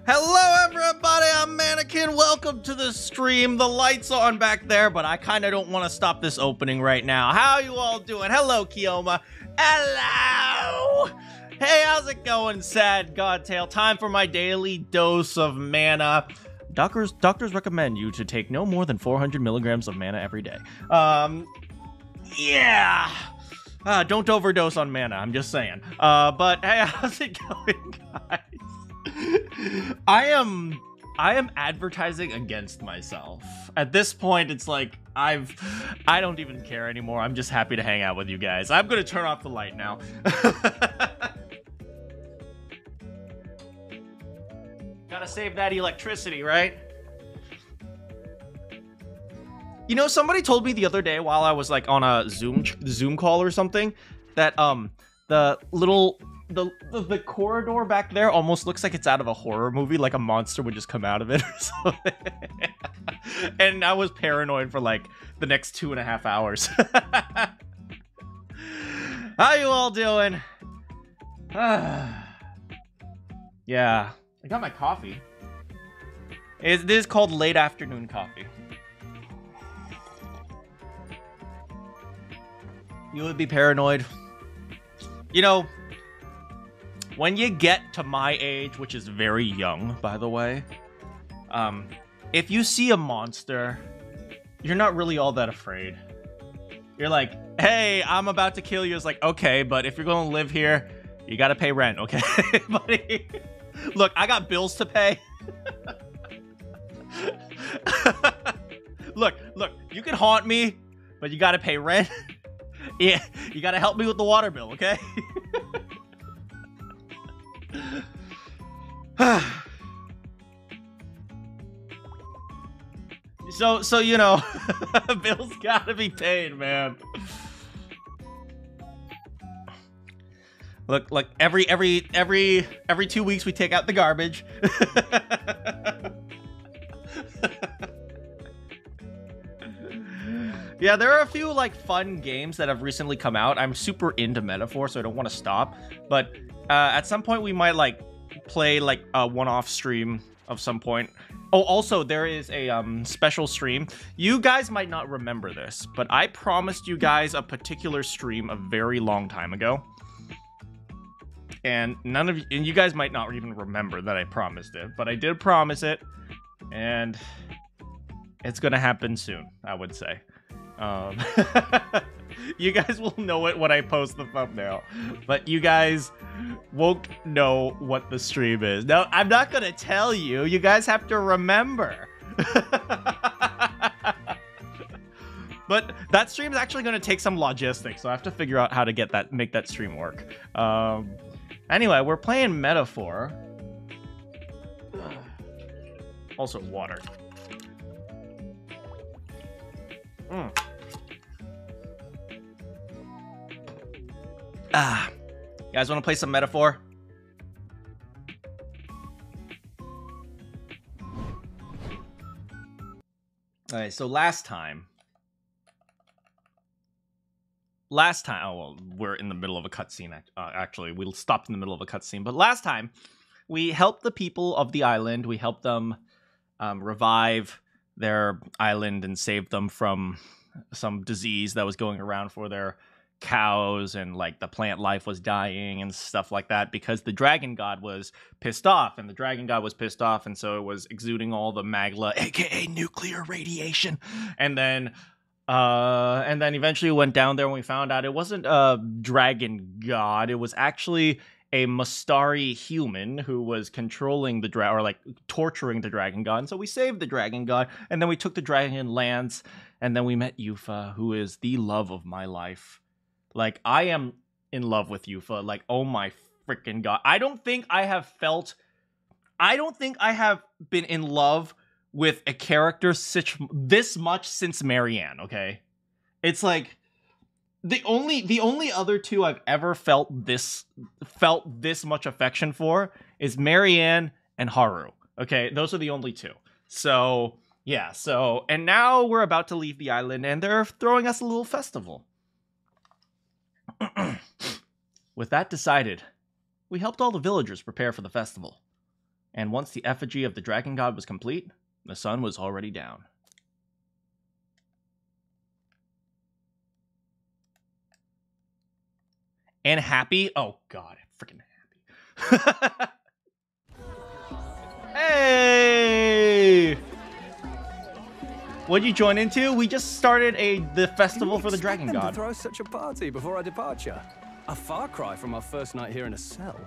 Hello everybody, I'm Manakyn. Welcome to the stream. The light's on back there, but I kind of don't want to stop this opening right now. How you all doing? Hello, Kioma. Hello! Hey, how's it going, Sad Godtail? Time for my daily dose of mana. Doctors recommend you to take no more than 400 milligrams of mana every day. Yeah. Don't overdose on mana, I'm just saying. But hey, how's it going, guys? I am advertising against myself. At this point, it's like I don't even care anymore. I'm just happy to hang out with you guys. I'm gonna turn off the light now. Gotta save that electricity, right? You know, somebody told me the other day while I was like on a Zoom call or something that the corridor back there almost looks like it's out of a horror movie, like a monster would just come out of it or something. And I was paranoid for like the next 2.5 hours. How you all doing? Yeah, I got my coffee. This is called late afternoon coffee. You would be paranoid. You know, when you get to my age, which is very young, by the way, if you see a monster, you're not really all that afraid. You're like, hey, I'm about to kill you. It's like, okay, but if you're going to live here, you got to pay rent, okay, buddy? Look, I got bills to pay. Look, you can haunt me, but you got to pay rent. Yeah, you got to help me with the water bill, okay? So you know, bills gotta be paid, man. Look, every 2 weeks we take out the garbage. Yeah, there are a few like fun games that have recently come out. I'm super into Metaphor, so I don't want to stop. But at some point we might like play like a one-off stream of some point. Oh, also there is a special stream. You guys might not remember this, but I promised you guys a particular stream a very long time ago. And you guys might not even remember that I promised it, but I did promise it, and it's gonna happen soon, I would say. You guys will know it when I post the thumbnail, but you guys won't know what the stream is. No, I'm not gonna tell you. You guys have to remember. But that stream is actually gonna take some logistics, so I have to figure out how to make that stream work. Anyway, we're playing Metaphor. Also water. You guys want to play some Metaphor? Alright, so last time, oh, well, we're in the middle of a cutscene, actually. We stopped in the middle of a cutscene, but last time, we helped the people of the island. We helped them revive their island and save them from some disease that was going around for their cows, and like the plant life was dying and stuff like that because the dragon god was pissed off, and so it was exuding all the magla, aka nuclear radiation, and then eventually we went down there and we found out it wasn't a dragon god, it was actually a Mastari human who was controlling the torturing the dragon god. And so we saved the dragon god, and then we took the dragon lance, and then we met Yufa, who is the love of my life. Like, I am in love with Yufa. Like, oh my freaking god. I don't think I have been in love with a character this much since Marianne, okay? It's like the only other two I've ever felt this much affection for is Marianne and Haru. Okay, those are the only two. So, yeah, and now we're about to leave the island, and they're throwing us a little festival. With that decided, we helped all the villagers prepare for the festival. And once the effigy of the dragon god was complete, the sun was already down. And happy? Oh god, freaking happy. Hey! What'd you join into? We just started the festival for the dragon god. To throw such a party before our departure. A far cry from our first night here in a cell.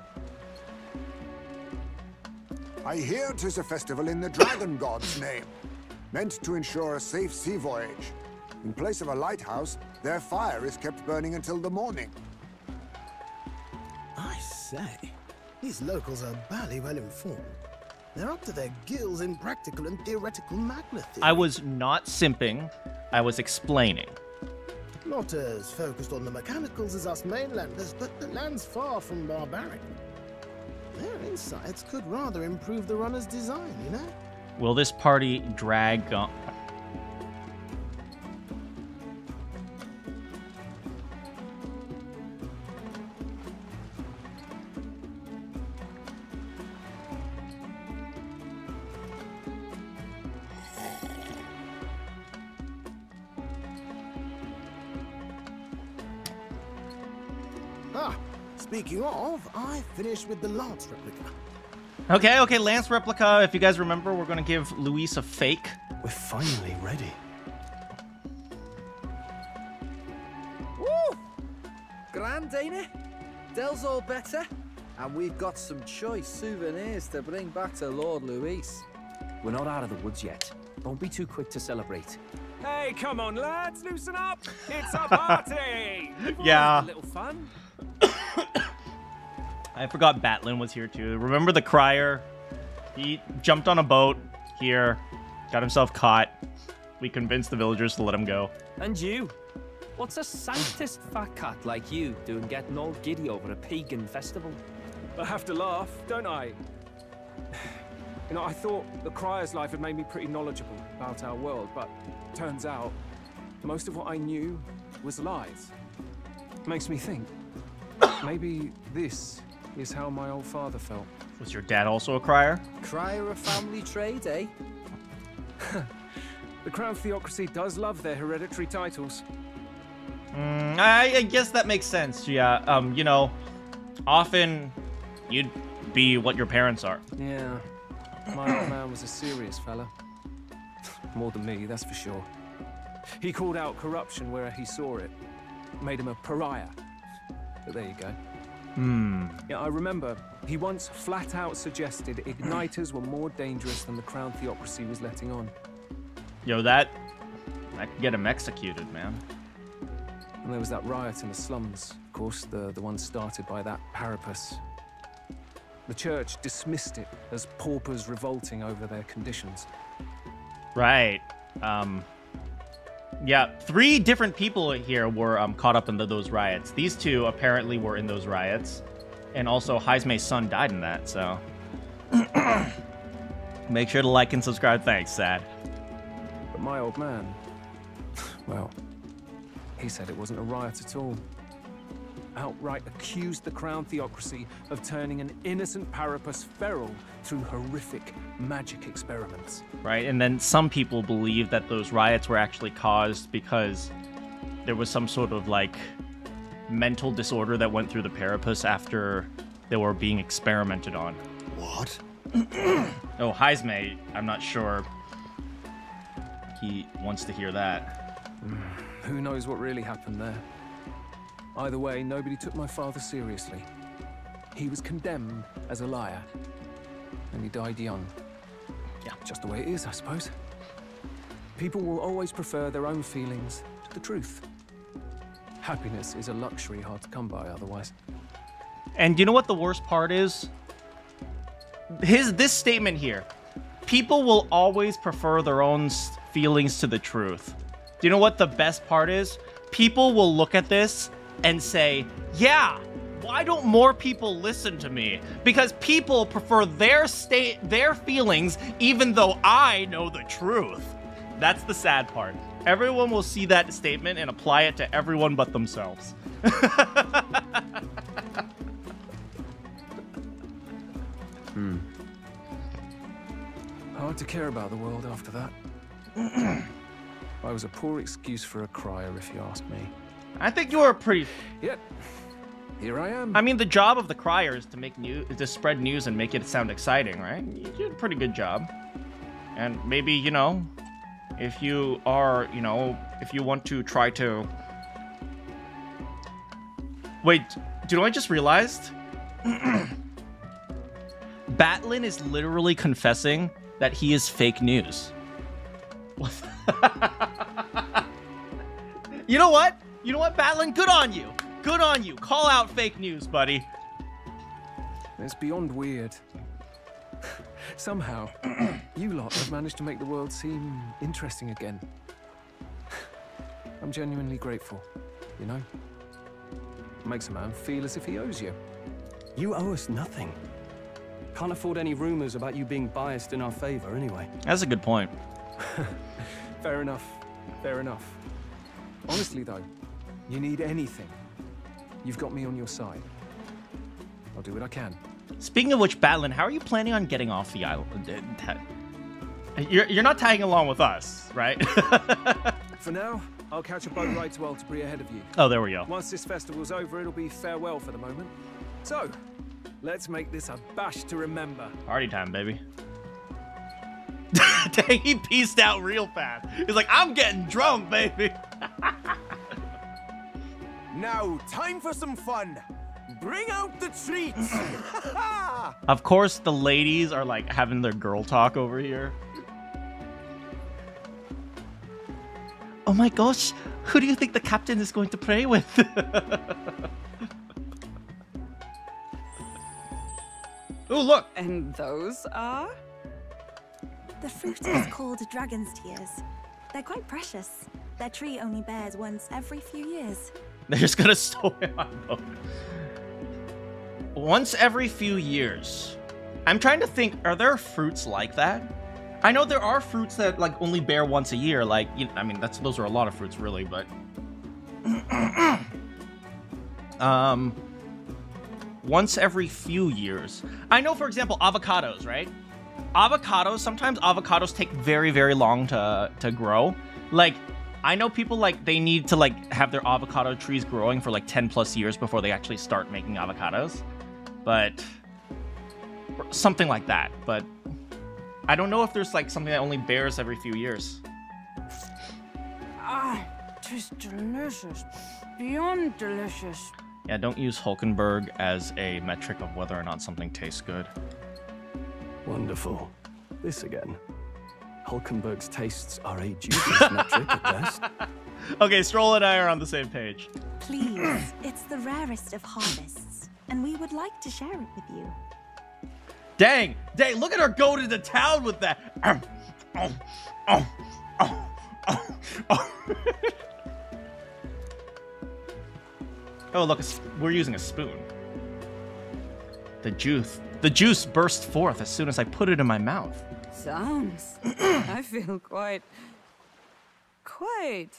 I hear 'tis a festival in the dragon god's name, meant to ensure a safe sea voyage. In place of a lighthouse, their fire is kept burning until the morning. I say, these locals are barely well informed. They're up to their gills in practical and theoretical magna theory. I was not simping, I was explaining. Not as focused on the mechanicals as us mainlanders, but the land's far from barbaric. Their insights could rather improve the runner's design, you know? Will this party drag on? Speaking of, I finished with the Lance replica. Okay, Lance replica. If you guys remember, we're going to give Luis a fake. We're finally ready. Woo! Grand, ain't it? Dell's all better. And we've got some choice souvenirs to bring back to Lord Luis. We're not out of the woods yet. Don't be too quick to celebrate. Hey, come on, lads, loosen up! It's a party! Yeah. A little fun. I forgot Batlin was here too. Remember the crier? He jumped on a boat here, got himself caught. We convinced the villagers to let him go. And you? What's a sanctist fat cat like you doing getting all giddy over a pagan festival? I have to laugh, don't I? You know, I thought the crier's life had made me pretty knowledgeable about our world, but turns out most of what I knew was lies. Makes me think, maybe this is how my old father felt. Was your dad also a crier? Crier of family trade, eh? The Crown Theocracy does love their hereditary titles. I guess that makes sense. Yeah, you know, often you'd be what your parents are. Yeah, my old man was a serious fella. More than me, that's for sure. He called out corruption where he saw it. Made him a pariah. But there you go. Yeah, I remember he once flat out suggested igniters were more dangerous than the Crown Theocracy was letting on. Yo, that could get him executed, man. And there was that riot in the slums, of course, the one started by that Parapus. The church dismissed it as paupers revolting over their conditions. Right. Yeah, 3 different people here were caught up in those riots. These 2 apparently were in those riots. And also, Heismay's son died in that, so... Make sure to like and subscribe. Thanks, Sad. But my old man... well, he said it wasn't a riot at all. Outright accused the Crown Theocracy of turning an innocent Parapus feral through horrific magic experiments. Right, and then some people believe that those riots were actually caused because there was some sort of, like, mental disorder that went through the Parapus after they were being experimented on. What? Oh, Heismay, I'm not sure he wants to hear that. Who knows what really happened there? Either way, nobody took my father seriously. He was condemned as a liar, and he died young. Yeah, just the way it is, I suppose. People will always prefer their own feelings to the truth. Happiness is a luxury hard to come by otherwise. And you know what the worst part is? This statement here. People will always prefer their own feelings to the truth. Do you know what the best part is? People will look at this and say, yeah, why don't more people listen to me? Because people prefer their feelings even though I know the truth. That's the sad part. Everyone will see that statement and apply it to everyone but themselves. Hard to care about the world after that. I was a poor excuse for a crier, if you ask me. I think you were pretty... Yet, here I am. I mean, the job of the crier is to make news, to spread news and make it sound exciting, right? You did a pretty good job. And maybe, you know, if you are, you know, if you want to try to... Wait, do you know what I just realized? Batlin is literally confessing that he is fake news. You know what? You know what, Batlin? Good on you. Good on you. Call out fake news, buddy. It's beyond weird. Somehow, you lot have managed to make the world seem interesting again. I'm genuinely grateful, you know? It makes a man feel as if he owes you. You owe us nothing. Can't afford any rumors about you being biased in our favor anyway. That's a good point. Fair enough. Fair enough. Honestly, though, you need anything, you've got me on your side. I'll do what I can. Speaking of which, Batlin, how are you planning on getting off the island? You're not tagging along with us, right? For now, I'll catch a boat ride to Altabri ahead of you. Oh, there we go. Once this festival's over, it'll be farewell for the moment. So, let's make this a bash to remember. Party time, baby. Dang, he pieced out real fast. He's like, I'm getting drunk, baby. Now, time for some fun. Bring out the treats. Of course, the ladies are like having their girl talk over here. Oh my gosh, who do you think the captain is going to pray with? Oh, look. And those are? The fruit is called dragon's tears. They're quite precious. Their tree only bears once every few years. They're just gonna store it on boat. Once every few years. I'm trying to think, are there fruits like that? I know there are fruits that like only bear once a year. Like, you know, I mean, those are a lot of fruits, really, but once every few years. I know, for example, avocados, right? Avocados, sometimes avocados take very, very long to grow. Like, I know people, like, they need to, like, have their avocado trees growing for, like, 10 plus years before they actually start making avocados. But something like that. But I don't know if there's, like, something that only bears every few years. Ah, tis delicious. Beyond delicious. Yeah, don't use Hulkenberg as a metric of whether or not something tastes good. Wonderful. This again. Hulkenberg's tastes are a dubious metric at best. Okay, Stroll and I are on the same page. Please, it's the rarest of harvests, and we would like to share it with you. Dang, look at her go to the town with that. Oh, look, we're using a spoon. The juice burst forth as soon as I put it in my mouth. Sounds. I feel quite. Right.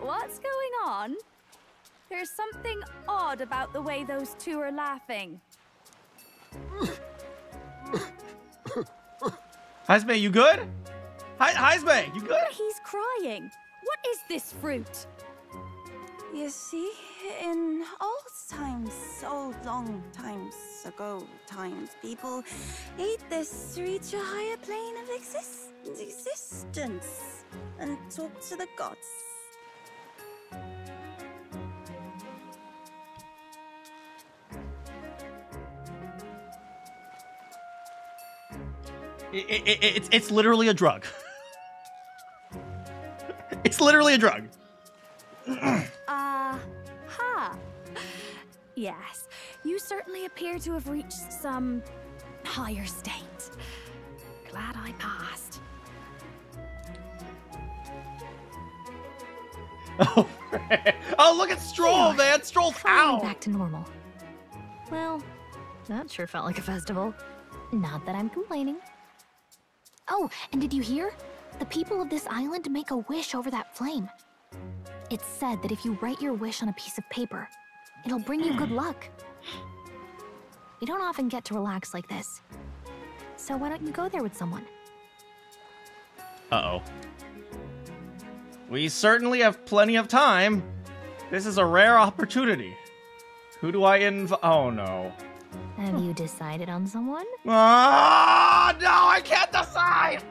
What's going on? There's something odd about the way those two are laughing. Heisme, you good? Heisme, you good? He's crying. What is this fruit? You see, in old long times ago, people ate this to reach a higher plane of existence and talk to the gods. It's literally a drug. It's literally a drug. Yes, you certainly appear to have reached some higher state. Glad I passed. Oh, look at Stroll, man! Stroll's finally back to normal. Well, that sure felt like a festival. Not that I'm complaining. Oh, and did you hear? The people of this island make a wish over that flame. It's said that if you write your wish on a piece of paper, it'll bring you good luck. We don't often get to relax like this. So why don't you go there with someone? Uh-oh. We certainly have plenty of time. This is a rare opportunity. Who do I Oh, no. Have you decided on someone? Ah, no, I can't decide!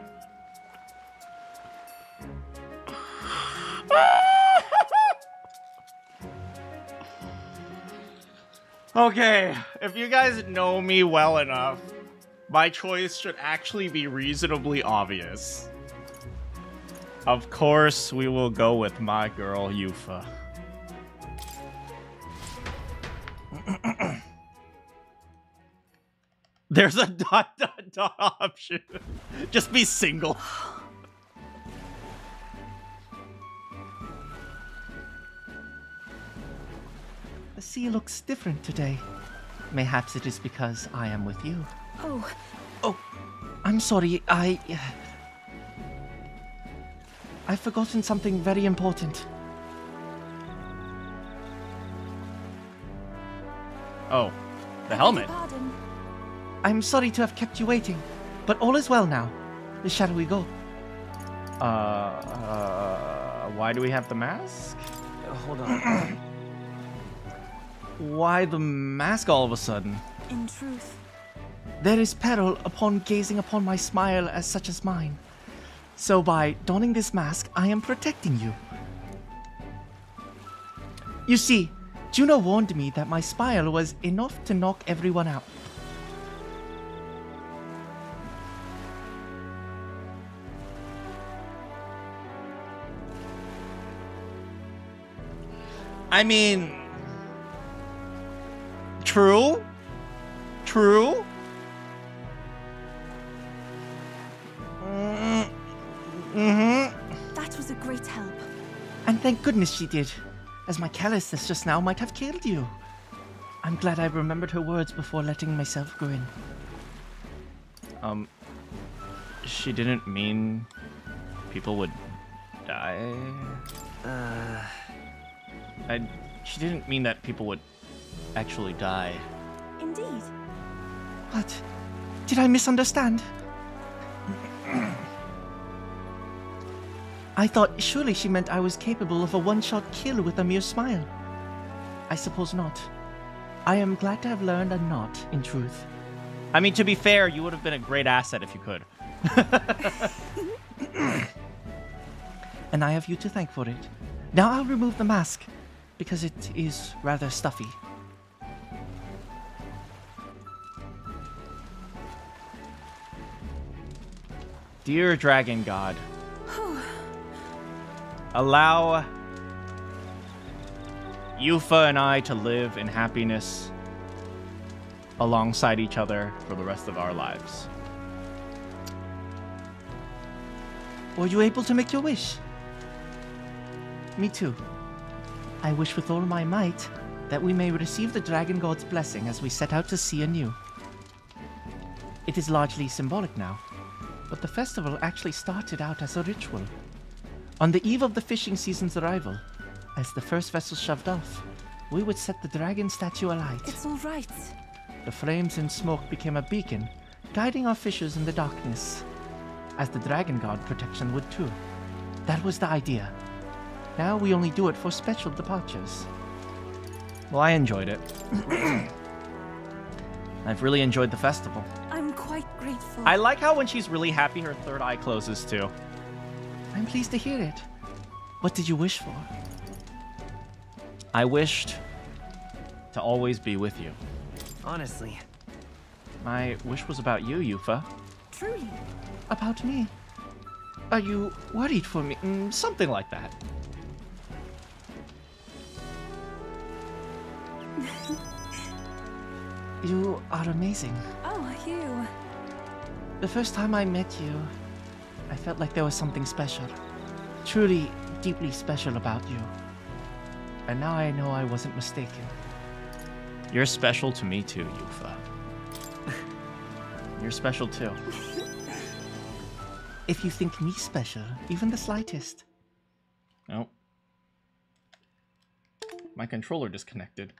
Okay, if you guys know me well enough, my choice should actually be reasonably obvious. Of course, we will go with my girl, Yufa. There's a ... option. Just be single. The sea looks different today. Mayhaps it is because I am with you. Oh. Oh, I'm sorry. I've forgotten something very important. Oh, the helmet. I'm sorry to have kept you waiting, but all is well now. Shall we go? Why do we have the mask? Hold on. Why the mask all of a sudden? In truth, there is peril upon gazing upon my smile as such as mine. So by donning this mask, I am protecting you. You see, Juno warned me that my smile was enough to knock everyone out. I mean, true. That was a great help. And thank goodness she did, as my callousness just now might have killed you. I'm glad I remembered her words before letting myself go in. She didn't mean people would die? She didn't mean that people would actually die. Indeed. What? Did I misunderstand? I thought surely she meant I was capable of a one-shot kill with a mere smile. I suppose not. I am glad to have learned a not, in truth. I mean, to be fair, you would have been a great asset if you could. And I have you to thank for it. Now I'll remove the mask, because it is rather stuffy. Dear Dragon God, allow Yufa and I to live in happiness alongside each other for the rest of our lives. Were you able to make your wish? Me too. I wish with all my might that we may receive the Dragon God's blessing as we set out to sea anew. It is largely symbolic now, but the festival actually started out as a ritual. On the eve of the fishing season's arrival, as the first vessel shoved off, we would set the dragon statue alight. It's all right. The flames and smoke became a beacon, guiding our fishers in the darkness, as the Dragon God protection would too. That was the idea. Now we only do it for special departures. Well, I enjoyed it. I've really enjoyed the festival. I'm quite grateful. I like how when she's really happy, her third eye closes too. I'm pleased to hear it. What did you wish for? I wished to always be with you. Honestly. My wish was about you, Yufa. Truly? About me? Are you worried for me? Something like that. You are amazing. Oh, you. The first time I met you, I felt like there was something special. Truly, deeply special about you. And now I know I wasn't mistaken. You're special to me too, Yufa. You're special too. If you think me special, even the slightest. No. My controller disconnected.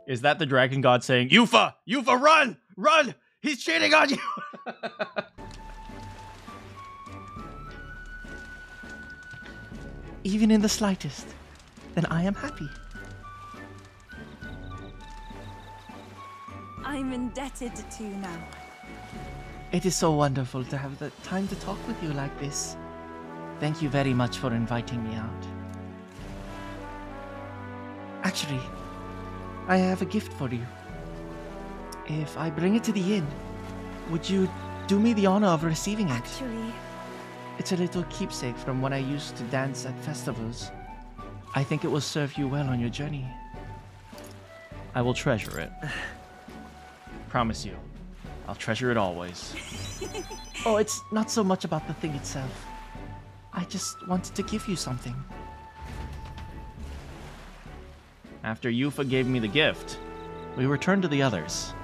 Is that the dragon god saying, Yufa! Yufa, run! Run! He's cheating on you! Even in the slightest, then I am happy. I'm indebted to you now. It is so wonderful to have the time to talk with you like this. Thank you very much for inviting me out. Actually, I have a gift for you. If I bring it to the inn, would you do me the honor of receiving it? Actually, it's a little keepsake from when I used to dance at festivals. I think it will serve you well on your journey. I will treasure it. Promise you, I'll treasure it always. Oh, it's not so much about the thing itself. I just wanted to give you something. After Yufa gave me the gift, we returned to the others.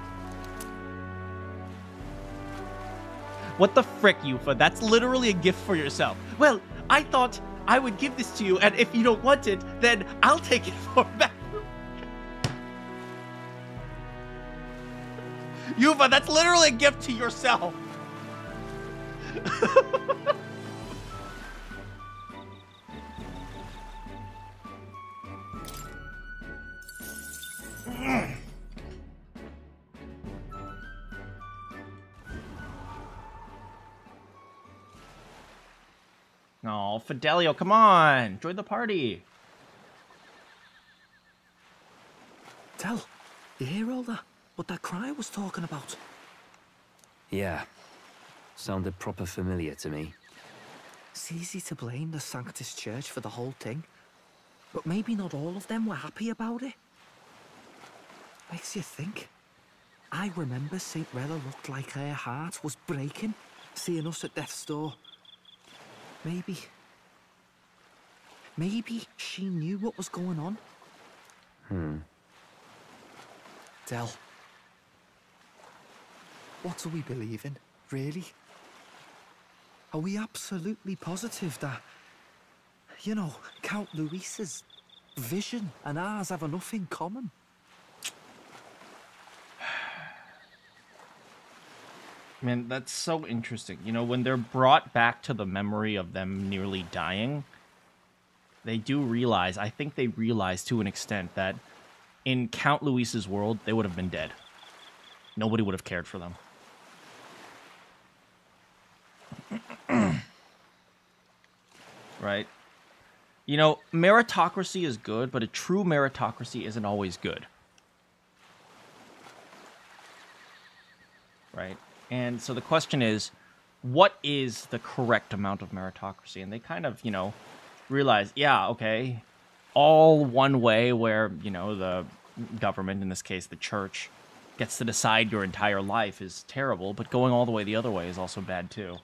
What the frick, Yufa? That's literally a gift for yourself. Well, I thought I would give this to you, and if you don't want it, then I'll take it for back. Yufa, that's literally a gift to yourself. Oh, Fidelio, come on. Join the party. Tell, you hear all that? What that cry was talking about? Yeah. Sounded proper familiar to me. It's easy to blame the Sanctus Church for the whole thing. But maybe not all of them were happy about it. Makes you think. I remember St. Rella looked like her heart was breaking, seeing us at death's door. Maybe she knew what was going on. Del, what do we believe in, really? Are we absolutely positive that, you know, Count Luis's vision and ours have enough in common? Man, that's so interesting. You know, when they're brought back to the memory of them nearly dying, they do realize, I think they realize to an extent that in Count Luis's world, they would have been dead. Nobody would have cared for them. Right? You know, meritocracy is good, but a true meritocracy isn't always good. Right? And so the question is, what is the correct amount of meritocracy? And they kind of, you know, realize, yeah, okay, all one way where, you know, the government, in this case the church, gets to decide your entire life is terrible, but going all the way the other way is also bad too.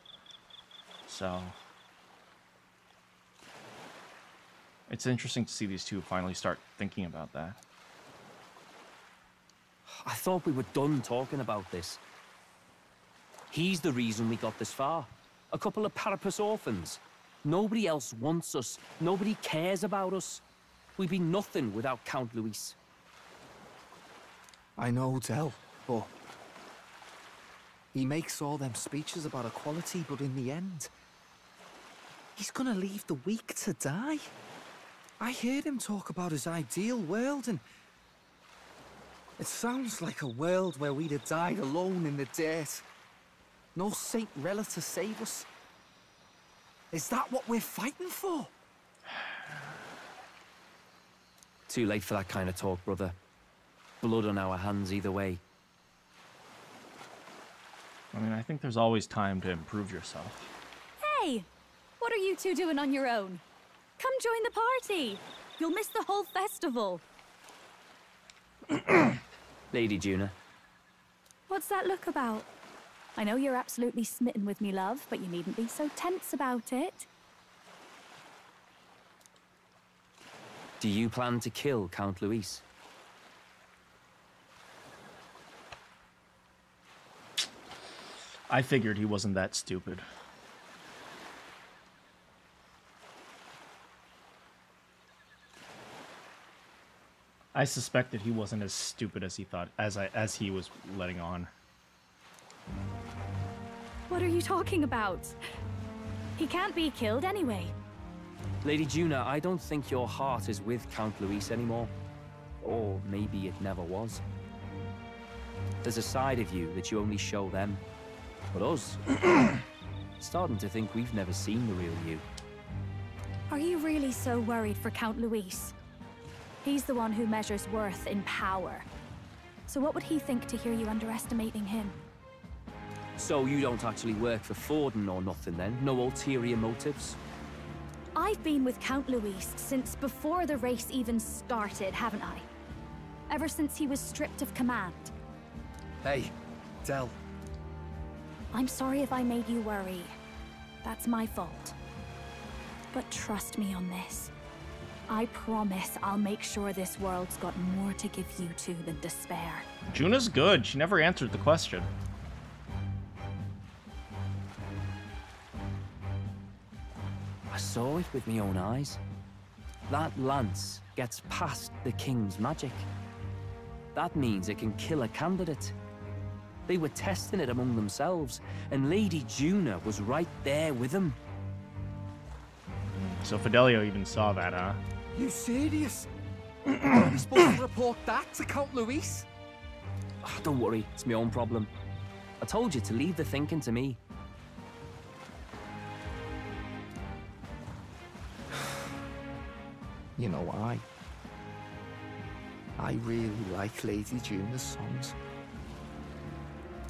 So it's interesting to see these two finally start thinking about that. I thought we were done talking about this. He's the reason we got this far. A couple of Parapus orphans. Nobody else wants us. Nobody cares about us. We'd be nothing without Count Luis. I know, Del, but he makes all them speeches about equality, but in the end, he's gonna leave the weak to die. I heard him talk about his ideal world, and it sounds like a world where we'd have died alone in the dirt. No Saint Rella to save us. Is that what we're fighting for? Too late for that kind of talk, brother. Blood on our hands either way. I mean, I think there's always time to improve yourself. Hey! What are you two doing on your own? Come join the party! You'll miss the whole festival. Lady Juna. What's that look about? I know you're absolutely smitten with me, love, but you needn't be so tense about it. Do you plan to kill Count Luis? I figured he wasn't that stupid. I suspected he wasn't as stupid as he thought, as he was letting on. What are you talking about? He can't be killed anyway. Lady Juna, I don't think your heart is with Count Luis anymore. Or maybe it never was. There's a side of you that you only show them. But us, starting to think we've never seen the real you. Are you really so worried for Count Luis? He's the one who measures worth in power. So what would he think to hear you underestimating him? So you don't actually work for Forden or nothing then? No ulterior motives? I've been with Count Luis since before the race even started, haven't I? Ever since he was stripped of command. Hey, Del. I'm sorry if I made you worry. That's my fault. But trust me on this. I promise I'll make sure this world's got more to give you two than despair. Juna's good. She never answered the question. I saw it with my own eyes. That lance gets past the king's magic. That means it can kill a candidate. They were testing it among themselves, and Lady Juna was right there with them. So Fidelio even saw that, huh? You serious? Are we supposed to report that to Count Luis? Oh, don't worry, it's my own problem. I told you to leave the thinking to me. You know, I really like Lady Juna's songs.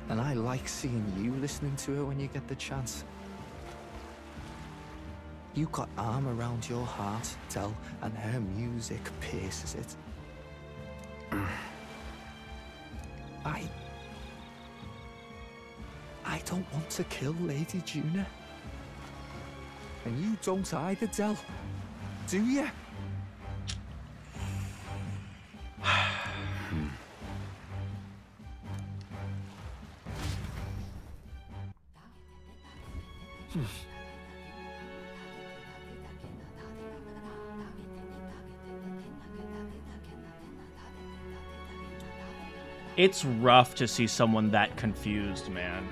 And I like seeing you listening to her when you get the chance. You got arm around your heart, Del, and her music pierces it. I don't want to kill Lady Juna. And you don't either, Del. Do you? It's rough to see someone that confused, man.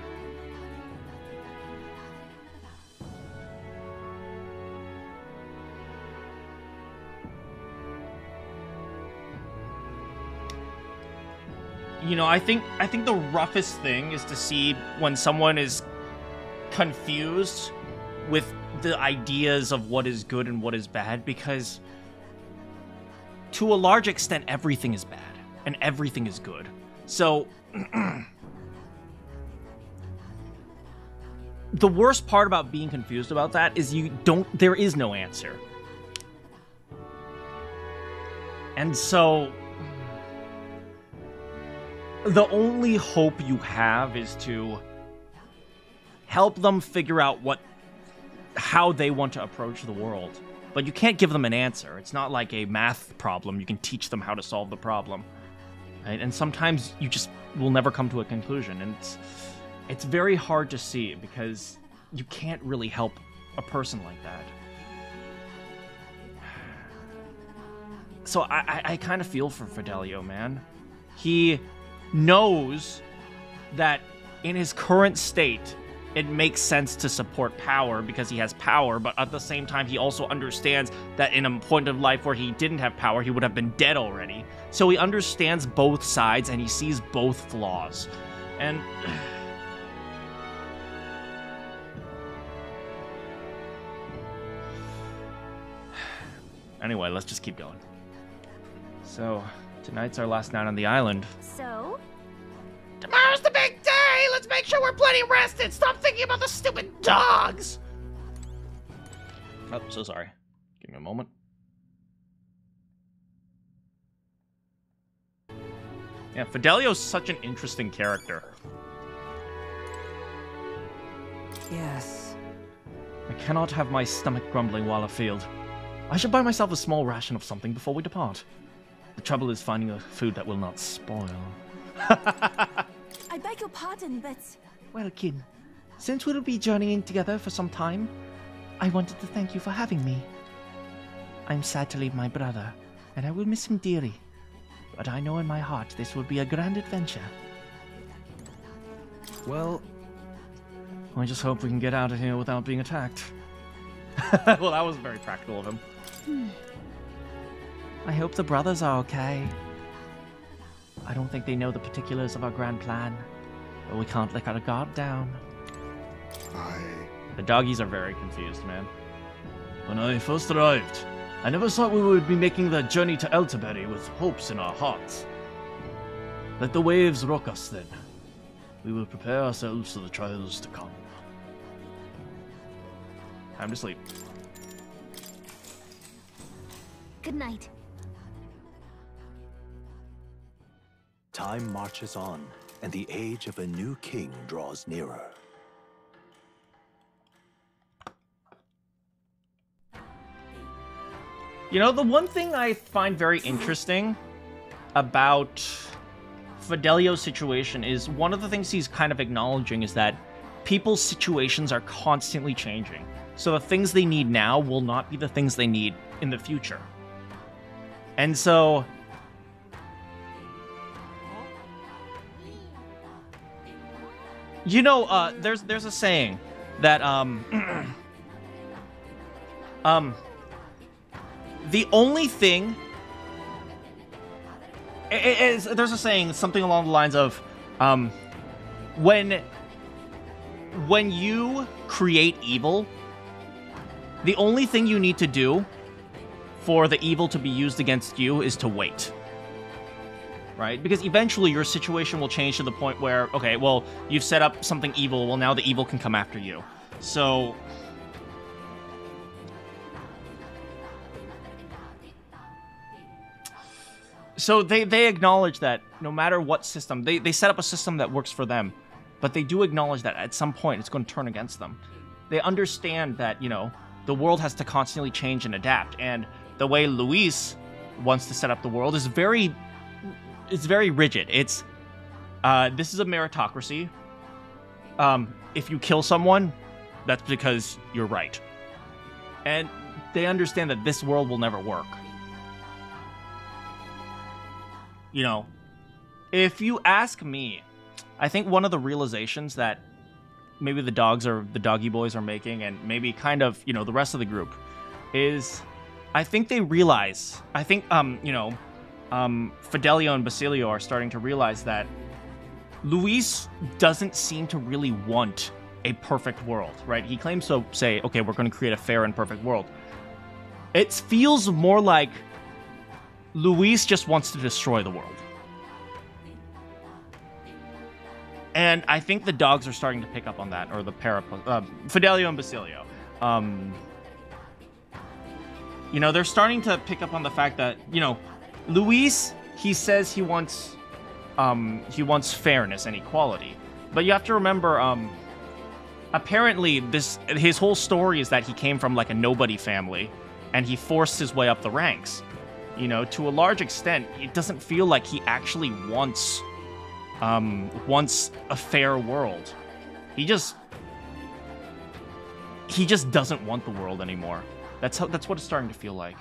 You know, I think the roughest thing is to see when someone is confused with the ideas of what is good and what is bad, because to a large extent everything is bad and everything is good. So the worst part about being confused about that is there is no answer. And so the only hope you have is to help them figure out how they want to approach the world. But you can't give them an answer. It's not like a math problem. You can teach them how to solve the problem. Right? And sometimes you just will never come to a conclusion. And it's very hard to see because you can't really help a person like that. So I kind of feel for Fidelio, man. He knows that in his current state, it makes sense to support power because he has power, but at the same time, he also understands that in a point of life where he didn't have power, he would have been dead already. So he understands both sides and he sees both flaws. And anyway, let's just keep going. So, tonight's our last night on the island. So? Tomorrow's the big day! Let's make sure we're plenty rested! Stop thinking about the stupid dogs! Oh, so sorry. Give me a moment. Yeah, Fidelio's such an interesting character. Yes. I cannot have my stomach grumbling while afield. I should buy myself a small ration of something before we depart. The trouble is finding a food that will not spoil. I beg your pardon, but... Well, Kin, since we'll be journeying together for some time, I wanted to thank you for having me. I'm sad to leave my brother, and I will miss him dearly. but I know in my heart this will be a grand adventure. Well, I just hope we can get out of here without being attacked. Well, that was very practical of him. I hope the brothers are okay. I don't think they know the particulars of our grand plan, but we can't let our guard down. The doggies are very confused, man. When I first arrived, I never thought we would be making the journey to Elterbury with hopes in our hearts. Let the waves rock us then. We will prepare ourselves for the trials to come. Time to sleep. Good night. Time marches on, and the age of a new king draws nearer. You know, the one thing I find very interesting about Fidelio's situation is one of the things he's kind of acknowledging is that people's situations are constantly changing. So the things they need now will not be the things they need in the future. And so... You know, there's a saying that, the only thing... there's a saying, something along the lines of, when you create evil, the only thing you need to do for the evil to be used against you is to wait. Right? Because eventually your situation will change to the point where, okay, well, you've set up something evil, well, now the evil can come after you. So... So they acknowledge that no matter what system, they set up a system that works for them, but they do acknowledge that at some point it's going to turn against them. They understand that, you know, the world has to constantly change and adapt, and the way Luis wants to set up the world is very rigid. It's, this is a meritocracy. If you kill someone, that's because you're right. And they understand that this world will never work. You know, if you ask me, I think one of the realizations that maybe the doggy boys are making, and maybe kind of, you know, the rest of the group, is I think they realize, I think, you know, Fidelio and Basilio are starting to realize that Luis doesn't seem to really want a perfect world, right? He claims to say, okay, we're going to create a fair and perfect world. It feels more like Luis just wants to destroy the world. And I think the dogs are starting to pick up on that, or the Fidelio and Basilio. You know, they're starting to pick up on the fact that, you know, Luis, he says he wants fairness and equality. But you have to remember, apparently his whole story is that he came from like a nobody family, and he forced his way up the ranks. You know, to a large extent, it doesn't feel like he actually wants a fair world. He just doesn't want the world anymore. That's what it's starting to feel like.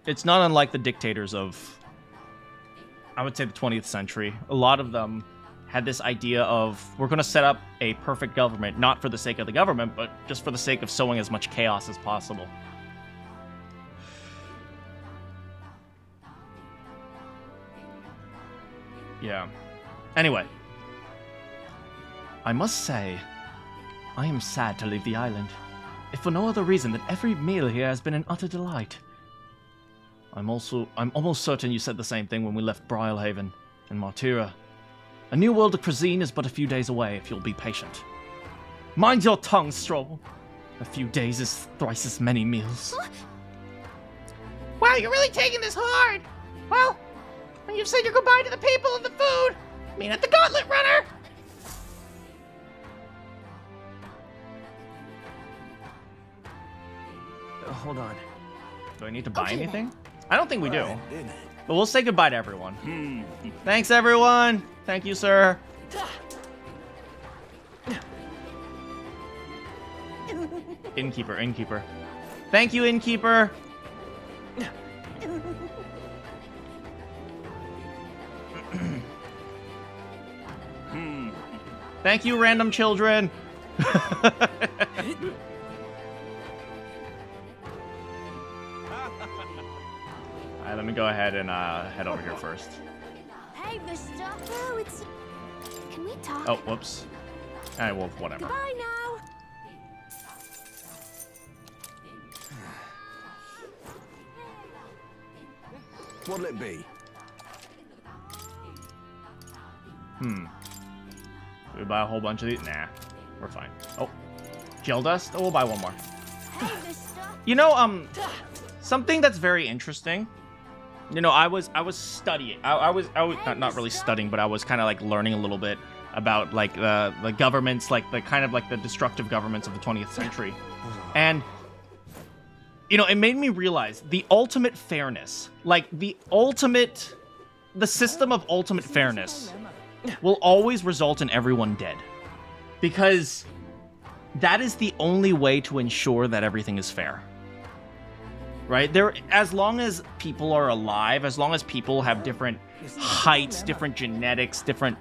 It's not unlike the dictators of, I would say, the 20th century. A lot of them had this idea of, we're going to set up a perfect government, not for the sake of the government, but just for the sake of sowing as much chaos as possible. Yeah. Anyway. I must say, I am sad to leave the island, if for no other reason than every meal here has been an utter delight. I'm almost certain you said the same thing when we left Briarhaven and Martyra. A new world of cuisine is but a few days away if you'll be patient. Mind your tongue, Stroll. A few days is thrice as many meals. Wow, you're really taking this hard. Well, when you've said your goodbye to the people and the food, I mean at the Gauntlet Runner. Hold on. Do I need to buy anything? I don't think we do. But we'll say goodbye to everyone. Thanks, everyone. Thank you, sir. Innkeeper. Thank you, Innkeeper. Thank you, random children. Alright, let me go ahead and head over here first. Hey, Mister. Oh, it's. Can we talk? Oh, whoops. Alright, well, whatever. Goodbye now. What'll it be? We buy a whole bunch of these? Nah, we're fine. Oh, gel dust? Oh, we'll buy one more. You know, something that's very interesting. You know, I was studying. I was not really studying, but I was kind of like learning a little bit about like the governments, like the kind of like the destructive governments of the 20th century, and you know, it made me realize the ultimate fairness, like the system of ultimate fairness will always result in everyone dead. Because that is the only way to ensure that everything is fair. Right? As long as people are alive, as long as people have different heights, different genetics, different,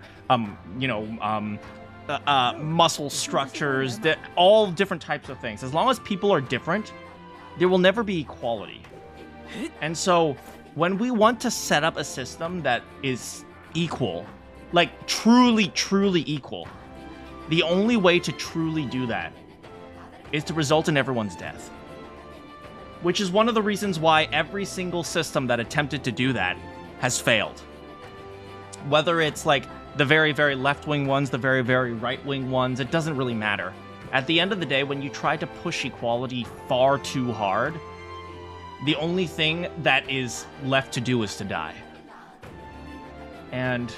muscle structures, all different types of things. As long as people are different, there will never be equality. And so, when we want to set up a system that is equal, like truly, truly equal, the only way to truly do that is to result in everyone's death. Which is one of the reasons why every single system that attempted to do that has failed. Whether it's like the very, very left-wing ones, the very, very right-wing ones, it doesn't really matter. At the end of the day, when you try to push equality far too hard, the only thing that is left to do is to die. And,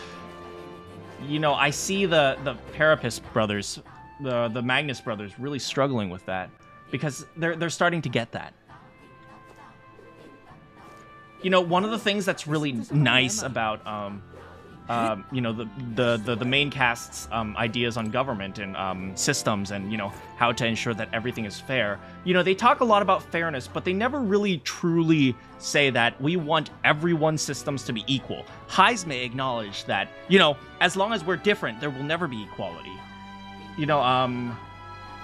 you know, I see the Parapis brothers, the Magnus brothers, really struggling with that. Because they're starting to get that. You know, one of the things that's really nice about, you know, the main cast's ideas on government and systems and, you know, how to ensure that everything is fair. You know, they talk a lot about fairness, but they never really truly say that we want everyone's systems to be equal. Heirs may acknowledge that, you know, as long as we're different, there will never be equality. You know,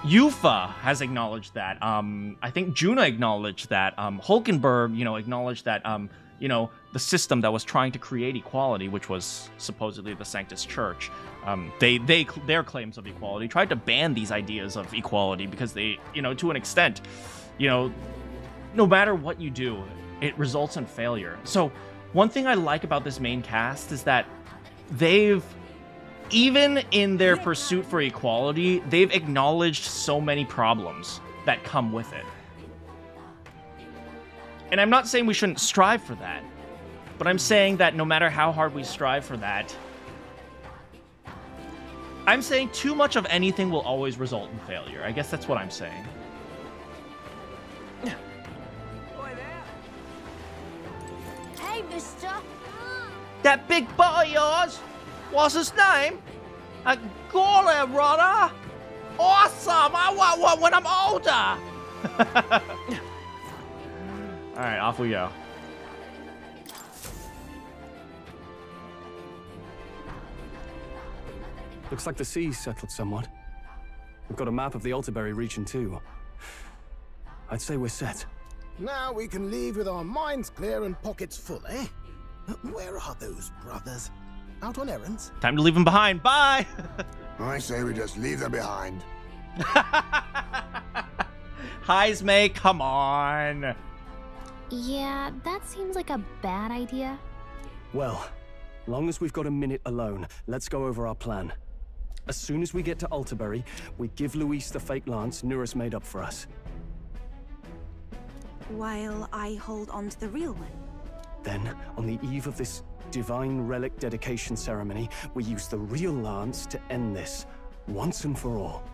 Yufa has acknowledged that. I think Juna acknowledged that. Hulkenberg, you know, acknowledged that, you know, the system that was trying to create equality, which was supposedly the Sanctus Church, their claims of equality tried to ban these ideas of equality because they, you know, to an extent, you know, no matter what you do, it results in failure. So one thing I like about this main cast is that they've, even in their pursuit for equality, they've acknowledged so many problems that come with it. And I'm not saying we shouldn't strive for that, but I'm saying that no matter how hard we strive for that, I'm saying too much of anything will always result in failure. I guess that's what I'm saying. Hey, mister. That big butt of yours, what's his name? A golem runner? Awesome! I want one when I'm older! Alright, off we go. Looks like the sea's settled somewhat. We've got a map of the Altaberry region too. I'd say we're set. Now we can leave with our minds clear and pockets full, eh? Where are those brothers? Out on errands? Time to leave them behind. Bye! I say we just leave them behind. Heirs may, come on. Yeah, that seems like a bad idea. Well, long as we've got a minute alone, let's go over our plan. As soon as we get to Altaberry, we give Luis the fake lance Nurus made up for us. While I hold on to the real one. Then, on the eve of this divine relic dedication ceremony, we use the real lance to end this, once and for all.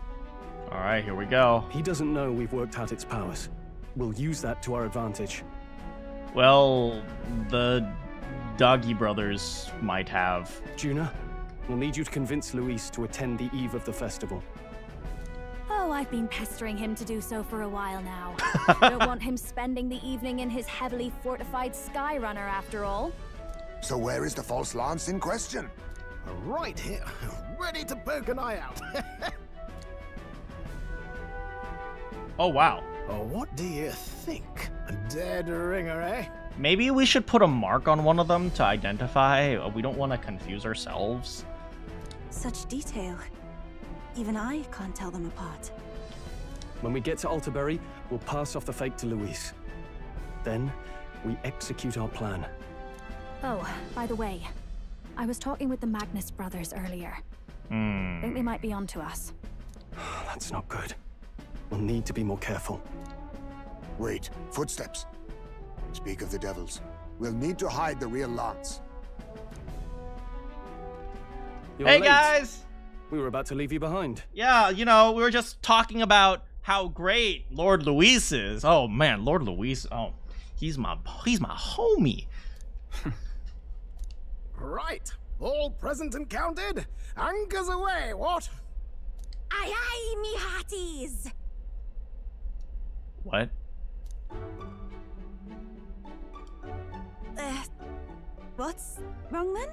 Alright, here we go. He doesn't know we've worked out its powers. We'll use that to our advantage. Well, the Doggy brothers might have. Juna, we'll need you to convince Luis to attend the eve of the festival. Oh, I've been pestering him to do so for a while now. Don't want him spending the evening in his heavily fortified Skyrunner after all. So where is the false lance in question? Right here, ready to poke an eye out. Oh, wow. Oh, what do you think? A dead ringer, eh? Maybe we should put a mark on one of them to identify. We don't want to confuse ourselves. Such detail. Even I can't tell them apart. When we get to Altaberry, we'll pass off the fake to Luis. Then, we execute our plan. Oh, by the way, I was talking with the Magnus brothers earlier. Think they might be onto us. That's not good. We'll need to be more careful. Wait, footsteps. Speak of the devils. We'll need to hide the real lance. You're Hey late. guys! We were about to leave you behind. Yeah, you know, we were just talking about how great Lord Luis is. Oh man, Lord Luis. Oh, he's my homie. Right, all present and counted. Anchors away, what? Aye aye, me hearties! What? What's wrong then?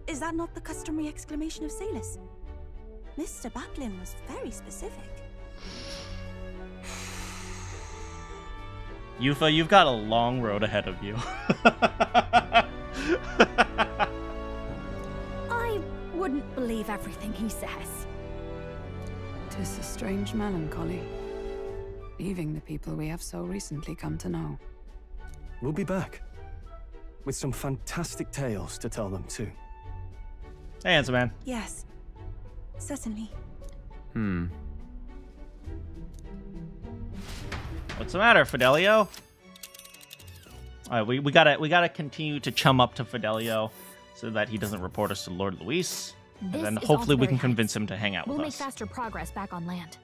Is that not the customary exclamation of sailors? Mr. Backlin was very specific. Yufa, you've got a long road ahead of you. I wouldn't believe everything he says. 'Tis a strange melancholy, leaving the people we have so recently come to know. We'll be back. With some fantastic tales to tell them too. Hey, handsome man. Yes, certainly. What's the matter, Fidelio? All right, we gotta continue to chum up to Fidelio so that he doesn't report us to Lord Luis, and This then is hopefully we can Altaberry convince him to hang out We'll with make us. faster progress back on land.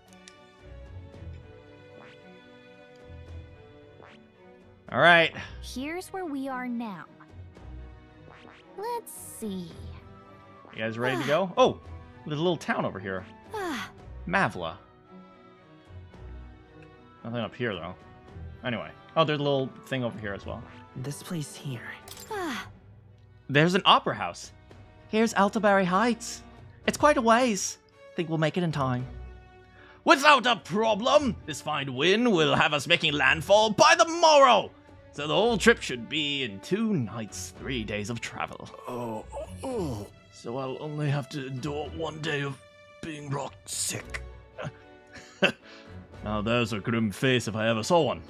All right. Here's where we are now. Let's see. You guys ready to go? Oh, there's a little town over here. Mavla. Nothing up here, though. Anyway. Oh, there's a little thing over here as well. This place here. There's an opera house. Here's Altaberry Heights. It's quite a ways. Think we'll make it in time. Without a problem! This fine wind will have us making landfall by the morrow! So the whole trip should be in 2 nights, 3 days of travel. Oh. So I'll only have to endure 1 day of being rock sick. Now there's a grim face if I ever saw one.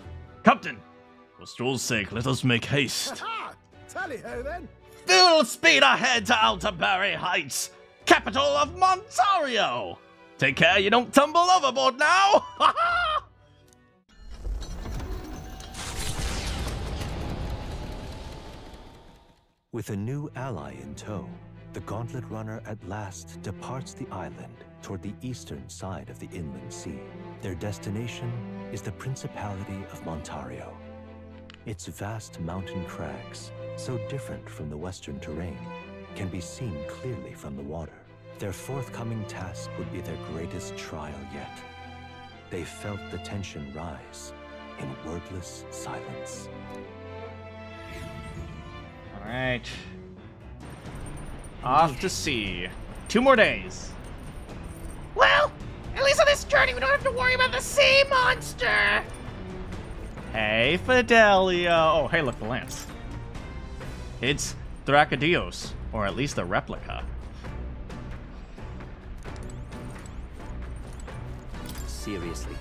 Captain, for Stroll's sake, let us make haste. Tally-ho then. Full speed ahead to Altaberry Heights, capital of Montario! Take care you don't tumble overboard now! With a new ally in tow, the Gauntlet Runner at last departs the island toward the eastern side of the inland sea. Their destination is the Principality of Montario. Its vast mountain crags, so different from the western terrain, can be seen clearly from the water. Their forthcoming task would be their greatest trial yet. They felt the tension rise in wordless silence. All right. Off to sea. 2 more days. Well, at least on this journey we don't have to worry about the sea monster! Hey, Fidelio. Oh, hey, look, the lance. It's Thracadios, or at least a replica. Seriously.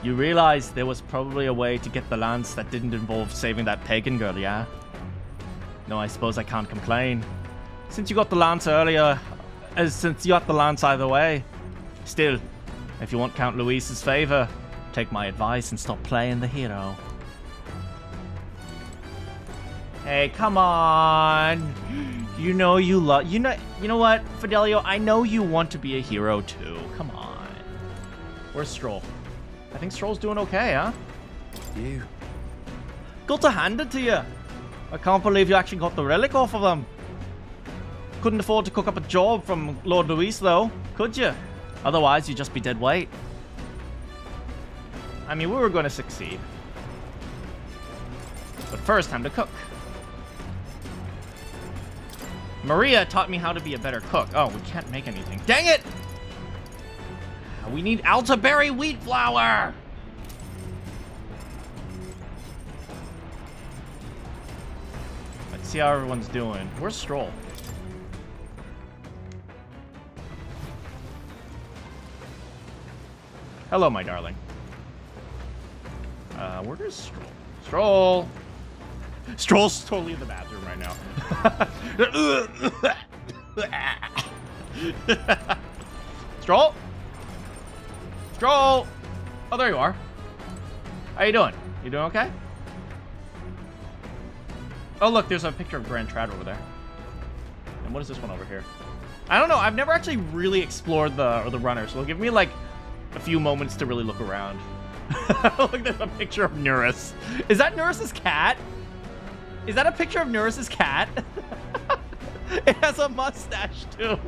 You realize there was probably a way to get the lance that didn't involve saving that pagan girl, yeah? No, I suppose I can't complain. Since you got the lance earlier, since you got the lance either way. Still, if you want Count Luis's favor, take my advice and stop playing the hero. Hey, come on. You know you love... You know what, Fidelio? I know you want to be a hero too. Come on. Where's Stroll? I think Stroll's doing okay, huh? You. Got to hand it to you. I can't believe you actually got the relic off of them. Couldn't afford to cook up a job from Lord Luis, though, could you? Otherwise, you'd just be dead weight. I mean, we were going to succeed. But first, time to cook. Maria taught me how to be a better cook. Oh, we can't make anything. Dang it! We need elderberry wheat flour! Let's see how everyone's doing. Where's Stroll? Hello, my darling. Where is Stroll? Stroll! Stroll's totally in the bathroom right now. Stroll? Stroll! Oh, there you are. How you doing? You doing okay? Oh, look, there's a picture of Grand Trad over there. And what is this one over here? I don't know. I've never actually really explored the runner, so it'll give me, like, a few moments to really look around. Look, there's a picture of Nurus. Is that Nurus's cat? Is that a picture of Nurus's cat? It has a mustache, too.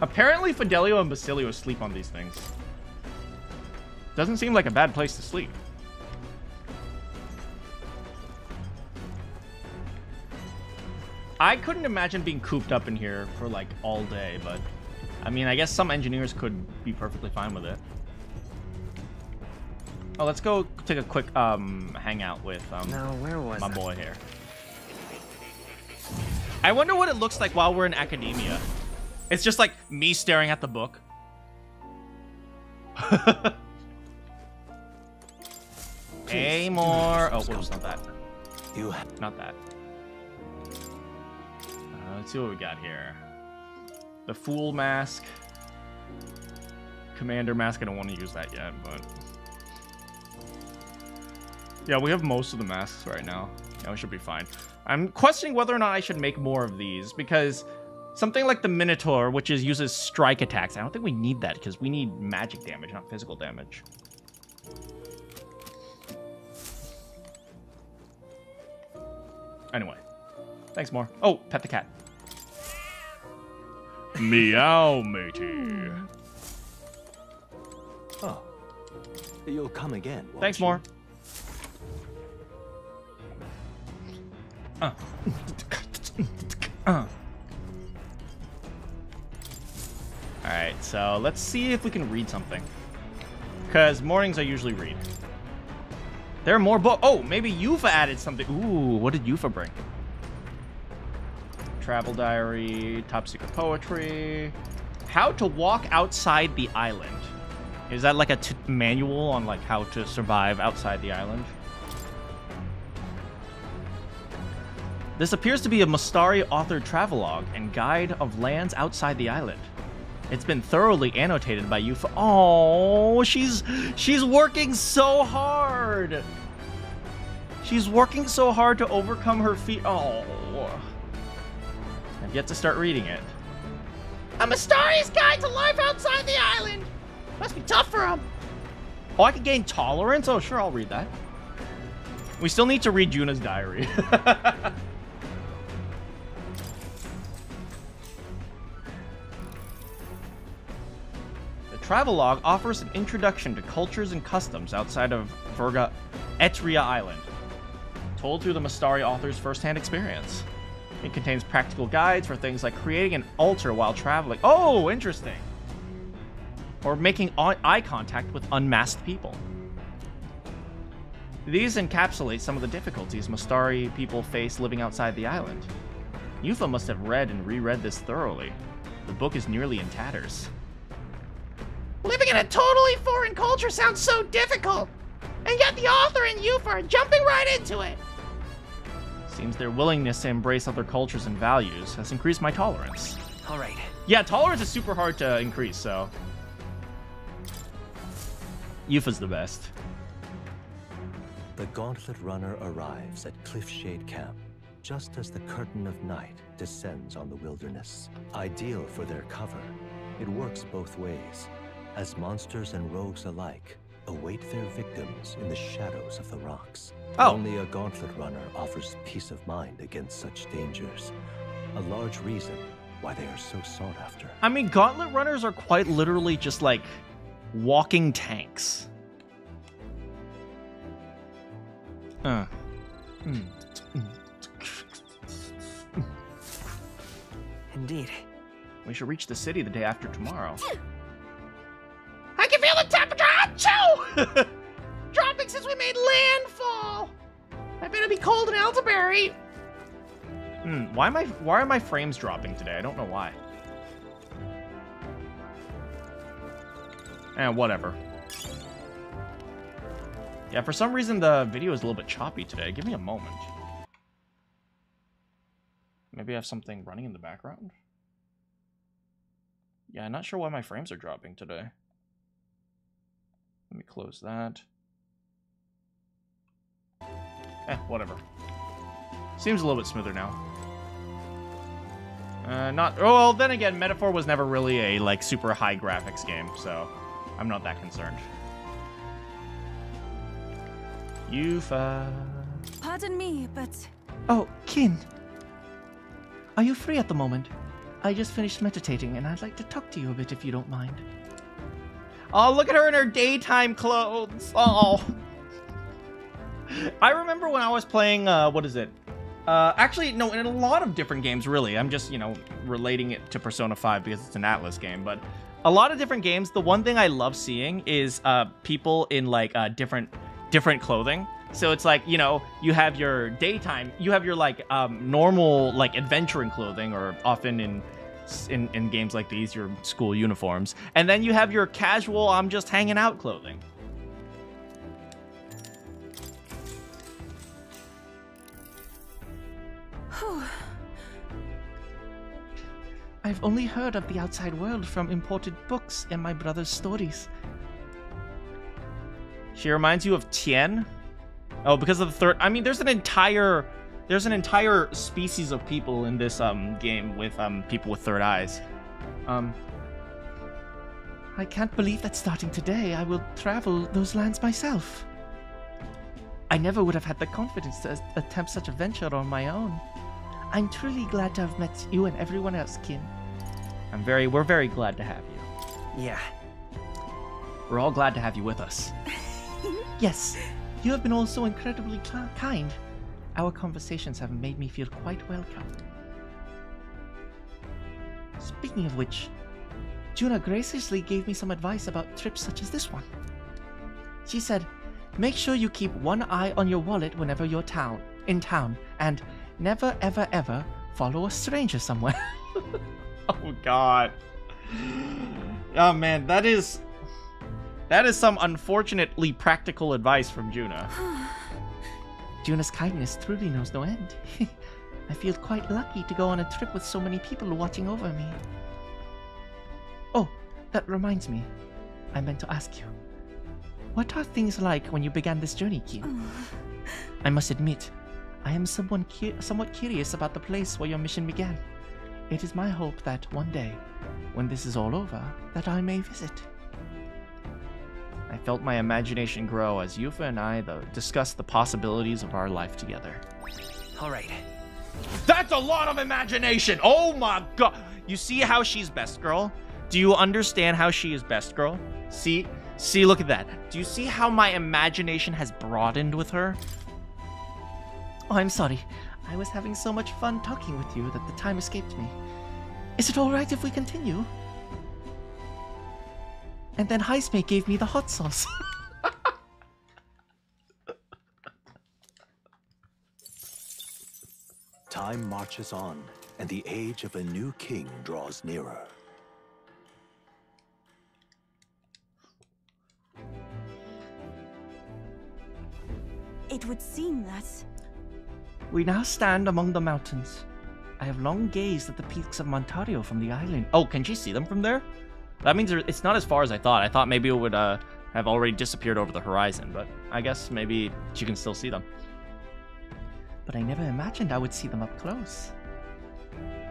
Apparently, Fidelio and Basilio sleep on these things. Doesn't seem like a bad place to sleep. I couldn't imagine being cooped up in here for, like, all day, but... I mean, I guess some engineers could be perfectly fine with it. Oh, let's go take a quick, hangout with, now, where was my boy here. I wonder what it looks like while we're in academia. It's just, like, me staring at the book. Hey, more. Oh, whoops, not that. Not that. Let's see what we got here. The Fool Mask. Commander Mask. I don't want to use that yet, but... yeah, we have most of the masks right now. Yeah, we should be fine. I'm questioning whether or not I should make more of these, because something like the Minotaur, which uses strike attacks, I don't think we need that, because we need magic damage, not physical damage. Anyway. Thanks, more. Oh, pet the cat. Meow, matey. Oh. You'll come again, won't Thanks, you? more. Alright, so let's see if we can read something. Because mornings I usually read. There are more books. Oh, maybe Yufa added something. Ooh, what did Yufa bring? Travel diary, top secret poetry. How to walk outside the island. Is that like a manual on like how to survive outside the island? This appears to be a Mustari authored travelogue and guide of lands outside the island. It's been thoroughly annotated by Yufa. Oh, she's working so hard. She's working so hard to overcome her fear. Oh. I've yet to start reading it. A Mustari's guide to life outside the island. Must be tough for him. Oh, I can gain tolerance? Oh, sure, I'll read that. We still need to read Juna's diary. The travelogue offers an introduction to cultures and customs outside of Etria Island, told through the Mustari author's first-hand experience. It contains practical guides for things like creating an altar while traveling. Oh, interesting. Or making eye contact with unmasked people. These encapsulate some of the difficulties Mustari people face living outside the island. Yufa must have read and reread this thoroughly. The book is nearly in tatters. Living in a totally foreign culture sounds so difficult, and yet the author and Yufa are jumping right into it. Seems their willingness to embrace other cultures and values has increased my tolerance. All right. Yeah, tolerance is super hard to increase, so... Yufa's the best. The Gauntlet Runner arrives at Cliffshade Camp, just as the curtain of night descends on the wilderness. Ideal for their cover, it works both ways, as monsters and rogues alike await their victims in the shadows of the rocks. Oh. Only a gauntlet runner offers peace of mind against such dangers. A large reason why they are so sought after. I mean, gauntlet runners are quite literally just like walking tanks. Indeed. We should reach the city the day after tomorrow. I can feel the temperature achoo! Dropping since we made landfall. I better be cold in Elderberry. Why are my frames dropping today? I don't know why. Whatever. Yeah, for some reason the video is a little bit choppy today. Give me a moment. Maybe I have something running in the background? Yeah, I'm not sure why my frames are dropping today. Let me close that. Whatever. Seems a little bit smoother now. Well, then again, Metaphor was never really a, like, super high graphics game, so I'm not that concerned. Yufa. Pardon me, but... Oh, Kin. Are you free at the moment? I just finished meditating, and I'd like to talk to you a bit if you don't mind. Oh, look at her in her daytime clothes. Oh. I remember when I was playing, what is it? Actually, no, in a lot of different games, really. I'm just, you know, relating it to Persona 5 because it's an Atlas game. But a lot of different games, the one thing I love seeing is people in, like, different clothing. So it's like, you know, you have your daytime, you have your, like, normal, like, adventuring clothing, or often in games like these, your school uniforms. And then you have your casual, I'm just hanging out clothing. I've only heard of the outside world from imported books and my brother's stories. She reminds you of Tien? Oh, because of the third... I mean, there's an entire species of people in this game with people with third eyes. I can't believe that starting today I will travel those lands myself. I never would have had the confidence to attempt such a venture on my own. I'm truly glad to have met you and everyone else, Kin. We're very glad to have you. Yeah. We're all glad to have you with us. Yes, you have been all so incredibly kind. Our conversations have made me feel quite welcome. Speaking of which, Juna graciously gave me some advice about trips such as this one. She said, make sure you keep one eye on your wallet whenever you're in town, and never ever ever follow a stranger somewhere. Oh god. Oh man, that is some unfortunately practical advice from Juna. Juna's kindness truly knows no end. I feel quite lucky to go on a trip with so many people watching over me. Oh, that reminds me. I meant to ask you. What are things like when you began this journey, Kin? I must admit, I am somewhat curious about the place where your mission began. It is my hope that one day, when this is all over, that I may visit. I felt my imagination grow as Yufa and I discussed the possibilities of our life together. All right. That's a lot of imagination! Oh my god! You see how she's best girl? Do you understand how she is best girl? See, look at that. Do you see how my imagination has broadened with her? Oh, I'm sorry. I was having so much fun talking with you that the time escaped me. Is it all right if we continue? And then Heisme gave me the hot sauce. Time marches on, and the age of a new king draws nearer. It would seem that... We now stand among the mountains. I have long gazed at the peaks of Montario from the island. Oh, can she see them from there? That means it's not as far as I thought. I thought maybe it would have already disappeared over the horizon, but I guess maybe she can still see them. But I never imagined I would see them up close.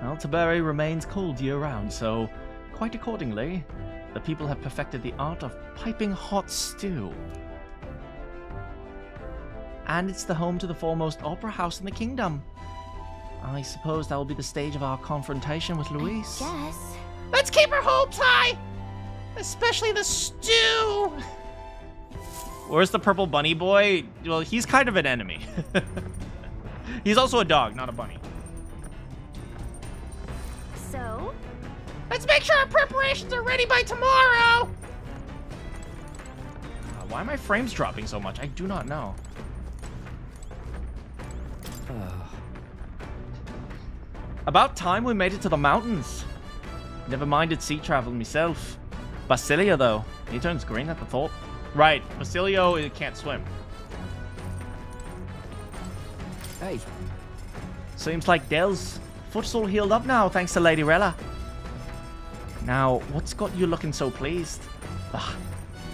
Well, Taberi remains cold year-round, so quite accordingly, The people have perfected the art of piping hot stew. And it's the home to the foremost opera house in the kingdom. I suppose that will be the stage of our confrontation with Luis. Yes. Let's keep our hopes high! Especially the stew! Where's the purple bunny boy? Well, he's kind of an enemy. He's also a dog, not a bunny. So? Let's make sure our preparations are ready by tomorrow! Why are my frames dropping so much? I do not know. About time we made it to the mountains. Never minded sea travel myself. Basilio, though, he turns green at the thought. Right, Basilio can't swim. Hey. Seems like Dell's foot's all healed up now, thanks to Lady Rella. Now, what's got you looking so pleased? Ugh,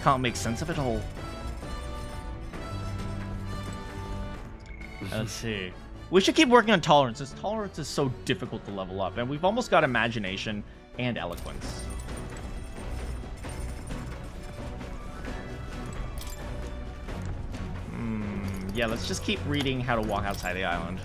can't make sense of it all. Let's see. We should keep working on tolerance. This tolerance is so difficult to level up, and we've almost got imagination and eloquence. Yeah, let's just keep reading how to walk outside the island.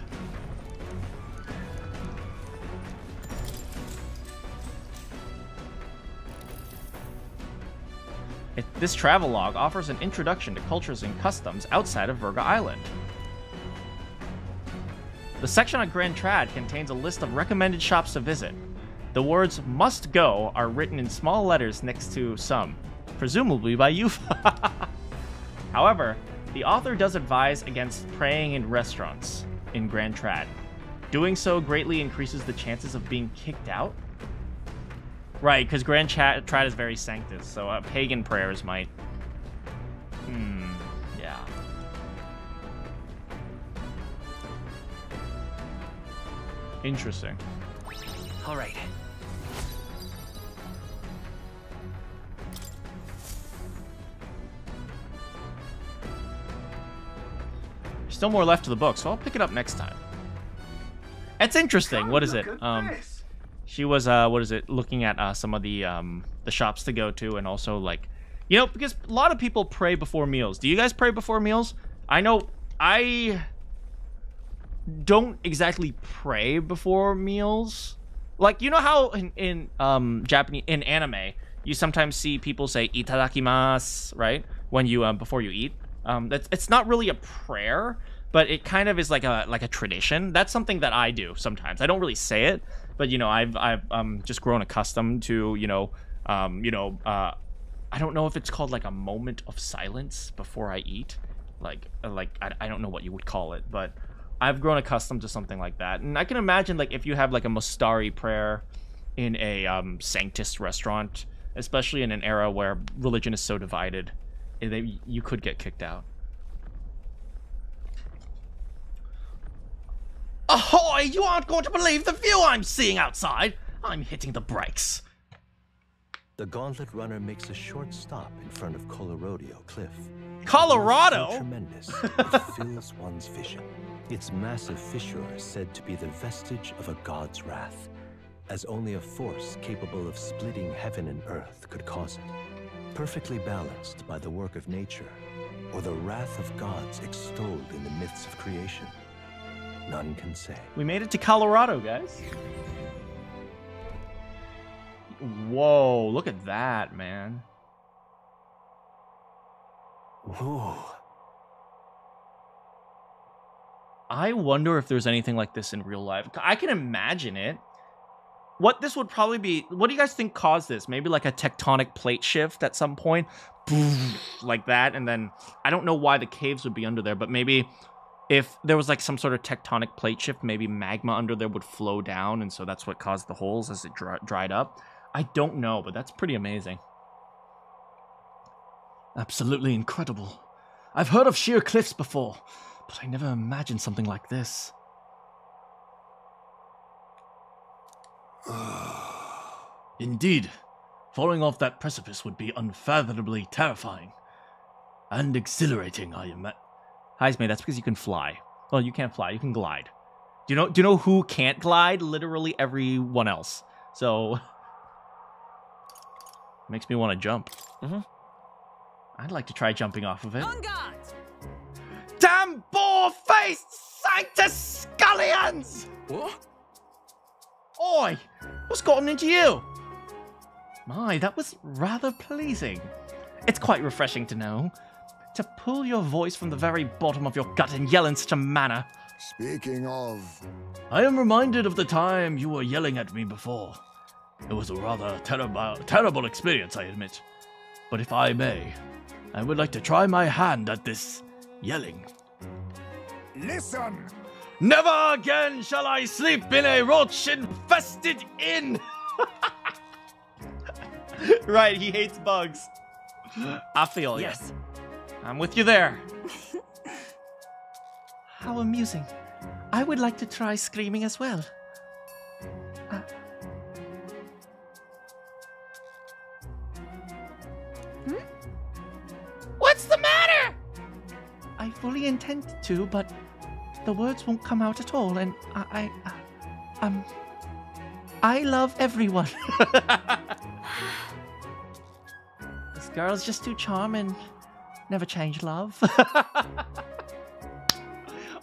This travelogue offers an introduction to cultures and customs outside of Virga Island. The section on Grand Trad contains a list of recommended shops to visit. The words "must go" are written in small letters next to some, presumably by you. However, the author does advise against praying in restaurants in Grand Trad. Doing so greatly increases the chances of being kicked out. Right, because Grand Trad is very sanctus, so pagan prayers might... yeah. Interesting. All right. Still more left to the book, so I'll pick it up next time. It's interesting. What is it? She was what is it? Looking at some of the shops to go to, and also like, you know, because a lot of people pray before meals. Do you guys pray before meals? I know I don't exactly pray before meals. Like, you know how in Japanese, in anime, you sometimes see people say "itadakimasu," right? When you before you eat. It's not really a prayer, but it kind of is like a tradition. That's something that I do sometimes. I don't really say it, but you know, I've just grown accustomed to, I don't know if it's called like a moment of silence before I eat. Like I don't know what you would call it, but I've grown accustomed to something like that. And I can imagine, like, if you have like a Mustari prayer in a sanctus restaurant, especially in an era where religion is so divided, you could get kicked out. Ahoy! You aren't going to believe the view I'm seeing outside! I'm hitting the brakes. The Gauntlet Runner makes a short stop in front of Colorodeo Cliff. Colorado? So tremendous, it fills one's vision. Its massive fissure is said to be the vestige of a god's wrath, as only a force capable of splitting heaven and earth could cause it. Perfectly balanced by the work of nature, or the wrath of gods extolled in the myths of creation. None can say. We made it to Colorado, guys. Whoa, look at that, man. Whoa. I wonder if there's anything like this in real life. I can imagine it. What this would probably be... What do you guys think caused this? Maybe like a tectonic plate shift at some point? Like that, and then... I don't know why the caves would be under there, but maybe if there was like some sort of tectonic plate shift, maybe magma under there would flow down, and so that's what caused the holes as it dried up. I don't know, but that's pretty amazing. Absolutely incredible. I've heard of sheer cliffs before, but I never imagined something like this. Indeed, falling off that precipice would be unfathomably terrifying. And exhilarating, I imagine. Heisme, that's because you can fly. Well, you can't fly, you can glide. Do you know who can't glide? Literally everyone else. So... Makes me want to jump. I'd like to try jumping off of it. Damn boar-faced Sanctus Scullions! What? Oi! What's gotten into you? My, that was rather pleasing. It's quite refreshing to know. To pull your voice from the very bottom of your gut and yell in such a manner. Speaking of... I am reminded of the time you were yelling at me before. It was a rather terrible experience, I admit. But if I may, I would like to try my hand at this yelling. Listen! Never again shall I sleep in a roach-infested inn! Right, he hates bugs. I feel you. Yes. I'm with you there. How amusing. I would like to try screaming as well. What's the matter? I fully intended to, but the words won't come out at all, and I love everyone. This girl's just too charming. Never change love.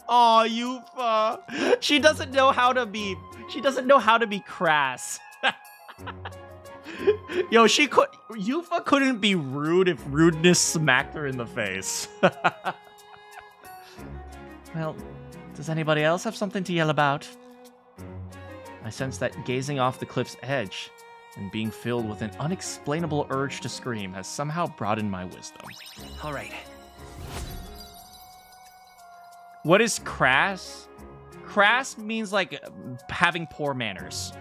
Aw, Yufa. She doesn't know how to be crass. Yo, Yufa couldn't be rude if rudeness smacked her in the face. Well, does anybody else have something to yell about? I sense that gazing off the cliff's edge and being filled with an unexplainable urge to scream has somehow broadened my wisdom. All right. What is crass? Crass means like having poor manners.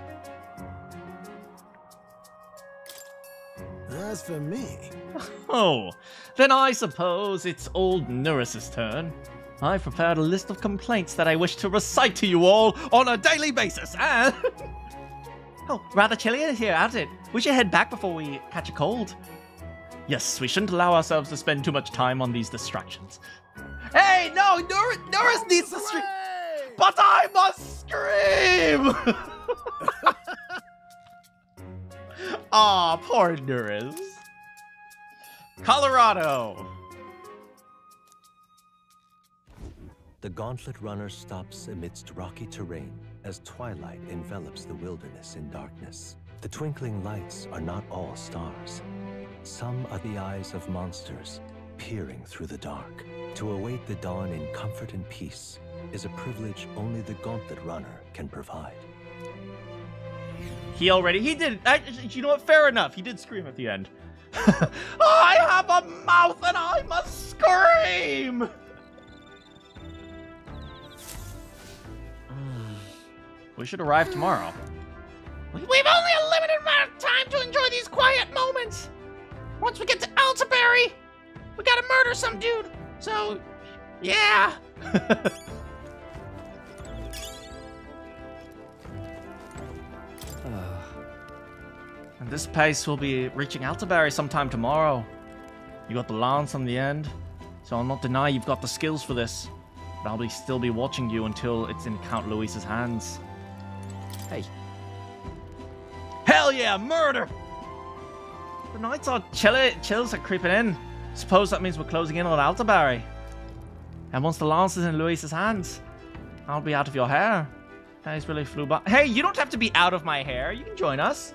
As for me... Oh, then I suppose it's old Nuris's turn. I've prepared a list of complaints that I wish to recite to you all on a daily basis, and... Oh, rather chilly in here, aren't it? We should head back before we catch a cold. Yes, we shouldn't allow ourselves to spend too much time on these distractions. Hey, no, Nuris needs to scream, but I must scream! Aw, poor Nuris. Colorado. The Gauntlet Runner stops amidst rocky terrain as twilight envelops the wilderness in darkness. The twinkling lights are not all stars. Some are the eyes of monsters peering through the dark. To await the dawn in comfort and peace is a privilege only the Gauntlet Runner can provide. He did. You know what? Fair enough. He did scream at the end. I have a mouth and I must scream! We should arrive tomorrow. We've only a limited amount of time to enjoy these quiet moments. Once we get to Altaberry, we gotta murder some dude. So, yeah. At this pace, we'll be reaching Altaberry sometime tomorrow. You got the lance on the end, so I'll not deny you've got the skills for this. But I'll still be watching you until it's in Count Luis's hands. Hey. Hell yeah, murder! The nights are chills are creeping in. Suppose that means we're closing in on Altaberry. And once the lance is in Luis's hands, I'll be out of your hair. Days really flew by. Hey, you don't have to be out of my hair. You can join us.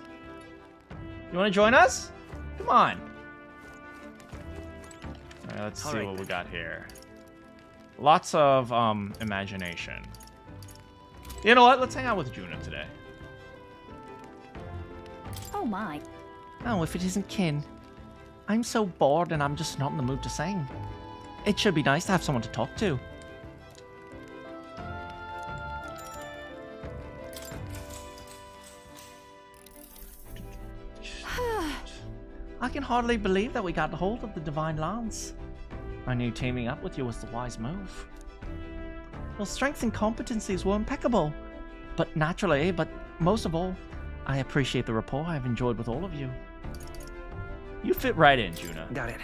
You want to join us? Come on. All right, let's see what we got here. Lots of imagination. You know what? Let's hang out with Juna today. Oh my. Oh, if it isn't Kin. I'm so bored and I'm just not in the mood to sing. It should be nice to have someone to talk to. I can hardly believe that we got hold of the Divine Lance. I knew teaming up with you was the wise move. Your strengths and competencies were impeccable. But most of all, I appreciate the rapport I've enjoyed with all of you. You fit right in, Juna. Got it.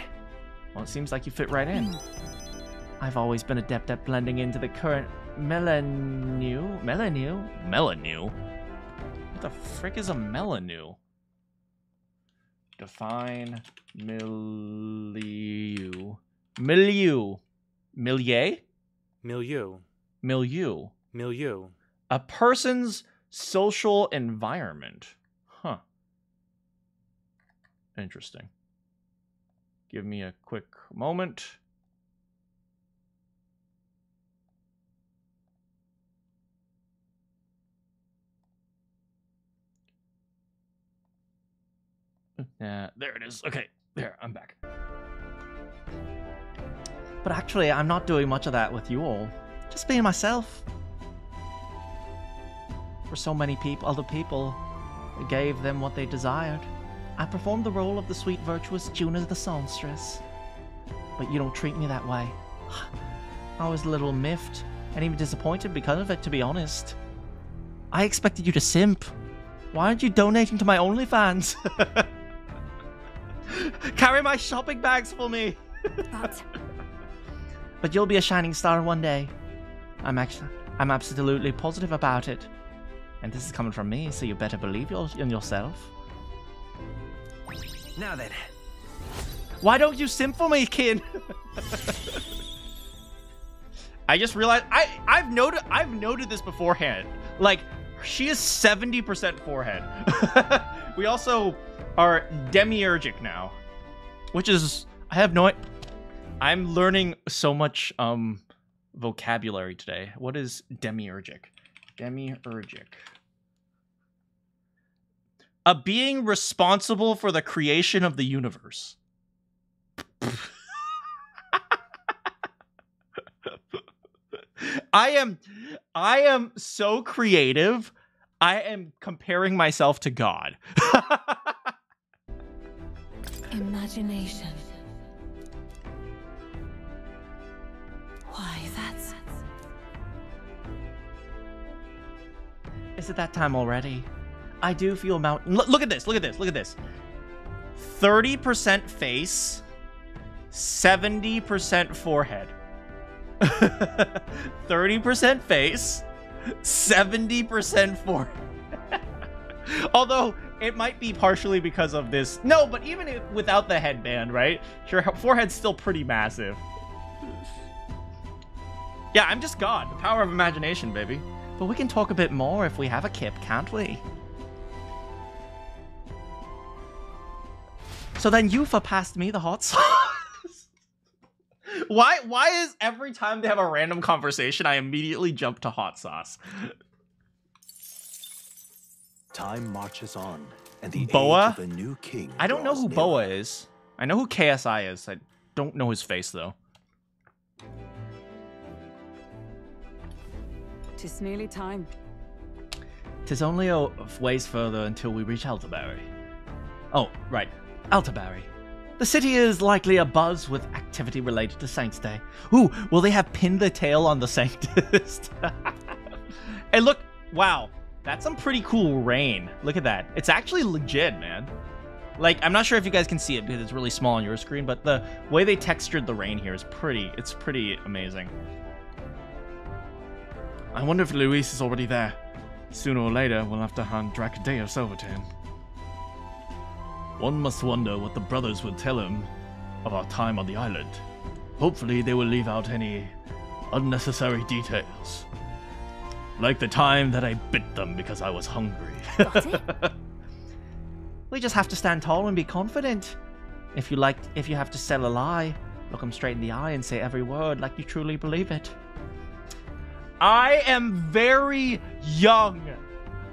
Well, it seems like you fit right in. I've always been adept at blending into the current Melanu? What the frick is a Melanu? Define milieu. Milieu. Milieu? Milieu. Milieu. Milieu. A person's social environment. Huh. Interesting. Give me a quick moment. There it is. Okay, there, I'm back. But actually, I'm not doing much of that with you all. Just being myself. For so many people, other people, I gave them what they desired. I performed the role of the sweet, virtuous Juna the songstress. But you don't treat me that way. I was a little miffed, and even disappointed because of it, to be honest. I expected you to simp. Why aren't you donating to my OnlyFans? Carry my shopping bags for me. But you'll be a shining star one day. I'm absolutely positive about it. And this is coming from me, so you better believe in yourself. Now then. Why don't you simp for me, kid? I just realized I've noted this beforehand. Like, she is 70% forehead. We also are demiurgic now, which is I'm learning so much vocabulary today. What is demiurgic? Demiurgic. A being responsible for the creation of the universe. I am so creative. I am comparing myself to God. Imagination. Why, that's... Is it that time already? I do feel mountain. Look at this. Look at this. Look at this. 30% face, 70% forehead. 30% face, 70% forehead. Although it might be partially because of this. No, but even without the headband, right? Your forehead's still pretty massive. Yeah, I'm just God. The power of imagination, baby. But we can talk a bit more if we have a kip, can't we? So then Yufa passed me the hot sauce. Why is every time they have a random conversation, I immediately jump to hot sauce? Time marches on, and the Boa? age of a new king. I don't know who Boa is. I know who KSI is. I don't know his face, though. 'Tis nearly time. 'Tis only a ways further until we reach Altaberry. Oh, right. Altaberry. The city is likely abuzz with activity related to Saint's Day. Ooh, will they have pinned the tail on the Sanctist? Hey, look. Wow. That's some pretty cool rain. Look at that. It's actually legit, man. Like, I'm not sure if you guys can see it because it's really small on your screen, but the way they textured the rain here is it's pretty amazing. I wonder if Luis is already there. Sooner or later, we'll have to hand Dracdaeus over to him. One must wonder what the brothers would tell him of our time on the island. Hopefully they will leave out any unnecessary details. Like the time that I bit them because I was hungry. We just have to stand tall and be confident. If you have to sell a lie, look them straight in the eye and say every word like you truly believe it. I am very young.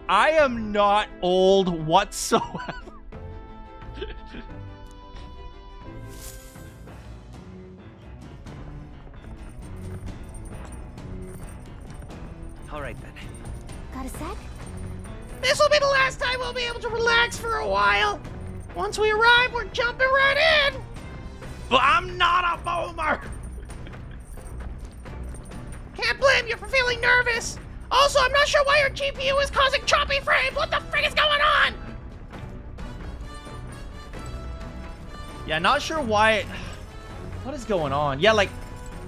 I am not old whatsoever. All right then. Got a sec? This will be the last time we'll be able to relax for a while. Once we arrive, we're jumping right in. But I'm not a boomer. Can't blame you for feeling nervous. Also, I'm not sure why your GPU is causing choppy frames. What the frick is going on? Yeah, not sure why. What is going on? Yeah, like,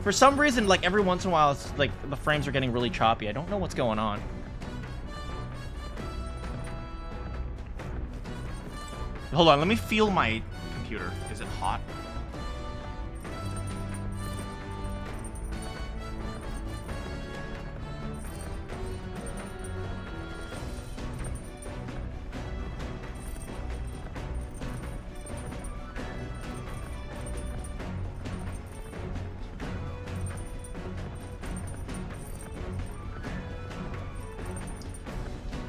for some reason, like, every once in a while, it's like the frames are getting really choppy. I don't know what's going on. Hold on, let me feel my computer. Is it hot?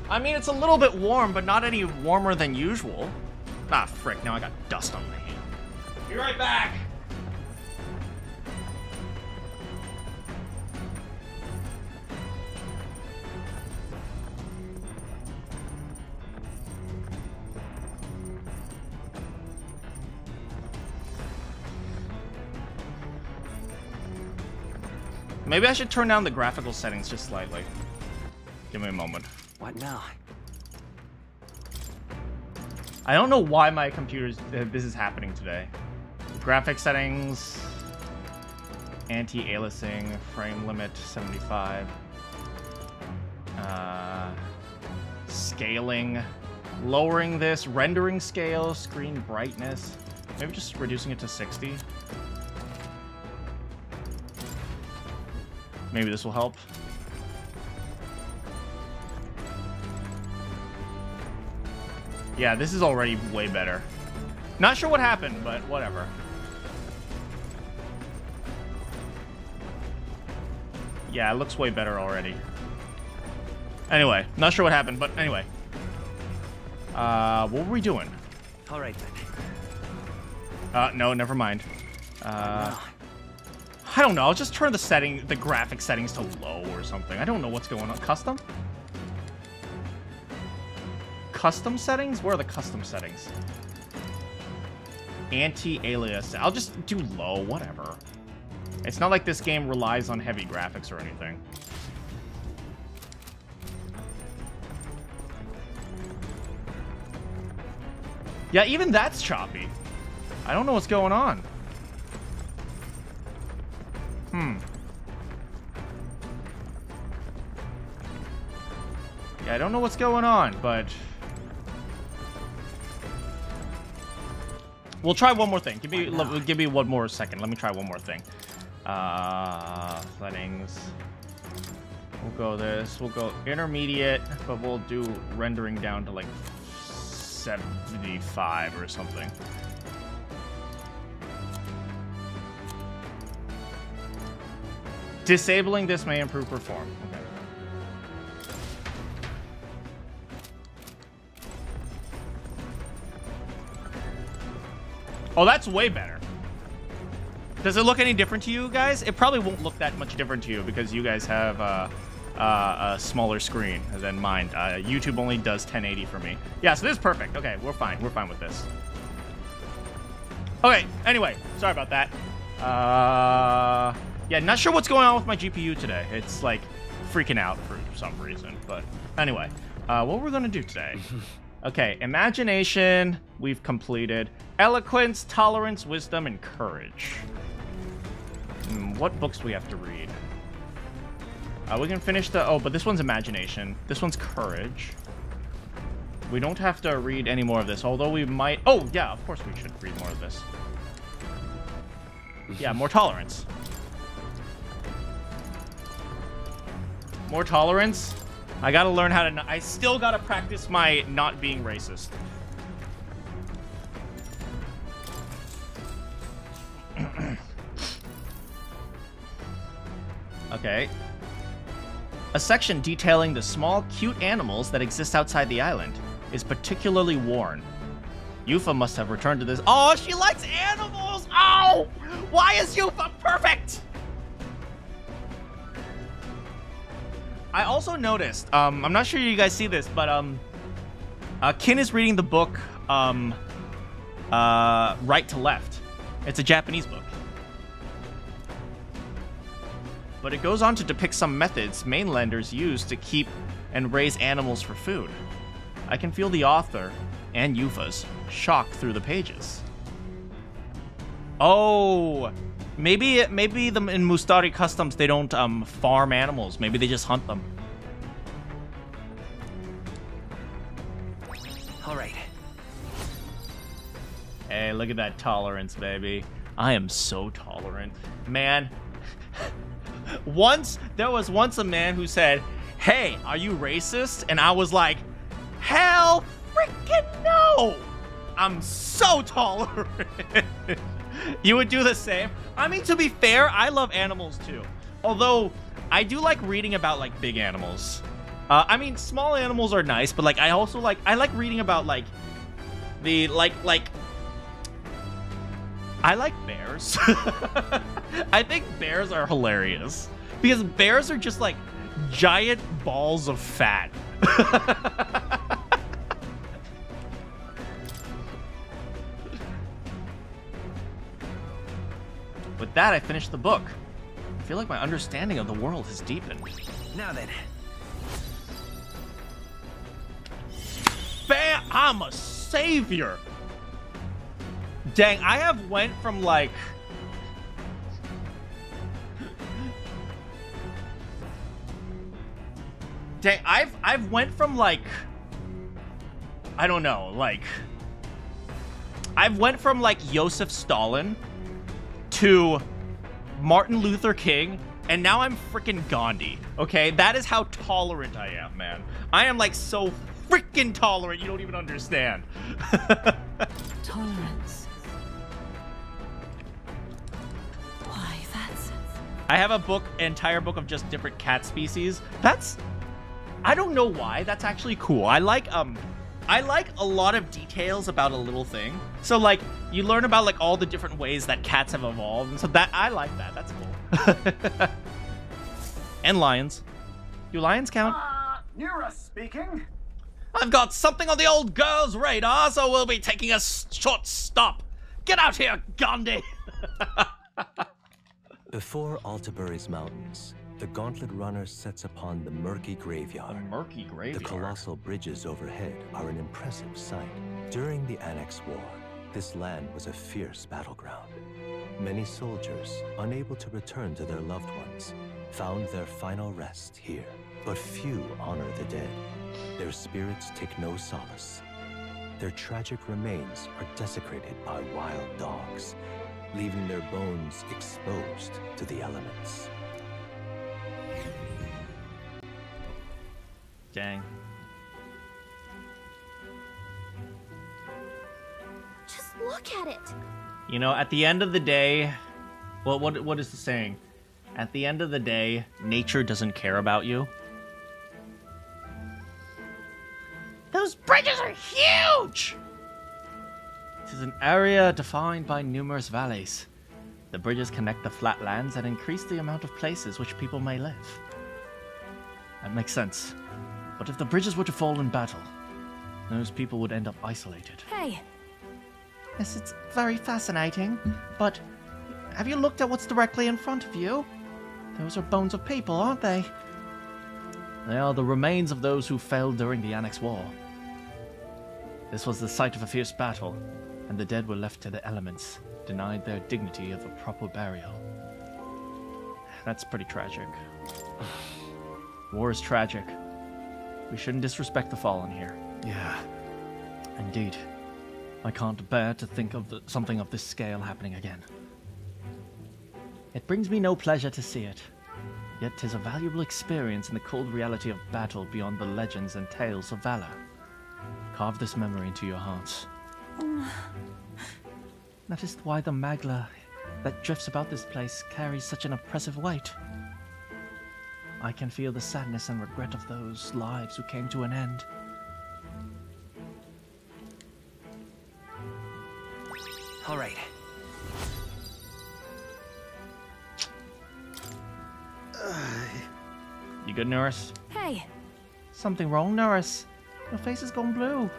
I mean, it's a little bit warm, but not any warmer than usual. Ah, frick, now I got dust on my hand. Be right back! Maybe I should turn down the graphical settings just slightly. Give me a moment. What now? I don't know why my computer's this is happening today. Graphic settings, anti-aliasing, frame limit 75, scaling, lowering this, rendering scale, screen brightness, maybe just reducing it to 60. Maybe this will help. Yeah, this is already way better. Not sure what happened, but whatever. Yeah, it looks way better already. Anyway, not sure what happened, but anyway. What were we doing? All right then. No, never mind. I don't know. I'll just turn the graphic settings to low or something. I don't know what's going on. Custom? Custom settings? Where are the custom settings? Anti-alias. I'll just do low, whatever. It's not like this game relies on heavy graphics or anything. Yeah, even that's choppy. I don't know what's going on. Yeah, I don't know what's going on, but... We'll try one more thing. Give me one more second. Let me try one more thing. Settings. We'll go this. We'll go intermediate, but we'll do rendering down to like 75 or something. Disabling this may improve perform. Okay. Oh, that's way better. Does it look any different to you guys? It probably won't look that much different to you because you guys have a smaller screen than mine. YouTube only does 1080 for me. Yeah, so this is perfect. Okay, we're fine. We're fine with this. Okay, anyway, sorry about that. Yeah, not sure what's going on with my GPU today. It's like freaking out for some reason. But anyway, what we're gonna do today. Okay, imagination, we've completed. Eloquence, tolerance, wisdom, and courage. What books do we have to read? We can finish the... Oh, but this one's imagination. This one's courage. We don't have to read any more of this, although we might... Oh, yeah, of course we should read more of this. Yeah, more tolerance. More tolerance. I gotta learn how to... I still gotta practice my not being racist. Okay. A section detailing the small, cute animals that exist outside the island is particularly worn. Yufa must have returned to this... Oh, she likes animals! Oh! Why is Yufa perfect? I also noticed, I'm not sure you guys see this, but Kin is reading the book Right to Left. It's a Japanese book. But it goes on to depict some methods mainlanders use to keep and raise animals for food. I can feel the author, and Yufa's, shock through the pages. Oh, maybe them in Mustari Customs, they don't farm animals. Maybe they just hunt them. All right. Hey, look at that tolerance, baby. I am so tolerant. Man, there was once a man who said, hey, are you racist? And I was like, hell freaking no! I'm so tolerant. You would do the same? I mean, to be fair, I love animals too. Although, I do like reading about, like, big animals. I mean, small animals are nice, but, like, I also like, I like reading about, like, the, I like bears. I think bears are hilarious. Because bears are just, like, giant balls of fat. With that, I finished the book. I feel like my understanding of the world has deepened. Now then. Bam! I'm a savior! Dang, I have went from, like... Dang, I've went from, like... I don't know, like... I've went from, like, Joseph Stalin to Martin Luther King, and now I'm freaking Gandhi, okay? That is how tolerant I am, man. I am, like, so freaking tolerant, you don't even understand. Tolerance. Why, that's... I have a book, entire book of just different cat species. That's... I don't know why, that's actually cool. I like a lot of details about a little thing. So, like, you learn about, like, all the different ways that cats have evolved. And so that, I like that. That's cool. And lions. Do lions count? Nura speaking. I've got something on the old girl's radar, so we'll be taking a short stop. Get out here, Gandhi! Before Altabury's mountains, the Gauntlet Runner sets upon the murky graveyard. The murky graveyard. The colossal bridges overhead are an impressive sight. During the Annex War, this land was a fierce battleground. Many soldiers, unable to return to their loved ones, found their final rest here. But few honor the dead. Their spirits take no solace. Their tragic remains are desecrated by wild dogs, leaving their bones exposed to the elements. Dang. Just look at it. You know, at the end of the day, well, what is the saying? At the end of the day, nature doesn't care about you. Those bridges are huge! This is an area defined by numerous valleys. The bridges connect the flatlands and increase the amount of places which people may live. That makes sense. But if the bridges were to fall in battle, those people would end up isolated. Hey! Yes, it's very fascinating, but have you looked at what's directly in front of you? Those are bones of people, aren't they? They are the remains of those who fell during the Annex War. This was the site of a fierce battle, and the dead were left to the elements, denied their dignity of a proper burial. That's pretty tragic. War is tragic. We shouldn't disrespect the fallen here. Yeah, indeed. I can't bear to think of something of this scale happening again. It brings me no pleasure to see it, yet 'tis a valuable experience in the cold reality of battle beyond the legends and tales of valor. Carve this memory into your hearts. That is why the magla that drifts about this place carries such an oppressive weight. I can feel the sadness and regret of those lives who came to an end. All right. You good, Norris? Hey! Something wrong, Norris? Your face has gone blue.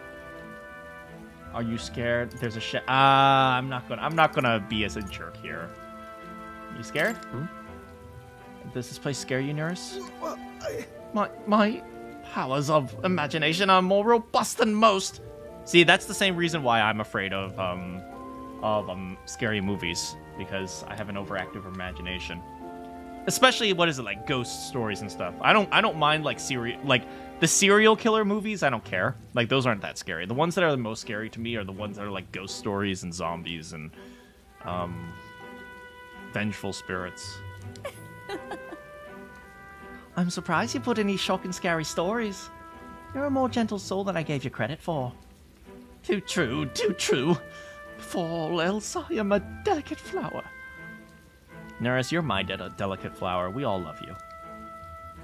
Are you scared? There's a I'm not gonna be as a jerk here. You scared? Does this place scare you, Norris? Well, My powers of imagination are more robust than most. See, that's the same reason why I'm afraid of scary movies, because I have an overactive imagination. Especially, what is it, like ghost stories and stuff. I don't mind like The serial killer movies, I don't care. Like, those aren't that scary. The ones that are the most scary to me are the ones that are like ghost stories and zombies and vengeful spirits. I'm surprised you put any shocking, scary stories. You're a more gentle soul than I gave you credit for. Too true, too true. For all else, I am a delicate flower. Neris, you're my delicate flower. We all love you.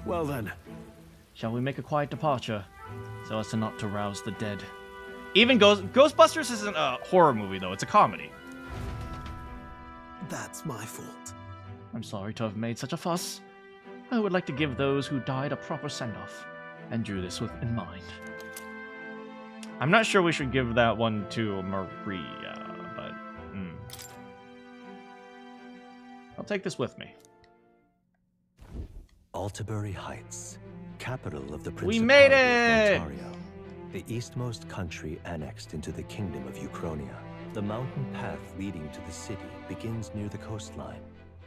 Well then. Shall we make a quiet departure, so as to not to rouse the dead? Even Ghostbusters isn't a horror movie, though. It's a comedy. That's my fault. I'm sorry to have made such a fuss. I would like to give those who died a proper send-off, and drew this with in mind. I'm not sure we should give that one to Maria, but... I'll take this with me. Altabury Heights, capital of the We Principality made it! of Ontario, the eastmost country annexed into the Kingdom of Uchronia. The mountain path leading to the city begins near the coastline,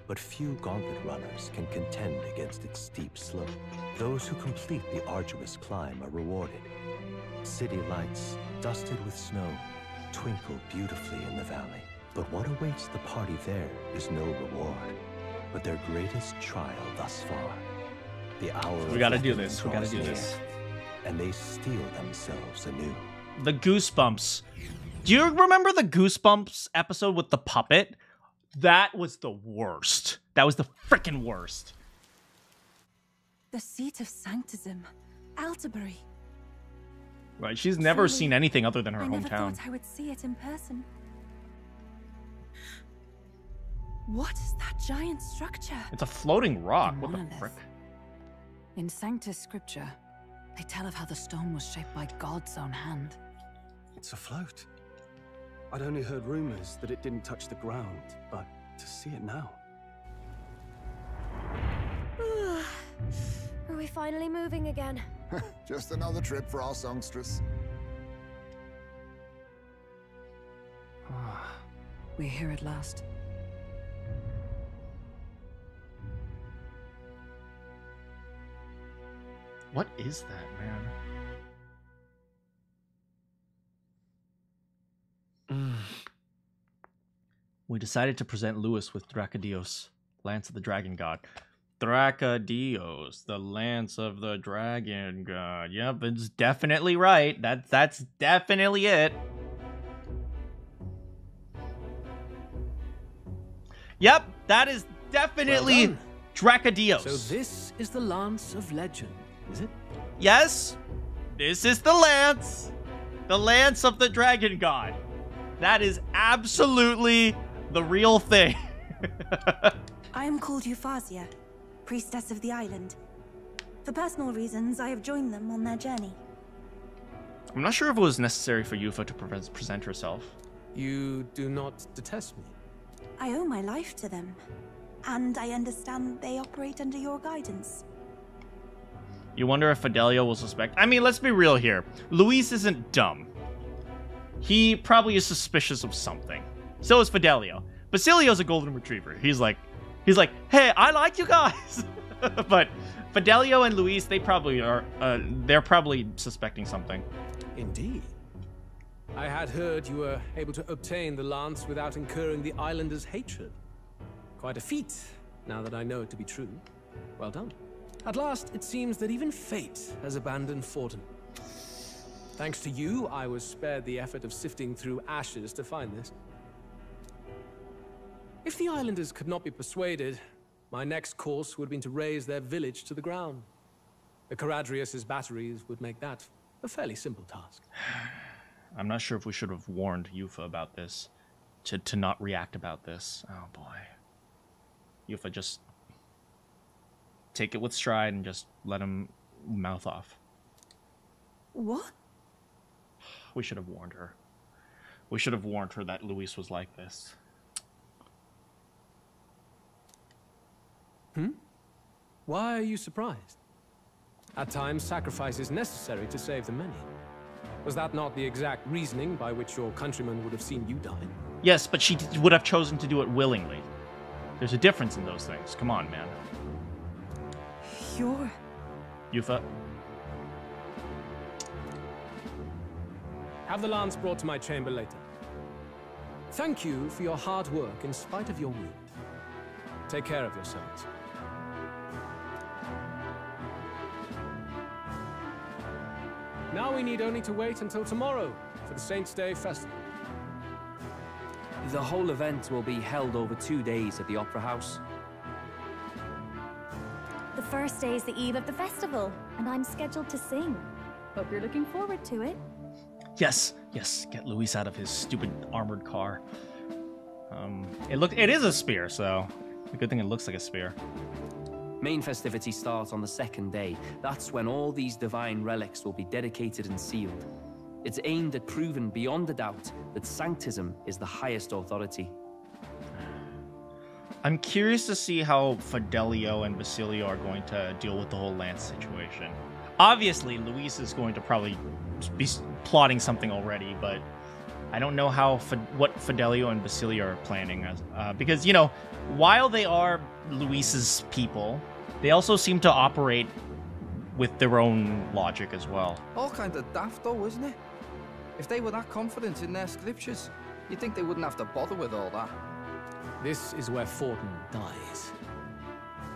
but few gauntlet runners can contend against its steep slope. Those who complete the arduous climb are rewarded. City lights, dusted with snow, twinkle beautifully in the valley. But what awaits the party there is no reward, but their greatest trial thus far. The hour We gotta do this. We gotta do this. And they steel themselves anew. The Goosebumps. Do you remember the Goosebumps episode with the puppet? That was the worst. That was the frickin' worst. The seat of sanctism, Altabury. Right, she's never seen anything other than her I never hometown. thought I would see it in person. What is that giant structure? It's a floating rock. What the Monolith. frick? In Sanctus Scripture, they tell of how the stone was shaped by God's own hand. It's afloat. I'd only heard rumors that it didn't touch the ground, but to see it now. Are we finally moving again? Just another trip for our songstress. We're here at last. What is that, man? We decided to present Lewis with Dracodios, Lance of the Dragon God. Dracodios, the Lance of the Dragon God. Yep, it's definitely right. That's definitely it. Yep, that is definitely Well Dracodios. So this is the Lance of Legend, is it? Yes, this is the Lance of the Dragon God. That is absolutely the real thing. I am called Euphrasia, priestess of the island. For personal reasons, I have joined them on their journey. I'm not sure if it was necessary for Yufa to present herself. You do not detest me? I owe my life to them, and I understand they operate under your guidance. You wonder if Fidelio will suspect. I mean, let's be real here. Luis isn't dumb. He probably is suspicious of something. So is Fidelio. Basilio's a golden retriever. He's like, hey, I like you guys. But Fidelio and Luis, they probably are. They're probably suspecting something. Indeed. I had heard you were able to obtain the lance without incurring the islanders' hatred. Quite a feat, now that I know it to be true. Well done. At last, it seems that even fate has abandoned Fortin. Thanks to you, I was spared the effort of sifting through ashes to find this. If the islanders could not be persuaded, my next course would have been to raze their village to the ground. The Caradrius' batteries would make that a fairly simple task. I'm not sure if we should have warned Yufa about this. To not react about this. Oh boy. Yufa, just take it with stride and just let him mouth off. What? We should have warned her. We should have warned her that Luis was like this. Why are you surprised? At times, sacrifice is necessary to save the many. Was that not the exact reasoning by which your countrymen would have seen you die? Yes, but she would have chosen to do it willingly. There's a difference in those things. Come on, man. You're... Yufa. Have the lance brought to my chamber later. Thank you for your hard work in spite of your wound. Take care of yourselves. Now we need only to wait until tomorrow for the Saints' Day Festival. The whole event will be held over 2 days at the Opera House. The first day is the eve of the festival, and I'm scheduled to sing. Hope you're looking forward to it. Yes, yes, get Luis out of his stupid armored car. It is a spear, so a good thing it looks like a spear. Main festivities start on the second day. That's when all these divine relics will be dedicated and sealed. It's aimed at proving beyond a doubt that Sanctism is the highest authority. I'm curious to see how Fidelio and Basilio are going to deal with the whole Lance situation. Obviously, Luis is going to probably be plotting something already, but I don't know what Fidelio and Basilio are planning. Because, you know, while they are Luis's people, they also seem to operate with their own logic as well. All kind of daft though, isn't it? If they were that confident in their scriptures, you'd think they wouldn't have to bother with all that. This is where Forden dies.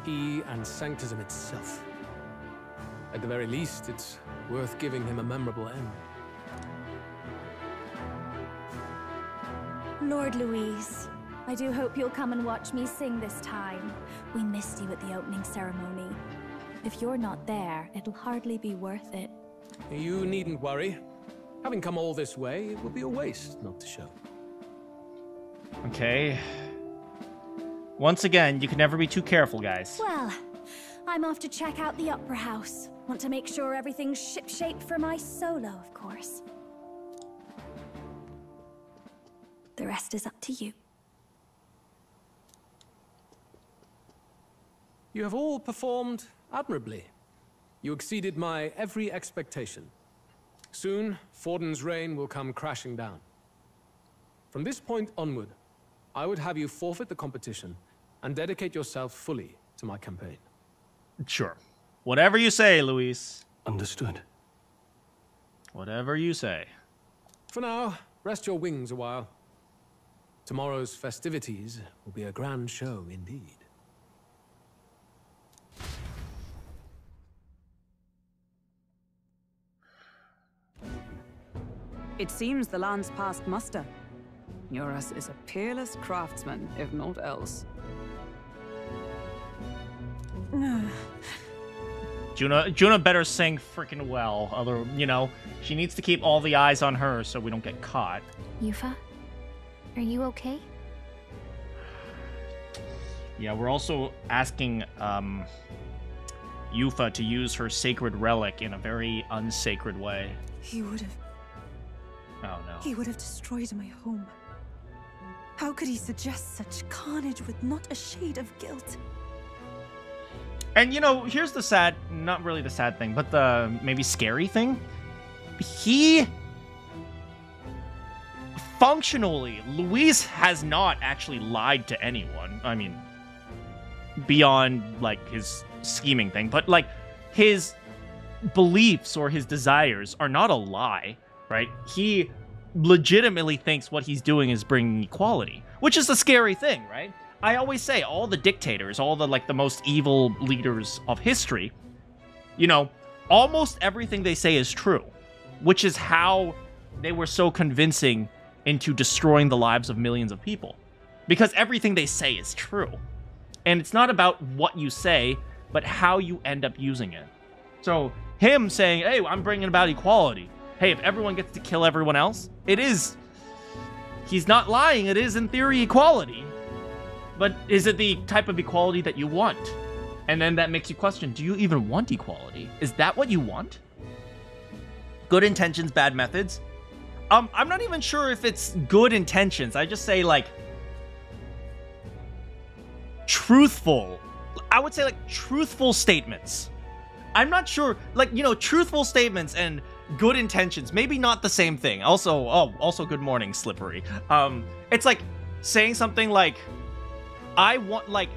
He and Sanctism itself. At the very least, it's worth giving him a memorable end. Lord Louise, I do hope you'll come and watch me sing this time. We missed you at the opening ceremony. If you're not there, it'll hardly be worth it. You needn't worry. Having come all this way, it would be a waste not to show. Okay. Once again, you can never be too careful, guys. Well, I'm off to check out the Opera House. Want to make sure everything's shipshape for my solo, of course. The rest is up to you. You have all performed admirably. You exceeded my every expectation. Soon, Forden's reign will come crashing down. From this point onward, I would have you forfeit the competition and dedicate yourself fully to my campaign. Sure. Whatever you say, Luis. Understood. Whatever you say. For now, rest your wings a while. Tomorrow's festivities will be a grand show indeed. It seems the land's passed muster. Eurus is a peerless craftsman, if not else. Juna better sing freaking well. You know, she needs to keep all the eyes on her so we don't get caught. Yufa, are you okay? Yeah, we're also asking Yufa to use her sacred relic in a very unsacred way. He would have. Oh no. He would have destroyed my home. How could he suggest such carnage with not a shade of guilt? And you know, here's the sad, not really the sad thing, but the maybe scary thing. He... Functionally, Luis has not actually lied to anyone. I mean, beyond, like, his scheming thing. But, like, his beliefs or his desires are not a lie, right? He legitimately thinks what he's doing is bringing equality, which is a scary thing, right? I always say all the dictators, all the, like, the most evil leaders of history, you know, almost everything they say is true, which is how they were so convincing into destroying the lives of millions of people. Because everything they say is true. And it's not about what you say, but how you end up using it. So, him saying, hey, I'm bringing about equality. Hey, if everyone gets to kill everyone else, it is... He's not lying, it is in theory equality. But is it the type of equality that you want? And then that makes you question, do you even want equality? Is that what you want? Good intentions, bad methods? I'm not even sure if it's good intentions. I just say, like, truthful. I would say, like, truthful statements. I'm not sure, like, you know, truthful statements and good intentions, maybe not the same thing. Also good morning, Slippery. It's like saying something like, I want, like,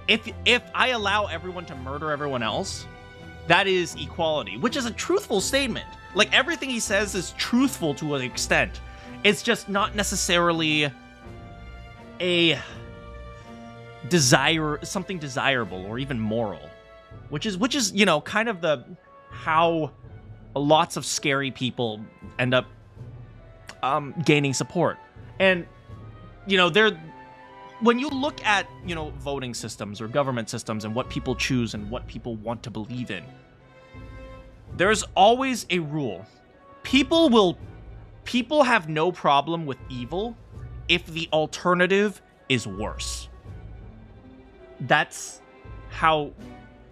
if I allow everyone to murder everyone else, that is equality, which is a truthful statement. Like, everything he says is truthful to an extent. It's just not necessarily a something desirable or even moral, which is you know, kind of the how lots of scary people end up gaining support. And you know, when you look at, you know, voting systems or government systems and what people choose and what people want to believe in, there's always a rule. People have no problem with evil if the alternative is worse. That's how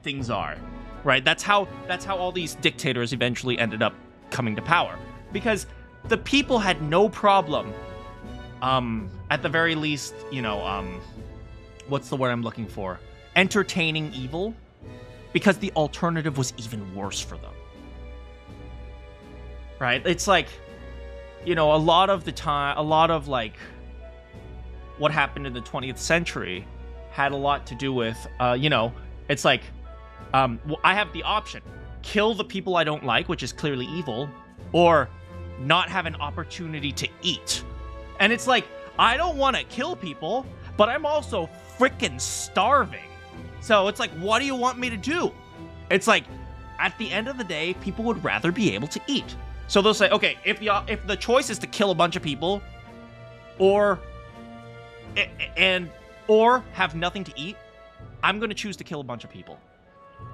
things are, right? That's how all these dictators eventually ended up coming to power, because the people had no problem, at the very least, you know, what's the word I'm looking for? Entertaining evil, because the alternative was even worse for them. Right? It's like, you know, a lot of like what happened in the 20th century had a lot to do with, you know, it's like, well, I have the option, kill the people I don't like, which is clearly evil, or not have an opportunity to eat. And it's like, I don't want to kill people, but I'm also freaking starving. So it's like, what do you want me to do? It's like, at the end of the day, people would rather be able to eat. So they'll say, okay, if the choice is to kill a bunch of people, or have nothing to eat, I'm going to choose to kill a bunch of people.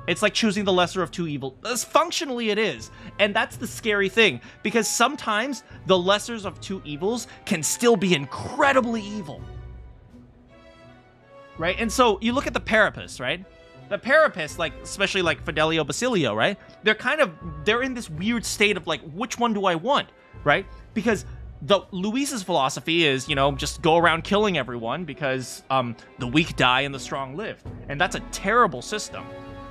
It's like choosing the lesser of two evils. Functionally, it is. And that's the scary thing, because sometimes the lessers of two evils can still be incredibly evil. Right? And so you look at the Parapists, right? The Parapists, like, especially like Fidelio Basilio, right? They're in this weird state of like, which one do I want, right? Because Luis's philosophy is, you know, just go around killing everyone because the weak die and the strong live. And that's a terrible system.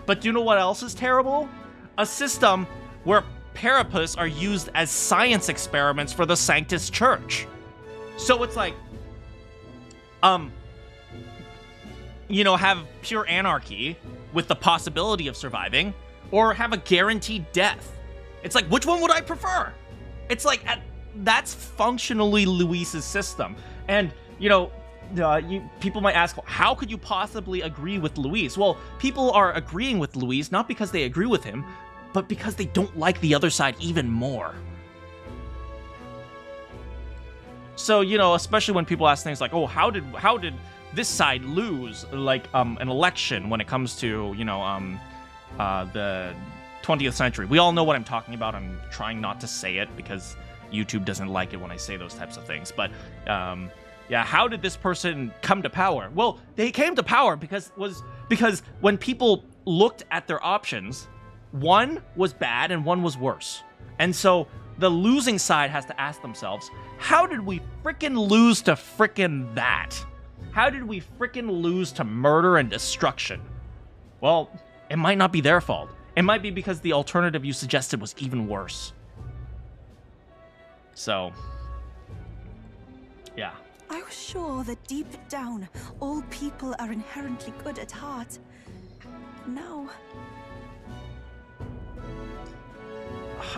But do you know what else is terrible? A system where Parapists are used as science experiments for the Sanctus Church. So it's like, you know, have pure anarchy with the possibility of surviving, or have a guaranteed death. It's like, which one would I prefer? It's like, that's functionally Luis's system. And, you know, people might ask, how could you possibly agree with Luis? Well, people are agreeing with Luis not because they agree with him, but because they don't like the other side even more. So, you know, especially when people ask things like, oh, how did this side lose, like, an election when it comes to, you know, the 20th century? We all know what I'm talking about. I'm trying not to say it because YouTube doesn't like it when I say those types of things. But, yeah, how did this person come to power? Well, they came to power because when people looked at their options, one was bad and one was worse. And so the losing side has to ask themselves, how did we frickin' lose to frickin' that? How did we frickin' lose to murder and destruction? Well, it might not be their fault. It might be because the alternative you suggested was even worse. So, yeah. I was sure that deep down, all people are inherently good at heart. No.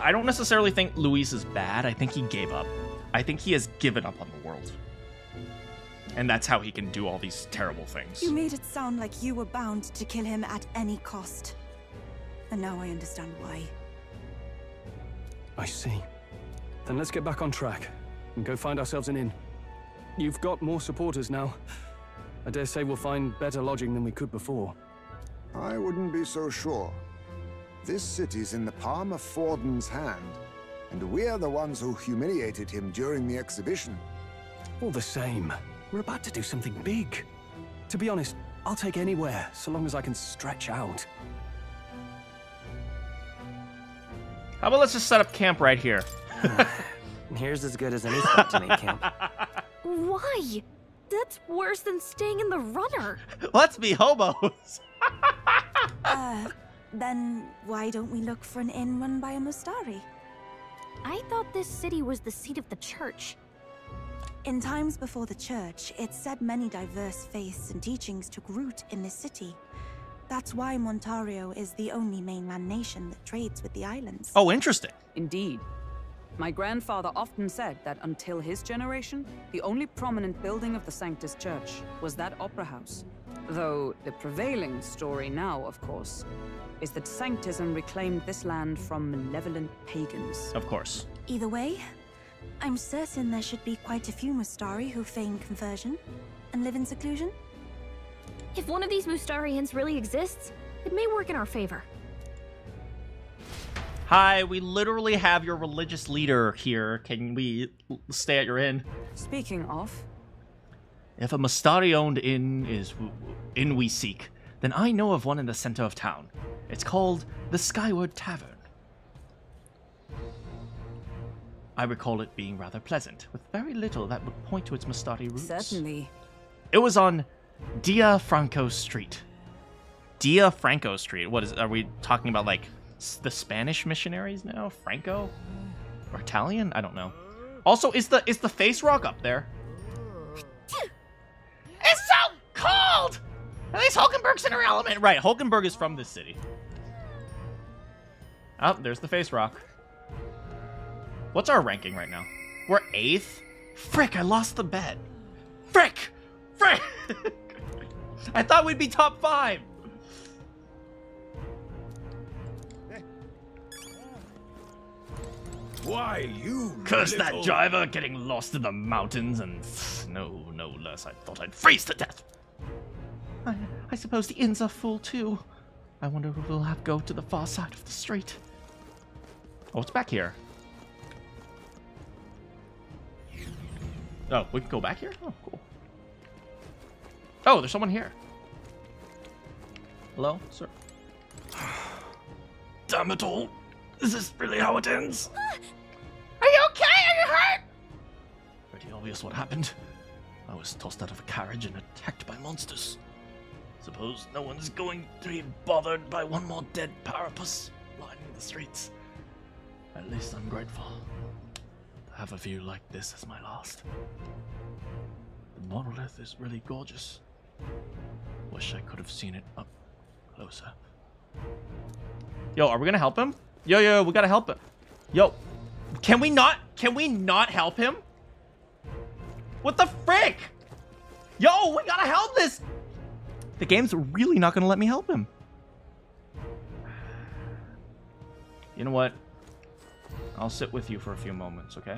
I don't necessarily think Luis is bad. I think he gave up. I think he has given up on the world. And that's how he can do all these terrible things. You made it sound like you were bound to kill him at any cost. And now I understand why. I see. Then let's get back on track and go find ourselves an inn. You've got more supporters now. I dare say we'll find better lodging than we could before. I wouldn't be so sure. This city's in the palm of Forden's hand, and we're the ones who humiliated him during the exhibition. All the same, we're about to do something big. To be honest, I'll take anywhere, so long as I can stretch out. How about let's just set up camp right here? Here's as good as any spot to make camp. Why? That's worse than staying in the runner. Let's be hobos. Then why don't we look for an inn run by a Mustari? I thought this city was the seat of the church. In times before the church, it's said many diverse faiths and teachings took root in this city. That's why Montario is the only mainland nation that trades with the islands. Oh, interesting. Indeed. My grandfather often said that until his generation, the only prominent building of the Sanctus Church was that opera house. Though the prevailing story now, of course, is that Sanctism reclaimed this land from malevolent pagans. Of course. Either way, I'm certain there should be quite a few Mustari who feign conversion and live in seclusion. If one of these Mustarians really exists, it may work in our favor. Hi, we literally have your religious leader here. Can we stay at your inn? Speaking of... If a Mustari-owned inn is inn we seek, then I know of one in the center of town. It's called the Skyward Tavern. I recall it being rather pleasant, with very little that would point to its Mustari roots. Certainly. It was on Dia Franco Street. Dia Franco Street? What is? Are we talking about, like, the Spanish missionaries now? Franco? Or Italian? I don't know. Also, is the face rock up there? It's so cold! At least Hulkenberg's in her element. Right, Hulkenberg is from this city. Oh, there's the face rock. What's our ranking right now? We're 8th? Frick, I lost the bet. Frick! Frick! I thought we'd be top 5. Why, you Curse that little... driver getting lost in the mountains and... No less. I thought I'd freeze to death. I suppose the inns are full too. I wonder if we'll have to go to the far side of the street. Oh, what's back here? Oh, we can go back here? Oh, cool. Oh, there's someone here. Hello, sir? Damn it all. Is this really how it ends? Are you okay? Are you hurt? Pretty obvious what happened. I was tossed out of a carriage and attacked by monsters. Suppose no one's going to be bothered by one more dead parapus lining the streets. At least I'm grateful to have a view like this as my last. The monolith is really gorgeous. Wish I could have seen it up closer. Yo, are we gonna help him? Yo, we gotta help him. Yo, can we not help him? What the frick? Yo, we gotta help this. The game's really not gonna let me help him. You know what? I'll sit with you for a few moments, okay?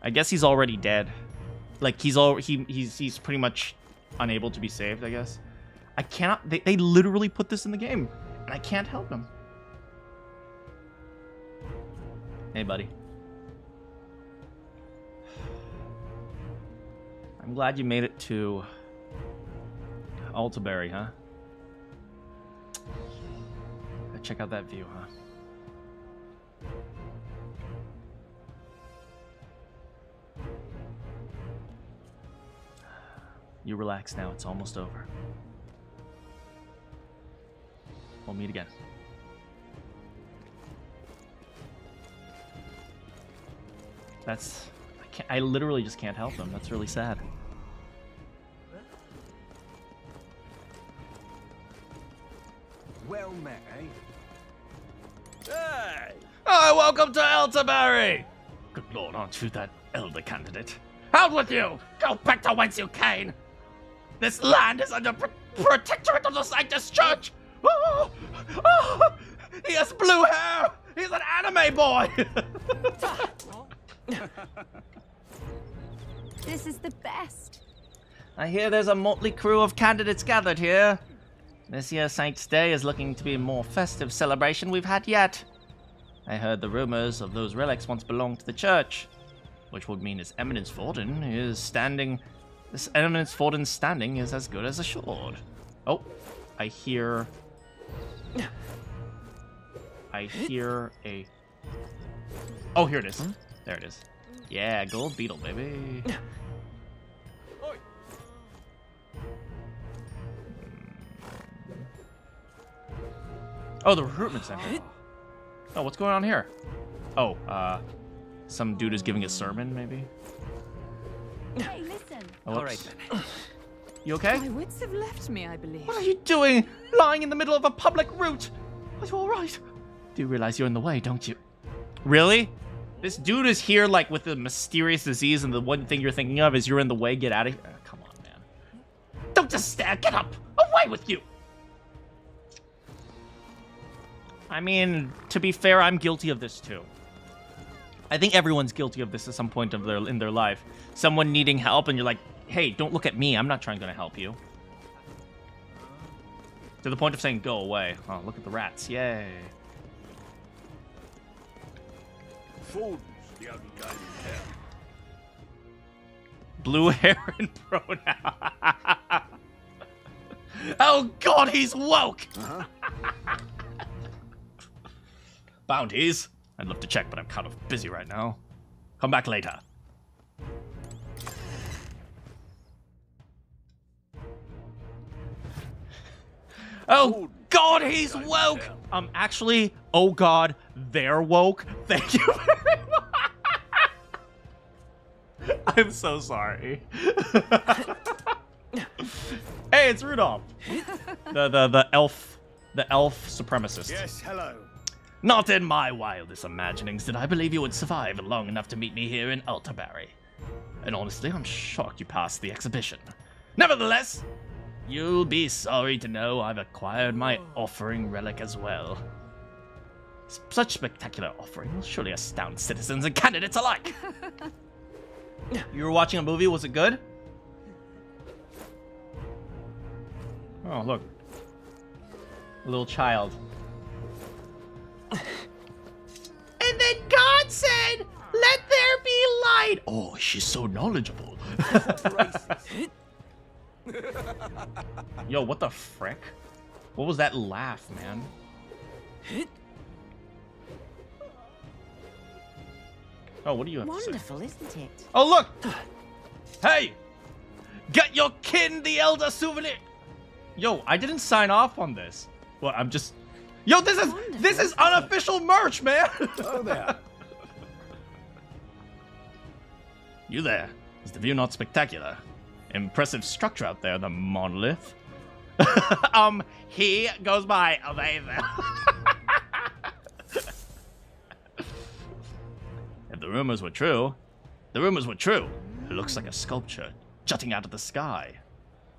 I guess he's already dead. Like he's pretty much unable to be saved, I guess. I cannot. They literally put this in the game, and I can't help him. Hey, buddy. I'm glad you made it to Altaberry, huh? Check out that view, huh? You relax now, it's almost over. We'll meet again. That's... I literally just can't help him. That's really sad. Well met, eh? Hey! Oh, welcome to Altaberry! Good lord, aren't you that elder candidate? Out with you! Go back to whence you came! This land is under protectorate of the Sanctus Church! Oh, oh, he has blue hair! He's an anime boy! This is the best. I hear there's a motley crew of candidates gathered here. This year's Saints' Day is looking to be a more festive celebration we've had yet. I heard the rumors of those relics once belonged to the church, which would mean His Eminence Forden is standing. This Eminence Forden's standing is as good as assured. Oh, I hear a. Oh, here it is. There it is. Yeah, gold beetle, baby. Oh, the recruitment center. Oh, what's going on here? Oh, some dude is giving a sermon, maybe? Hey, listen. All right, then. You okay? My wits have left me, I believe. What are you doing? Lying in the middle of a public route? Are you alright? Do you realize you're in the way, don't you? Really? This dude is here, like, with a mysterious disease, and the one thing you're thinking of is you're in the way, get out of here. Come on, man. Don't just stand, get up! Away with you! I mean, to be fair, I'm guilty of this too. I think everyone's guilty of this at some point of in their life. Someone needing help, and you're like, hey, don't look at me. I'm not trying to help you. To the point of saying, go away. Oh, look at the rats. Yay. Blue hair and pronoun. Oh, God, he's woke. Bounties. I'd love to check, but I'm kind of busy right now. Come back later. Oh, God, he's woke! Actually, oh, God, they're woke. Thank you very much. I'm so sorry. Hey, it's Rudolph. The elf supremacist. Yes, hello. Not in my wildest imaginings did I believe you would survive long enough to meet me here in Altaberry. And honestly, I'm shocked you passed the exhibition. Nevertheless, you'll be sorry to know I've acquired my offering relic as well. Such spectacular offering will surely astound citizens and candidates alike. You were watching a movie, was it good? Oh, look. A little child. And then God said, let there be light. Oh, she's so knowledgeable. Yo, what the frick? What was that laugh, man? Oh, what do you have to say? Wonderful, isn't it? Oh, look! Hey! Get your kin the elder souvenir! Yo, I didn't sign off on this. Well, I'm just... Yo, this is unofficial merch, man! Oh, there. You there. Is the view not spectacular? Impressive structure out there, the monolith. He goes by they there. If the rumors were true, it looks like a sculpture jutting out of the sky.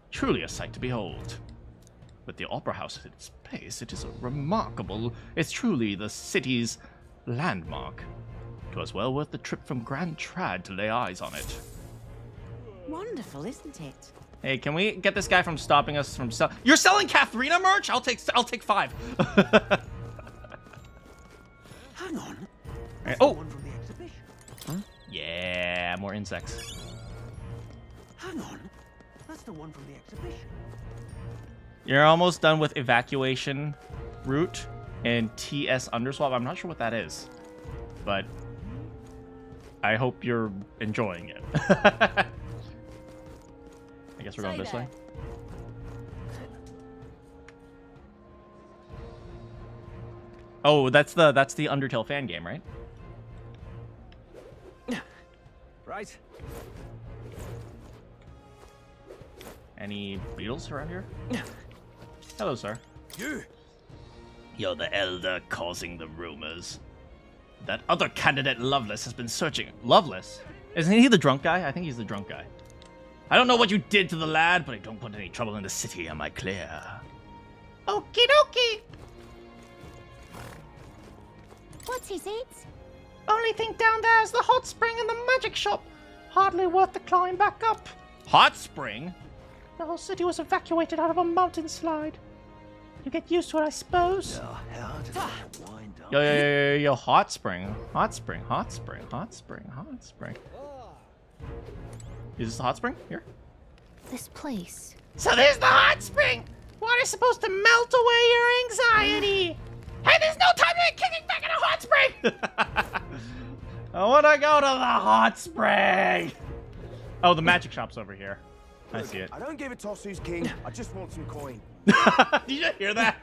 Truly a sight to behold. With the opera house at its base, it is it's truly the city's landmark. 'Twas well worth the trip from Grand Trad to lay eyes on it. Wonderful, isn't it? Hey, can we get this guy from stopping us from selling? You're selling Katharina merch? I'll take 5. Hang on. Right. Oh. One from the exhibition. Huh? Yeah, more insects. Hang on. That's the one from the exhibition. You're almost done with evacuation route and TS underswap. I'm not sure what that is, but I hope you're enjoying it. I guess we're going this way. Oh, that's the Undertale fan game, right? Right. Any beetles around here? Hello, sir. You're the elder causing the rumors. That other candidate, Lovelace, has been searching. Lovelace? Isn't he the drunk guy? I think he's the drunk guy. I don't know what you did to the lad, but I don't want any trouble in the city, am I clear? Okie dokie. What's his eats? Only thing down there is the hot spring and the magic shop. Hardly worth the climb back up. Hot spring? The whole city was evacuated out of a mountain slide. You get used to it, I suppose. Yo, hot spring. Is this the hot spring? Here? This place. So there's the hot spring! Water's supposed to melt away your anxiety! Hey, there's no time to be kicking back in a hot spring! I want to go to the hot spring! Oh, the magic shop's over here. I see it. I don't give a toss who's king. I just want some coin. Did you hear that?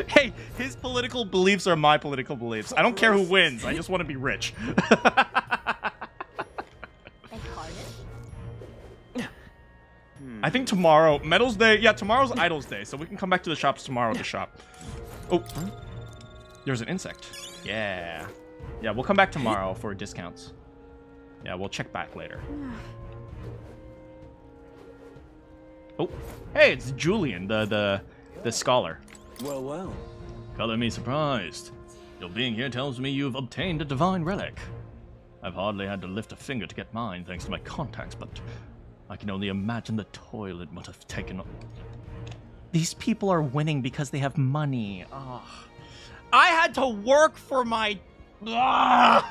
Hey, his political beliefs are my political beliefs. I don't care who wins. I just want to be rich. I think tomorrow, Metals Day, yeah, tomorrow's Idols Day, so we can come back to the shops tomorrow to shop. Oh, there's an insect. Yeah. Yeah, we'll come back tomorrow for discounts. Yeah, we'll check back later. Oh, hey, it's Julian, the scholar. Well, well. Color me surprised. Your being here tells me you've obtained a divine relic. I've hardly had to lift a finger to get mine thanks to my contacts, but I can only imagine the toil it must have taken. These people are winning because they have money. Oh. I had to work for my... By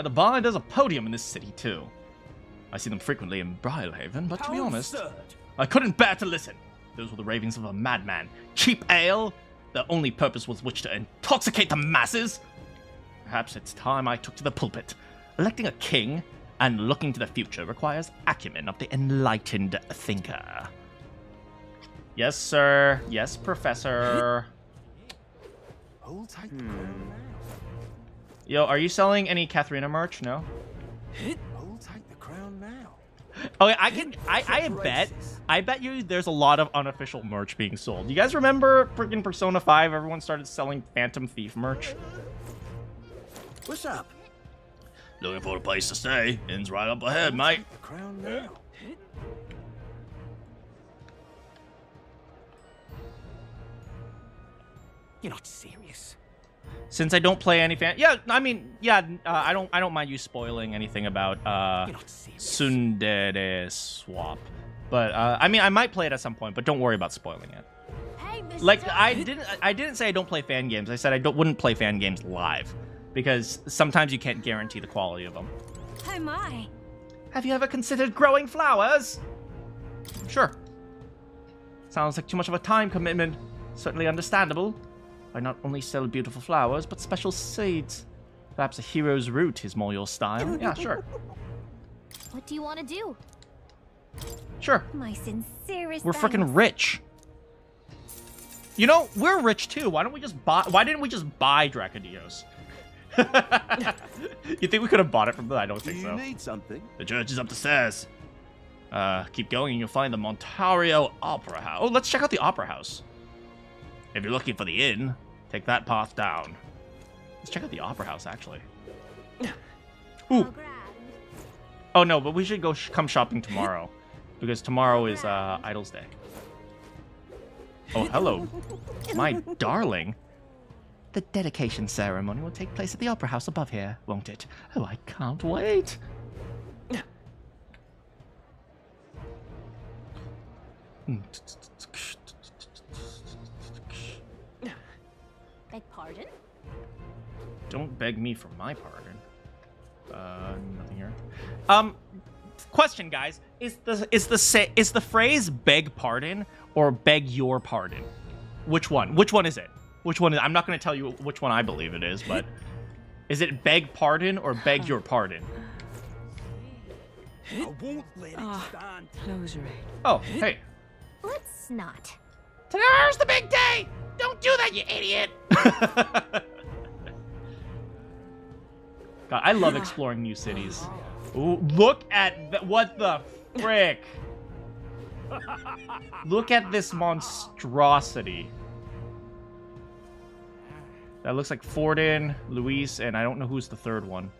the by, there's a podium in this city, too. I see them frequently in Brylehaven, but to be honest, I couldn't bear to listen. Those were the ravings of a madman. Cheap ale? Their only purpose was which to intoxicate the masses? Perhaps it's time I took to the pulpit. Electing a king and looking to the future requires acumen of the enlightened thinker. Yes, sir. Yes, professor. Hold tight. Yo, are you selling any Katharina merch? No? Hold tight the crown now. Okay, I bet you there's a lot of unofficial merch being sold. You guys remember freaking Persona 5? Everyone started selling Phantom Thief merch. What's up? Looking for a place to stay. Inn's right up ahead, mate. The crown now. You're not serious. Since I don't play any I don't mind you spoiling anything about Tsundere Swap. But I mean, I might play it at some point, but don't worry about spoiling it. Hey, Mr. Like I didn't say I don't play fan games. I said I wouldn't play fan games live because sometimes you can't guarantee the quality of them. Oh my. Have you ever considered growing flowers? Sure. Sounds like too much of a time commitment. Certainly understandable. I not only sell beautiful flowers, but special seeds. Perhaps a hero's root is more your style. Yeah, sure. What do you want to do? Sure. My sincerest We're freaking rich. You know, we're rich too. Why didn't we just buy Dracodios? You think we could have bought it from them? I don't think so. You need something? The church is up the stairs. Keep going and you'll find the Montario Opera House. Oh, let's check out the Opera House. If you're looking for the inn, take that path down. Let's check out the Opera House, actually. Ooh. Oh, no, but we should go come shopping tomorrow. Because tomorrow is Idols Day. Oh, hello. My darling. The dedication ceremony will take place at the Opera House above here, won't it? Oh, I can't wait. Beg pardon? Don't beg me for my pardon. Nothing here. Question, guys: is the phrase "beg pardon" or "beg your pardon"? Which one? Which one is it? Which one is? I'm not going to tell you which one I believe it is, but is it "beg pardon" or "beg your pardon"? I won't let it stand. Close your Oh, hey. Let's not. Tomorrow's the big day! Don't do that, you idiot! God, I love exploring new cities. Ooh, look at what the frick! Look at this monstrosity. That looks like Fordin, Luis, and I don't know who's the third one.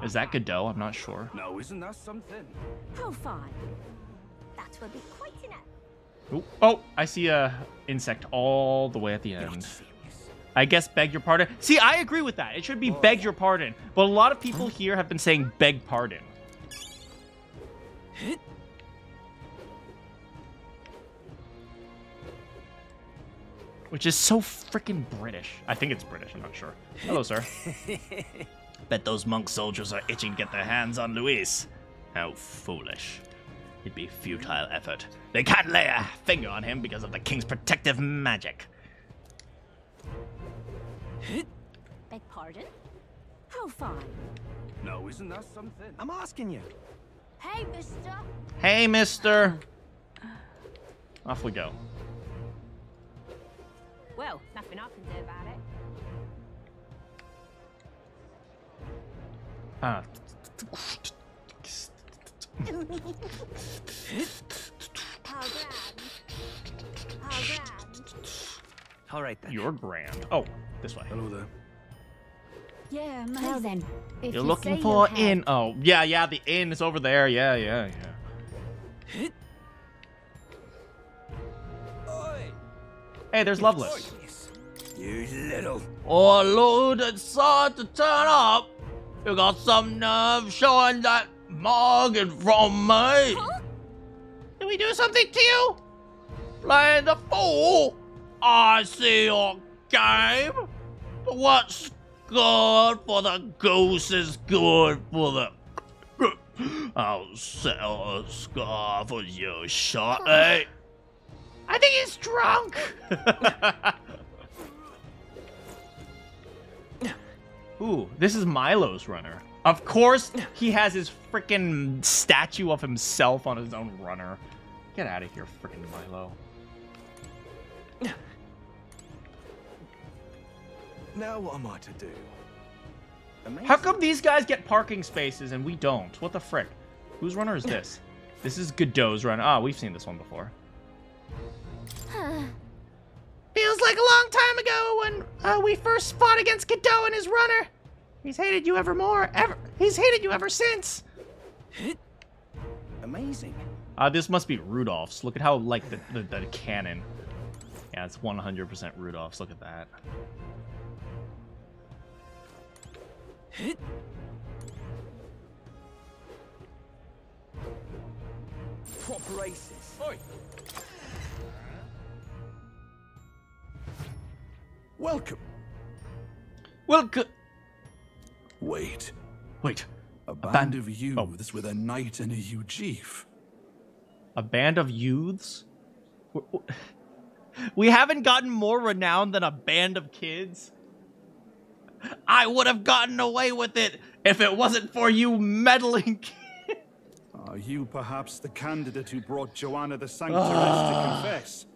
Is that Godot? I'm not sure. No, isn't that something? How fine. That will be quite enough. Ooh, oh, I see a insect all the way at the end. I guess beg your pardon. See, I agree with that. It should be beg your pardon. But a lot of people here have been saying beg pardon. Which is so freaking British. I think it's British, I'm not sure. Hello, sir. Bet those monk soldiers are itching to get their hands on Luis. How foolish. It'd be a futile effort. They can't lay a finger on him because of the king's protective magic. Beg pardon? How fine. No, isn't that something? I'm asking you. Hey, mister. Hey, mister. Off we go. Well, nothing I can do about it. All right then. Your grand. Oh, this way. Hello there. Yeah, Now then, if You're you looking say for you'll an inn. have- Oh, yeah, the inn is over there. Yeah. Hey, there's Loveless. You little... Oh, Lord, decide to turn up. You got some nerve showing that mug in front of me. Did we do something to you? Playing the fool. I see your game. But what's good for the goose is good for the... I'll sell a scar for you, shorty. I think he's drunk. Ooh, this is Milo's runner. Of course, he has his freaking statue of himself on his own runner. Get out of here, freaking Milo. Now what am I to do? How come these guys get parking spaces and we don't? What the frick? Whose runner is this? This is Godot's runner. Ah, we've seen this one before. Feels like a long time ago when we first fought against Godot and his runner. He's hated you He's hated you ever since. Amazing. This must be Rudolph's. Look at how, like, the cannon. Yeah, it's 100% Rudolph's. Look at that. Proper races. Oi. Welcome. Welcome. Wait. Wait. A band of youths with a knight and a chief. A band of youths? We haven't gotten more renowned than a band of kids. I would have gotten away with it if it wasn't for you meddling kids. Are you perhaps the candidate who brought Joanna the Sanctoress to confess?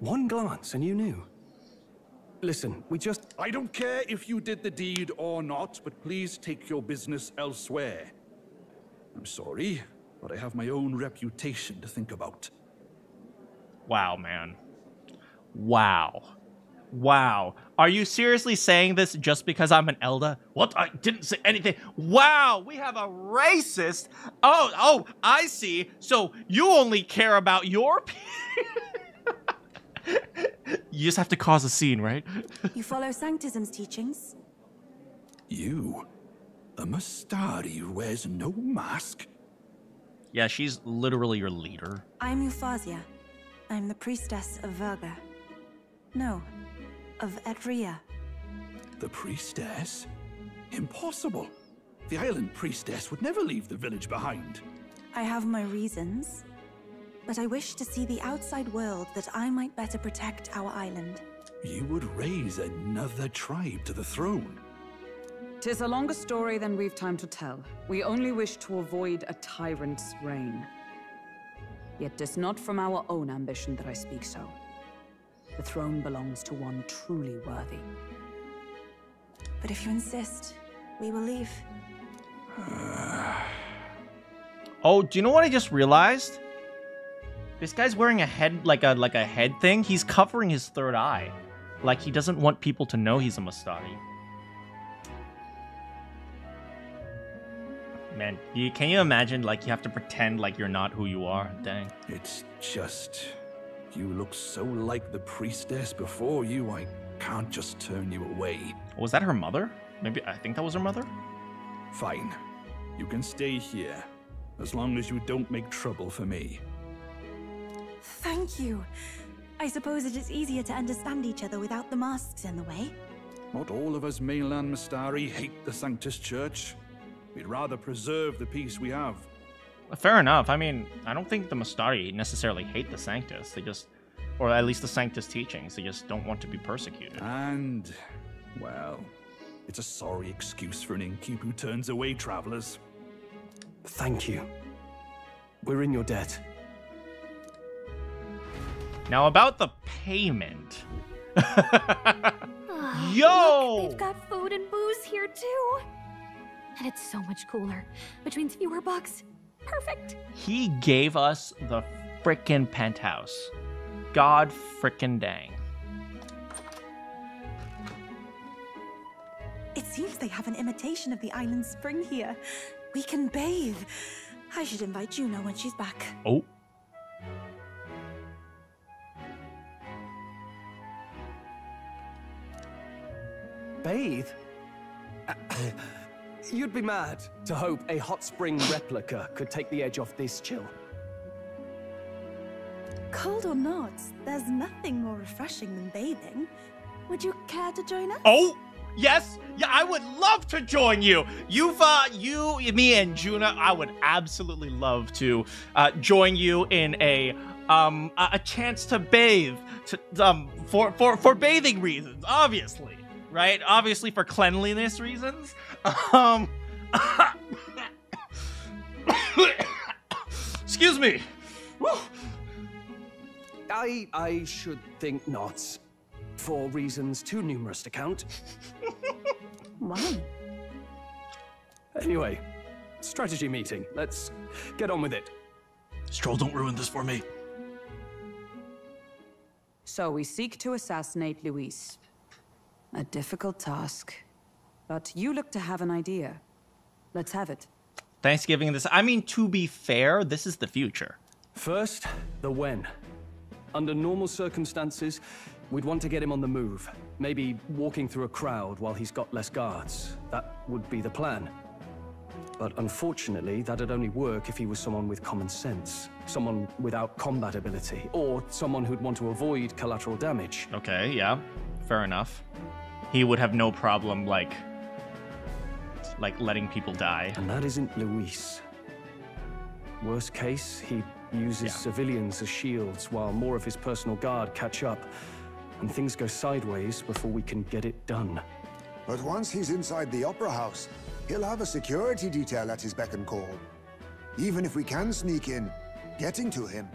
One glance and you knew. Listen, I don't care if you did the deed or not, but please take your business elsewhere. I'm sorry, but I have my own reputation to think about. Wow, man. Wow. Wow. Are you seriously saying this just because I'm an Elder? What? I didn't say anything. Wow, we have a racist. Oh, I see. So you only care about your people. You just have to cause a scene, right? You follow Sanctism's teachings? You? A Mastari who wears no mask? Yeah, she's literally your leader. I'm Euphausia. I'm the priestess of Verga. No, of Edria. The priestess? Impossible. The island priestess would never leave the village behind. I have my reasons, but I wish to see the outside world that I might better protect our island. You would raise another tribe to the throne. 'Tis a longer story than we've time to tell. We only wish to avoid a tyrant's reign. Yet 'tis not from our own ambition that I speak so. The throne belongs to one truly worthy. But if you insist, we will leave. Oh, do you know what I just realized? This guy's wearing a head, like a head thing. He's covering his third eye. Like he doesn't want people to know he's a Mastari. Man, can you imagine, like, you have to pretend like you're not who you are? Dang. It's just... You look so like the priestess before you, I can't just turn you away. Was that her mother? Maybe, I think that was her mother? Fine. You can stay here, as long as you don't make trouble for me. Thank you. I suppose it is easier to understand each other without the masks in the way. Not all of us mainland Mastari hate the Sanctus Church. We'd rather preserve the peace we have. Fair enough. I mean, I don't think the Mastari necessarily hate the Sanctus. They just, or at least the Sanctus teachings, they just don't want to be persecuted. And, well, it's a sorry excuse for an innkeep who turns away travelers. Thank you. We're in your debt. Now about the payment. Yo! Look, they've got food and booze here too. And it's so much cooler. Which means fewer bugs. Perfect. He gave us the frickin' penthouse. God frickin' dang. It seems they have an imitation of the island spring here. We can bathe. I should invite Juno when she's back. Oh. Bathe? You'd be mad to hope a hot spring replica could take the edge off this chill. Cold or not, there's nothing more refreshing than bathing. Would you care to join us? Oh, yes. Yeah, I would love to join you. You, me, and Juna, I would absolutely love to join you in a chance to bathe, for bathing reasons, obviously, right? Obviously for cleanliness reasons. Excuse me. Woo. I should think not, for reasons too numerous to count. Why? Anyway, strategy meeting. Let's get on with it. Stroll, don't ruin this for me. So we seek to assassinate Luis. A difficult task. But you look to have an idea. Let's have it. Thanksgiving this. I mean, to be fair, this is the future. First, the when. Under normal circumstances, we'd want to get him on the move. Maybe walking through a crowd while he's got less guards. That would be the plan. But unfortunately, that'd only work if he was someone with common sense. Someone without combat ability. Or someone who'd want to avoid collateral damage. Okay, yeah. Fair enough. He would have no problem, like letting people die. And that isn't Luis. Worst case, he uses civilians as shields while more of his personal guard catch up. And things go sideways before we can get it done. But once he's inside the Opera House, he'll have a security detail at his beck and call. Even if we can sneak in, getting to him.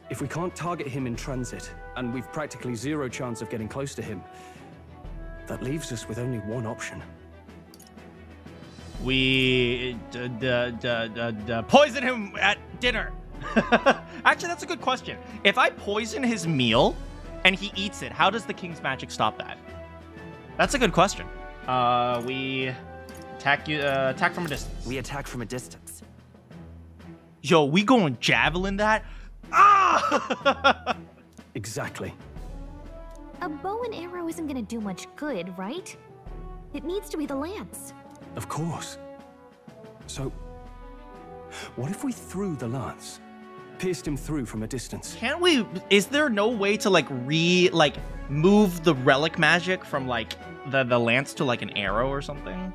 If we can't target him in transit, and we've practically zero chance of getting close to him, that leaves us with only one option. We poison him at dinner. Actually, that's a good question. If I poison his meal and he eats it, how does the King's Magic stop that? That's a good question. We attack from a distance. We attack from a distance. Yo, we going javelin that? Ah! Exactly. A bow and arrow isn't gonna do much good, right? It needs to be the lance. Of course. So, what if we threw the lance? Pierced him through from a distance? Can't we? Is there no way to move the relic magic from the lance to an arrow or something?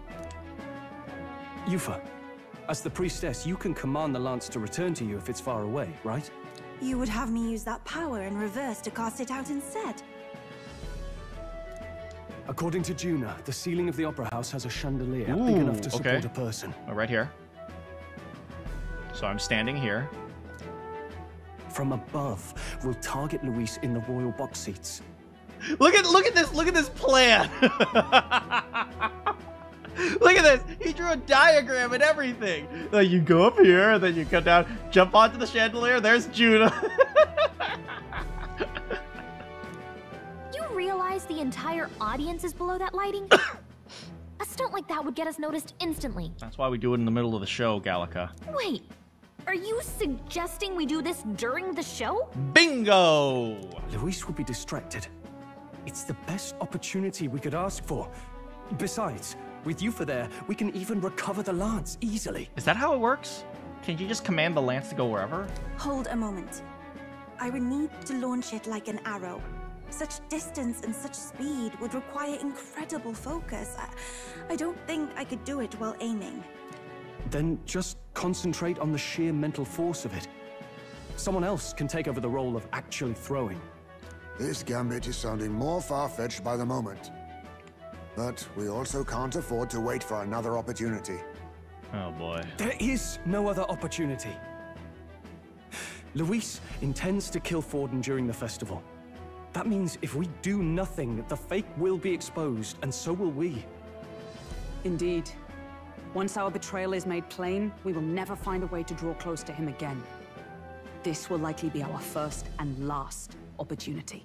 Yufa, as the priestess, you can command the lance to return to you if it's far away, right? You would have me use that power in reverse to cast it out instead. According to Juna, the ceiling of the Opera House has a chandelier big enough to support a person. Right here. So I'm standing here. From above, we'll target Luis in the royal box seats. Look at this plan. Look at this. He drew a diagram and everything. Like, you go up here, and then you come down, jump onto the chandelier. There's Juna. You realize the entire audience is below that lighting? A stunt like that would get us noticed instantly. That's why we do it in the middle of the show, Gallica. Wait, are you suggesting we do this during the show? Bingo! Luis would be distracted. It's the best opportunity we could ask for. Besides, with Yufa there, we can even recover the lance easily. Is that how it works? Can you just command the lance to go wherever? Hold a moment. I would need to launch it like an arrow. Such distance and such speed would require incredible focus. I don't think I could do it while aiming. Then just concentrate on the sheer mental force of it. Someone else can take over the role of actually throwing. This gambit is sounding more far-fetched by the moment. But we also can't afford to wait for another opportunity. Oh boy. There is no other opportunity. Luis intends to kill Forden during the festival. That means if we do nothing, the fake will be exposed, and so will we. Indeed. Once our betrayal is made plain, we will never find a way to draw close to him again. This will likely be our first and last opportunity.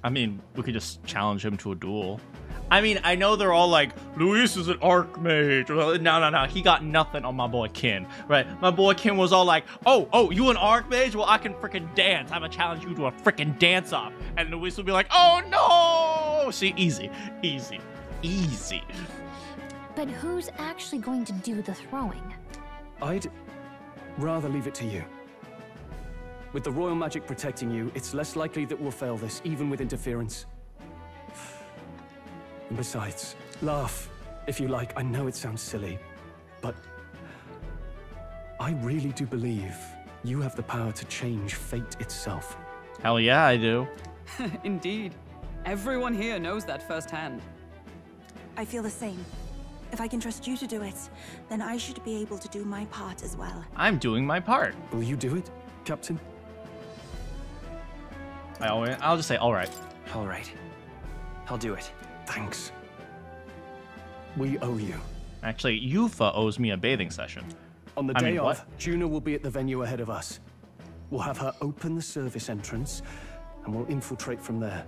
I mean, we could just challenge him to a duel. I mean, I know they're all like, Luis is an archmage. Well, no. He got nothing on my boy Kin, right? My boy Kin was all like, oh, you an archmage? Well, I can freaking dance. I'm gonna challenge you to a freaking dance-off. And Luis will be like, oh no! See, easy. But who's actually going to do the throwing? I'd rather leave it to you. With the royal magic protecting you, it's less likely that we'll fail this, even with interference. And besides, laugh if you like. I know it sounds silly, but I really do believe you have the power to change fate itself. Hell yeah, I do. Indeed. Everyone here knows that firsthand. I feel the same. If I can trust you to do it, then I should be able to do my part as well. I'm doing my part. Will you do it, Captain? I'll just say, all right. All right. I'll do it. Thanks. We owe you. Actually, Yufa owes me a bathing session. On the day of, Juna will be at the venue ahead of us. We'll have her open the service entrance, and we'll infiltrate from there.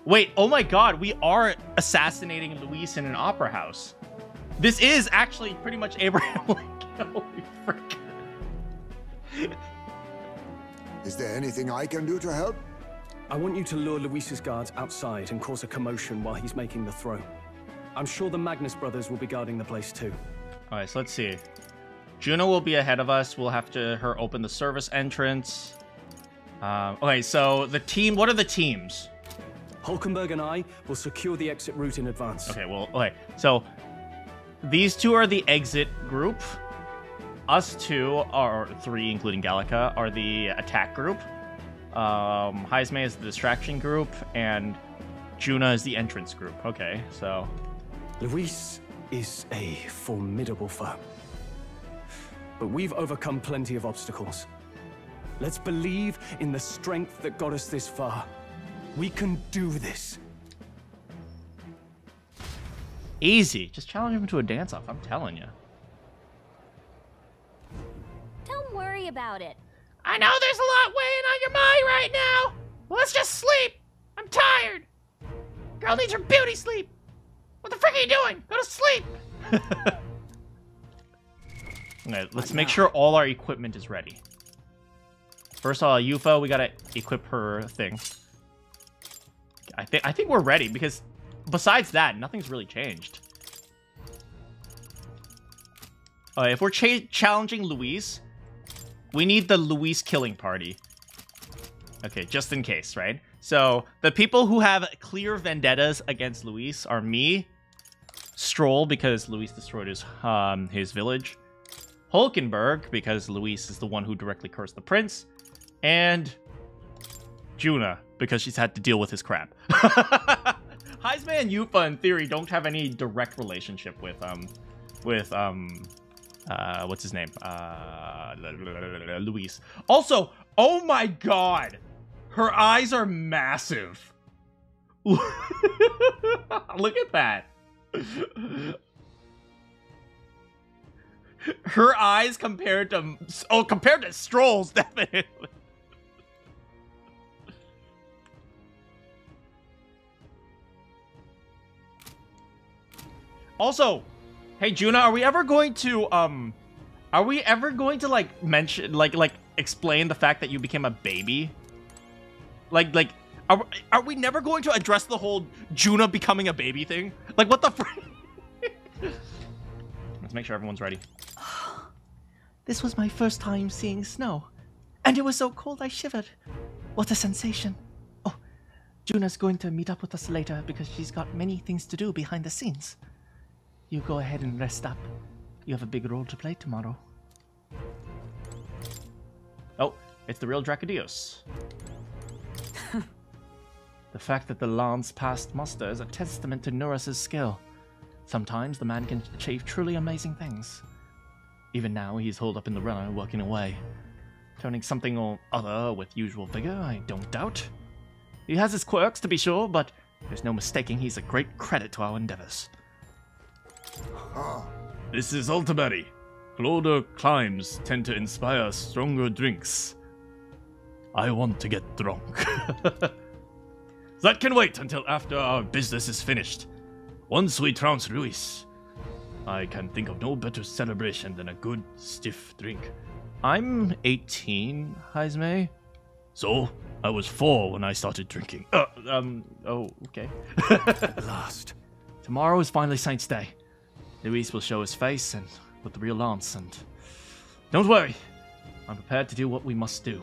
Wait, oh my god, we are assassinating Luis in an opera house. This is actually pretty much Abraham Lincoln. Holy frick. Is there anything I can do to help? I want you to lure Luis's guards outside and cause a commotion while he's making the throw. I'm sure the Magnus brothers will be guarding the place too. Alright, so let's see. Juno will be ahead of us. We'll have to her open the service entrance. Okay, so the team, what are the teams? Hulkenberg and I will secure the exit route in advance. Okay, so these two are the exit group. Us two, or three, including Gallica, are the attack group. Heisme is the distraction group, and Juna is the entrance group. Okay, so... Luis is a formidable foe. But we've overcome plenty of obstacles. Let's believe in the strength that got us this far. We can do this. Easy. Just challenge him to a dance-off, I'm telling you. Don't worry about it. I know there's a lot weighing on your mind right now. Let's just sleep. I'm tired. Girl needs her beauty sleep. What the frick are you doing? Go to sleep. Okay, let's make sure all our equipment is ready. First of all, Yufa, we gotta equip her thing. I think we're ready, because besides that, nothing's really changed. If we're challenging Luis, we need the Luis killing party. Okay, just in case, right? So, the people who have clear vendettas against Luis are me, Stroll, because Luis destroyed his village, Hulkenberg, because Luis is the one who directly cursed the prince, and Juna, because she's had to deal with his crap. Heisme and Yufa, in theory, don't have any direct relationship with what's his name? Luis. Also, oh my god! Her eyes are massive. Look at that. Her eyes compared to Stroll's, definitely. Also, hey Juna, are we ever going to like mention like explain the fact that you became a baby? Like are we never going to address the whole Juna becoming a baby thing? Like what the frick? Let's make sure everyone's ready. This was my first time seeing snow, and it was so cold I shivered. What a sensation. Oh, Juna's going to meet up with us later because she's got many things to do behind the scenes. You go ahead and rest up. You have a big role to play tomorrow. Oh, it's the real Dracodios. The fact that the lance passed muster is a testament to Norris's skill. Sometimes the man can achieve truly amazing things. Even now, he's holed up in the runner, working away. Turning something or other with usual vigor, I don't doubt. He has his quirks, to be sure, but There's no mistaking he's a great credit to our endeavors. This is Altaberry. Colder climes tend to inspire stronger drinks. I want to get drunk. That can wait until after our business is finished. Once we trounce Ruiz, I can think of no better celebration than a good, stiff drink. I'm 18, Heisme. So, I was 4 when I started drinking. Oh, okay. At last. Tomorrow is finally Saint's Day. Luis will show his face and with the real lance, and don't worry, I'm prepared to do what we must do.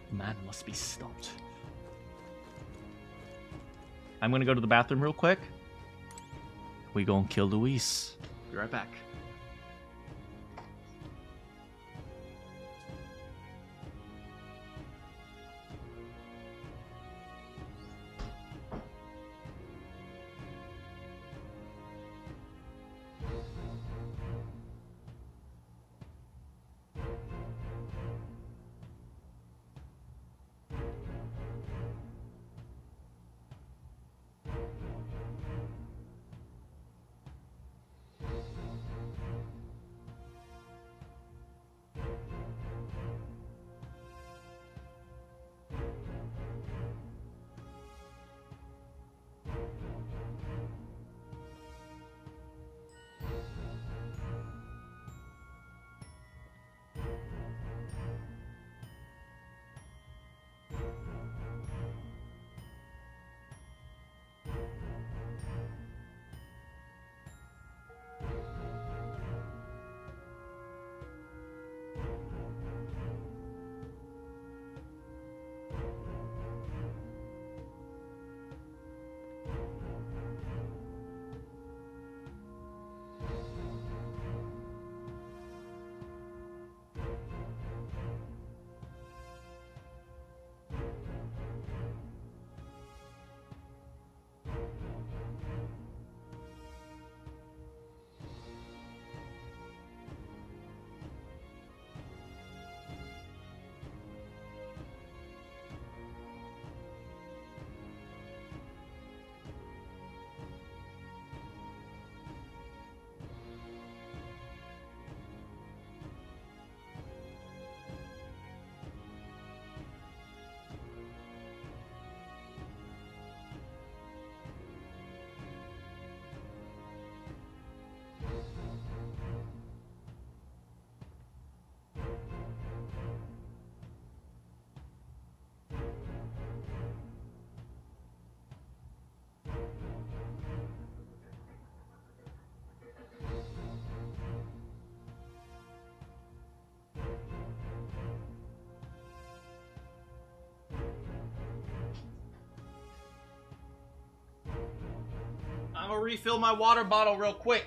The man must be stopped. I'm gonna go to the bathroom real quick. We gonna kill Luis. Be right back. I'm gonna refill my water bottle real quick.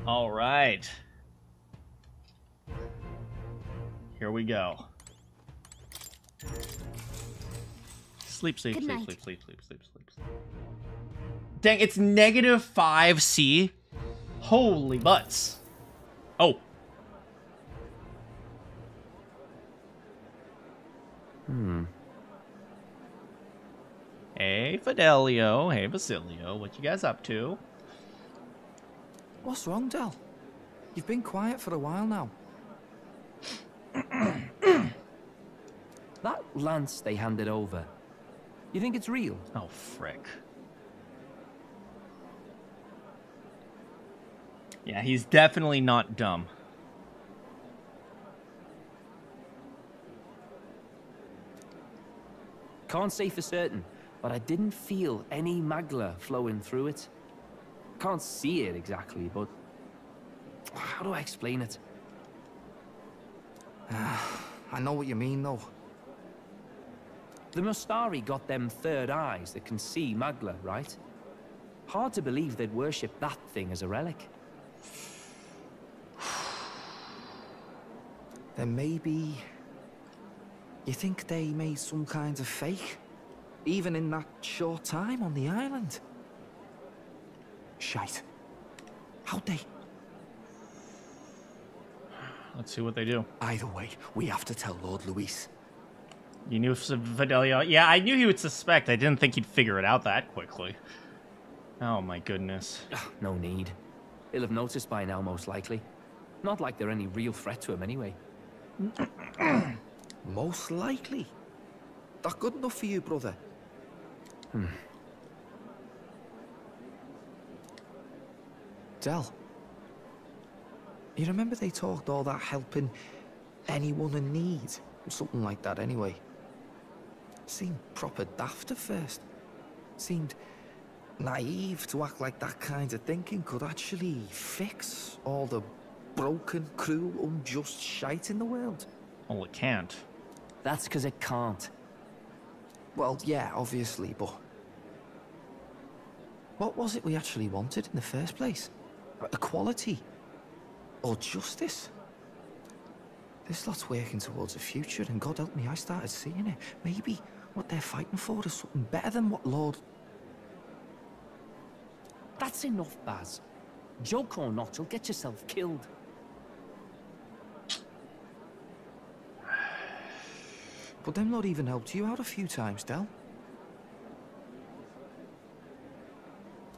All right. Here we go. Sleep, sleep, Good sleep, night. sleep, sleep, sleep, sleep, sleep. Dang, it's -5C. Holy butts. Oh. Hey, Fidelio. Hey, Basilio. What you guys up to? What's wrong, Del? You've been quiet for a while now. That lance they handed over, you think it's real? Oh, frick. Yeah, he's definitely not dumb. Can't say for certain, but I didn't feel any magla flowing through it. Can't see it exactly, but how do I explain it? I know what you mean, though. The Mustari got them third eyes that can see magla, right? Hard to believe they'd worship that thing as a relic. Then maybe... You think they made some kind of fake? Even in that short time on the island? Shite. How'd they? Let's see what they do. Either way, we have to tell Lord Luis. You knew Fidelio? Yeah, I knew he would suspect. I didn't think he'd figure it out that quickly. Oh my goodness. No need. He'll have noticed by now, most likely. Not like they're any real threat to him anyway. Most likely? That good enough for you, brother? Del, you remember they talked all that helping anyone in need? Or something like that anyway. Seemed proper daft at first. Seemed naive to act like that kind of thinking could actually fix all the broken, cruel, unjust shite in the world. Well, it can't. That's because it can't. Well, yeah, obviously, but... What was it we actually wanted in the first place? Equality? Or justice? This lot's working towards a future, and God help me, I started seeing it. Maybe what they're fighting for is something better than what Lord... That's enough, Baz. Joke or not, you'll get yourself killed. But them lot even helped you out a few times, Del.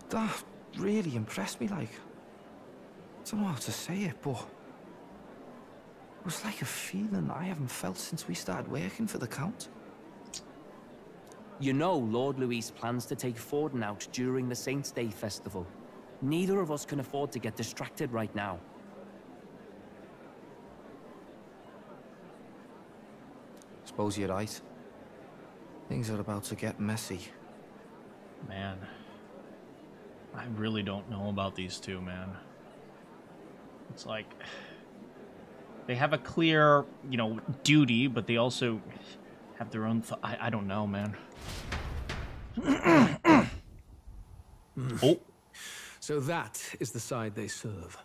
That really impressed me, like... I don't know how to say it, but... It was like a feeling I haven't felt since we started working for the Count. You know Lord Luis plans to take Forden out during the Saints' Day festival. Neither of us can afford to get distracted right now. Suppose you're right. Things are about to get messy. Man. I really don't know about these two, man. It's like... They have a clear, you know, duty, but they also have their own... I don't know, man. Oh. So that is the side they serve.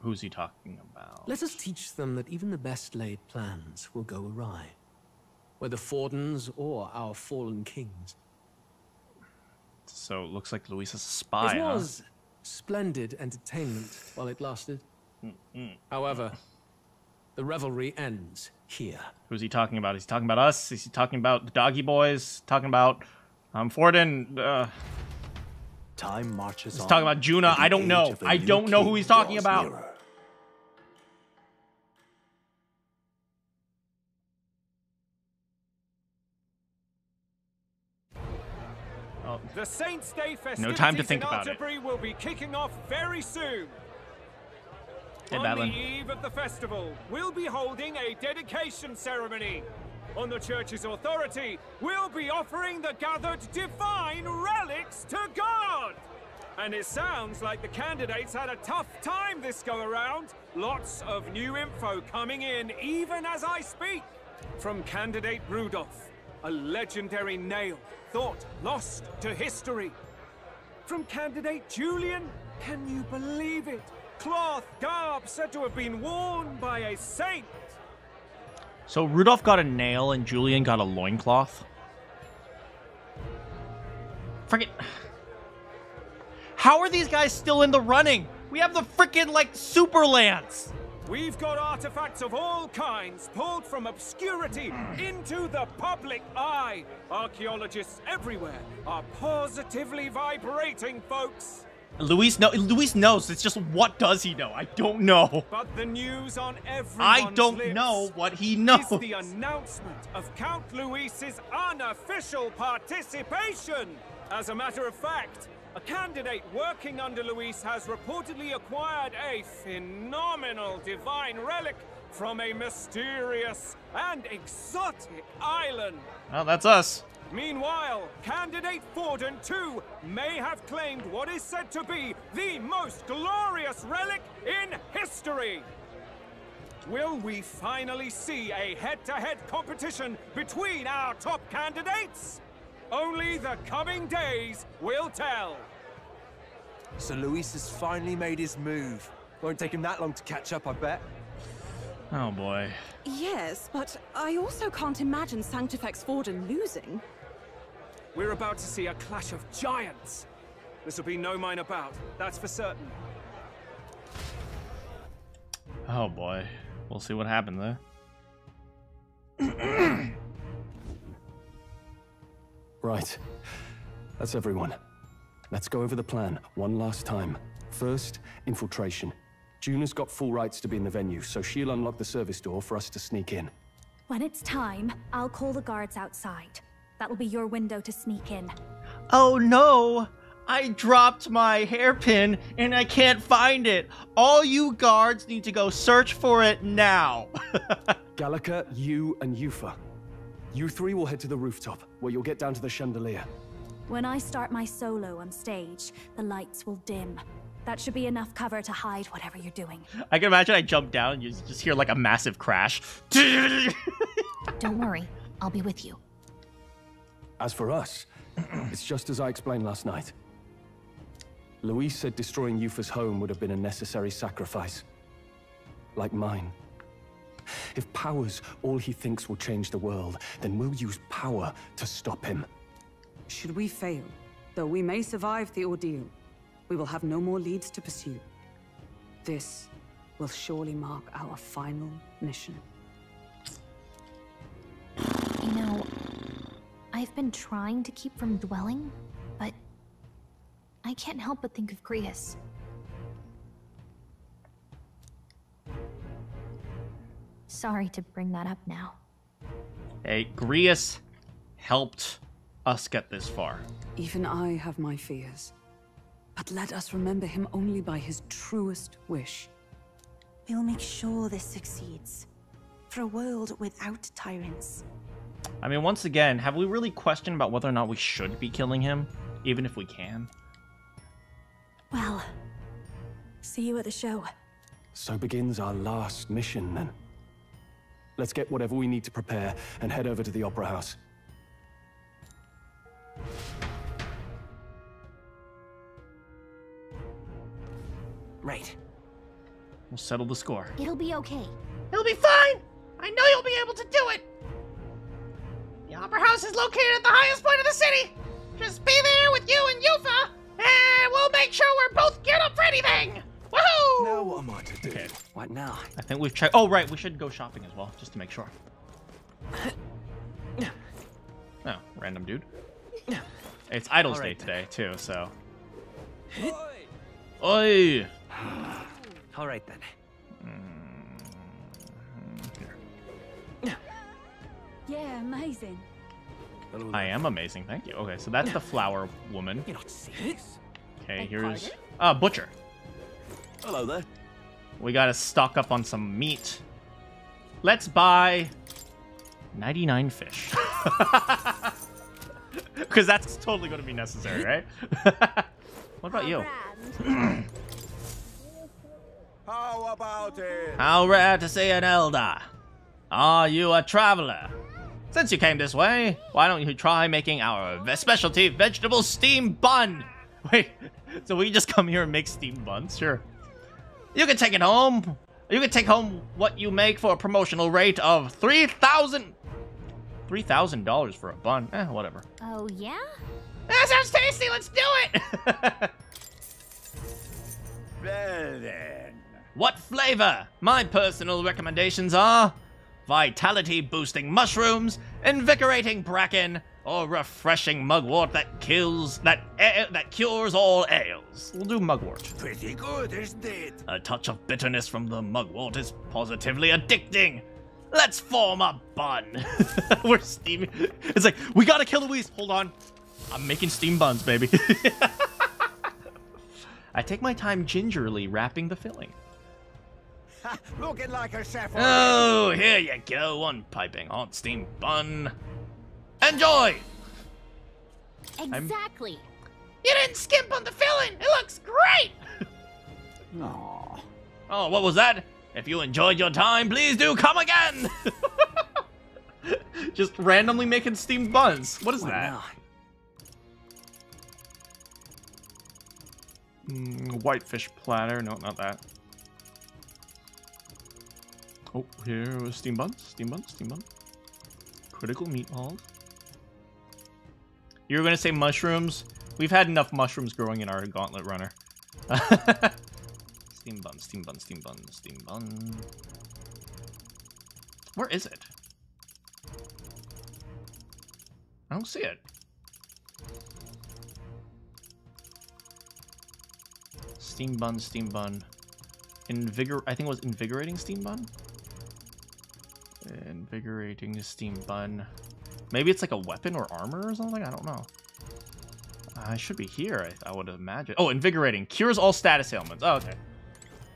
Who's he talking about? Let us teach them that even the best laid plans will go awry. Whether Forden's or our fallen kings. So it looks like Luis is a spy, It was splendid entertainment while it lasted. However, the revelry ends here. Who's he talking about? Is he talking about us? Is he talking about the Doggy Boys? Talking about Forden? Time marches on. He's talking about Juna. I don't know. I don't know who he's talking about. Nearer. The Saints' Day festivities No time to think about it. will be kicking off very soon. Hey, On Badeline. the eve of the festival, we'll be holding a dedication ceremony. On the church's authority, we'll be offering the gathered divine relics to God. And it sounds like the candidates had a tough time this go around. Lots of new info coming in even as I speak. From candidate Rudolph, a legendary nail thought lost to history. From candidate Julian, can you believe it? Cloth garb said to have been worn by a saint. So Rudolph got a nail and Julian got a loincloth? Friggin'... How are these guys still in the running? We have the frickin', like, Super Lance! We've got artifacts of all kinds pulled from obscurity into the public eye. Archaeologists everywhere are positively vibrating, folks. Luis knows. It's just, what does he know? I don't know. But the news on everyone's I don't lips know what he knows. is the announcement of Count Luis's unofficial participation. As a matter of fact, a candidate working under Luis has reportedly acquired a phenomenal divine relic from a mysterious and exotic island. Well, that's us. Meanwhile, candidate Forden, too, may have claimed what is said to be the most glorious relic in history. Will we finally see a head-to-head competition between our top candidates? Only the coming days will tell. So Luis has finally made his move. Won't take him that long to catch up, I bet. Oh boy. Yes, but I also can't imagine Sanctifex Forden losing. We're about to see a clash of giants. This will be no minor bout, that's for certain. Oh boy. We'll see what happens there. Right. That's everyone. Let's go over the plan one last time. First, infiltration. Juna's got full rights to be in the venue, so she'll unlock the service door for us to sneak in. When it's time, I'll call the guards outside. That'll be your window to sneak in. Oh no! I dropped my hairpin and I can't find it. All you guards need to go search for it now. Gallica, you and Yufa. You three will head to the rooftop, where you'll get down to the chandelier. When I start my solo on stage, the lights will dim. That should be enough cover to hide whatever you're doing. I can imagine I jump down and you just hear like a massive crash. Don't worry, I'll be with you. As for us, it's just as I explained last night. Luis said destroying Yufa's home would have been a necessary sacrifice. Like mine. If power's all he thinks will change the world, then we'll use power to stop him. Should we fail, though we may survive the ordeal, we will have no more leads to pursue. This will surely mark our final mission. You know, I've been trying to keep from dwelling, but I can't help but think of Grius. Sorry to bring that up now. Hey, Grius helped us get this far. Even I have my fears. But let us remember him only by his truest wish. We'll make sure this succeeds. For a world without tyrants. I mean, once again, have we really questioned about whether or not we should be killing him? Even if we can? Well, see you at the show. So begins our last mission, then. Let's get whatever we need to prepare and head over to the Opera House. Right. We'll settle the score. It'll be okay. It'll be fine! I know you'll be able to do it! The Opera House is located at the highest point of the city! Just be there with you and Yufa, and we'll make sure we're both geared up for anything! Woohoo! Now what am I to do? Okay. What now? I think we've checked. Oh, right. We should go shopping as well, just to make sure. Oh, random dude. It's Idol's Day today, too, so. Oi! All right, then. Yeah, amazing. I am amazing, thank you. Okay, so that's the flower woman. You're not serious. Okay, here's butcher. Hello there. We gotta stock up on some meat. Let's buy 99 fish. Because that's totally gonna be necessary, right? What about you? How about it? How rare to see an elder. Are you a traveler? Since you came this way, why don't you try making our specialty vegetable steam bun? Wait, so we just come here and make steamed buns? Sure. You can take it home. You can take home what you make for a promotional rate of $3,000 for a bun. Whatever. Oh, yeah? That sounds tasty, let's do it! Well then, What flavor? My personal recommendations are vitality-boosting mushrooms, invigorating bracken, or refreshing mugwort that cures all ails. We'll do mugwort. Pretty good, isn't it? A touch of bitterness from the mugwort is positively addicting. Let's form a bun. We're steaming. It's like, we gotta kill Luis. Hold on. I'm making steam buns, baby. I take my time gingerly wrapping the filling. Looking like a chef. Oh, here you go. One piping hot steam bun. Enjoy! Exactly. You didn't skimp on the filling. It looks great. Aww. Oh, what was that? If you enjoyed your time, please do come again! Just randomly making steamed buns. What is that? Whitefish platter. No, not that. Oh, here was steam buns. Steam buns. Steam buns. Critical meatballs. You were going to say mushrooms? We've had enough mushrooms growing in our gauntlet runner. Steam bun, steam bun, steam bun, steam bun. Where is it? I don't see it. Steam bun, steam bun. I think it was invigorating steam bun? Invigorating steam bun. Maybe it's like a weapon or armor or something? I don't know. I should be here, I would imagine. Oh, invigorating. Cures all status ailments. Oh, okay.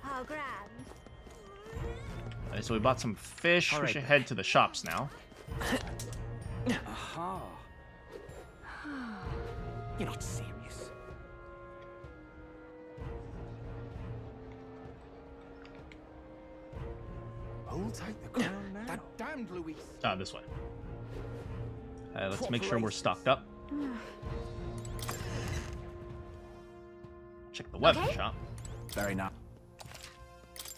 How grand. Alright, so we bought some fish. All we right, should head to the shops now. Aha. You're not serious. Who'll take the crown now? That damned Luis. Ah, this way. Let's make sure we're stocked up. Check the weapon shop. Very nice.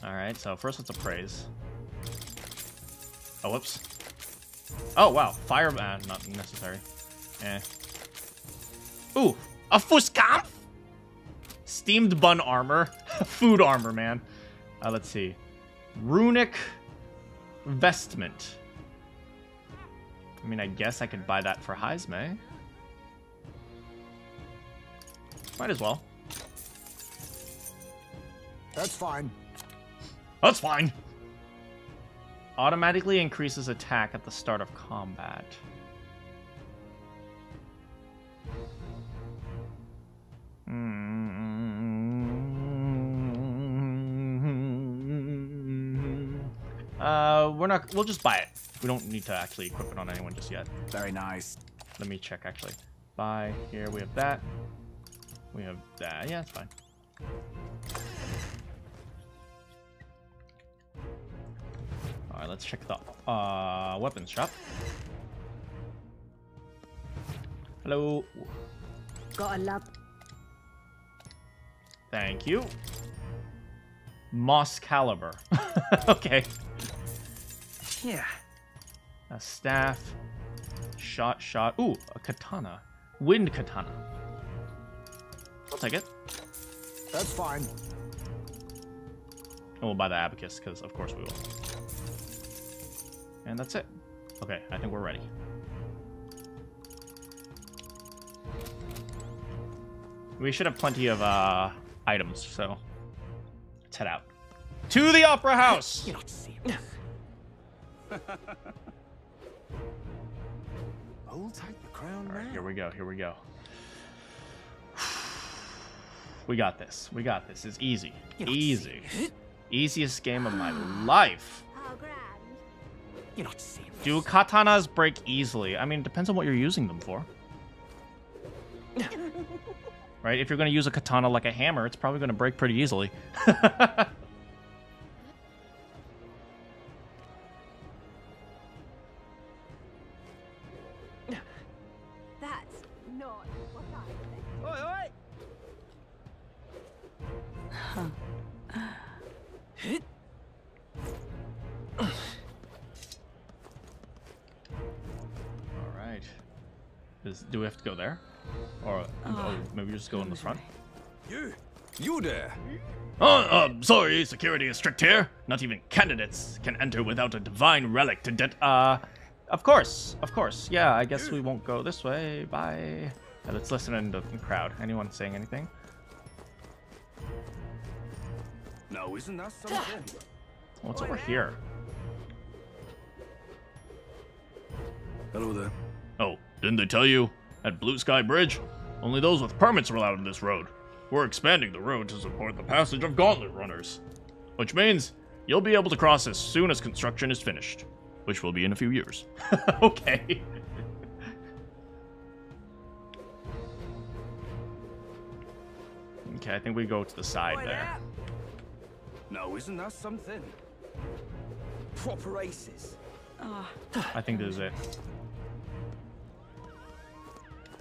Alright, so first let's appraise. Oh, whoops. Oh, wow. Fire... not necessary. Eh. Ooh! A Fuskampf! Steamed bun armor. Food armor, man. Let's see. Runic vestment. I mean, I guess I could buy that for Heisme. Might as well. That's fine. That's fine. Automatically increases attack at the start of combat. We'll just buy it. We don't need to actually equip it on anyone just yet. Very nice. Let me check, actually. Buy. Here, we have that. We have that. Yeah, it's fine. Alright, let's check the weapons shop. Hello. Got a love. Thank you. Moss caliber. Okay. Yeah. A staff. Shot. Ooh, a katana. Wind katana. I'll take it. That's fine. And we'll buy the abacus, because of course we will. And that's it. Okay, I think we're ready. We should have plenty of items, so let's head out. To the Opera House! You're not serious. Who'll take the crown Alright, now? here we go, here we go. We got this. We got this. It's easy. Easy. Easiest game of my life. You're not serious. Do katanas break easily? I mean, it depends on what you're using them for. Right? If you're going to use a katana like a hammer, it's probably going to break pretty easily. That's not what I think. Oi, oi! Alright. Do we have to go there? Or maybe just go in the front? You! You there! Sorry, security is strict here. Not even candidates can enter without a divine relic to Of course. Yeah, I guess we won't go this way. Bye. Let's listen in the crowd. Anyone saying anything? Now, isn't that something? What's over here? Hello there. Oh, didn't they tell you? At Blue Sky Bridge, only those with permits are allowed on this road. We're expanding the road to support the passage of gauntlet runners. Which means you'll be able to cross as soon as construction is finished. Which will be in a few years. Okay. Okay, I think we go to the side there. Now, isn't that something? Proper aces. I think this is it.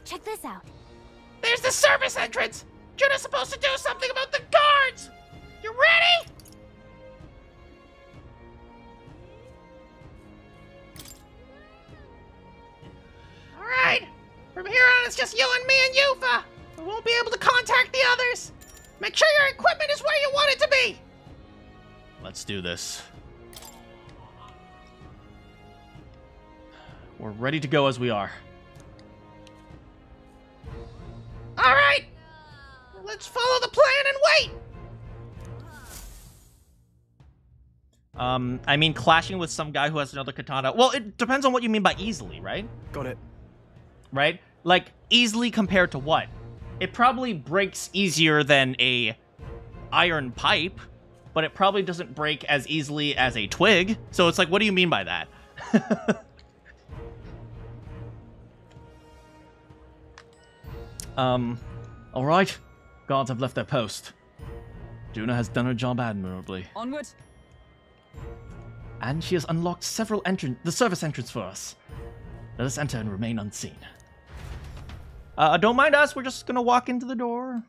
Check this out. There's the service entrance! Juna's supposed to do something about the guards! You ready? Alright. From here on, it's just you and me and Yufa. We won't be able to contact the others. Make sure your equipment is where you want it to be. Let's do this. We're ready to go as we are. Alright. Let's follow the plan and wait. I mean, clashing with some guy who has another katana. Well, it depends on what you mean by easily, right? Got it. Right? Like, easily compared to what? It probably breaks easier than a iron pipe, but it probably doesn't break as easily as a twig. So it's like, what do you mean by that? All right. Guards have left their post. Juna has done her job admirably. Onward. And she has unlocked the service entrance for us. Let us enter and remain unseen. Don't mind us. We're just gonna walk into the door.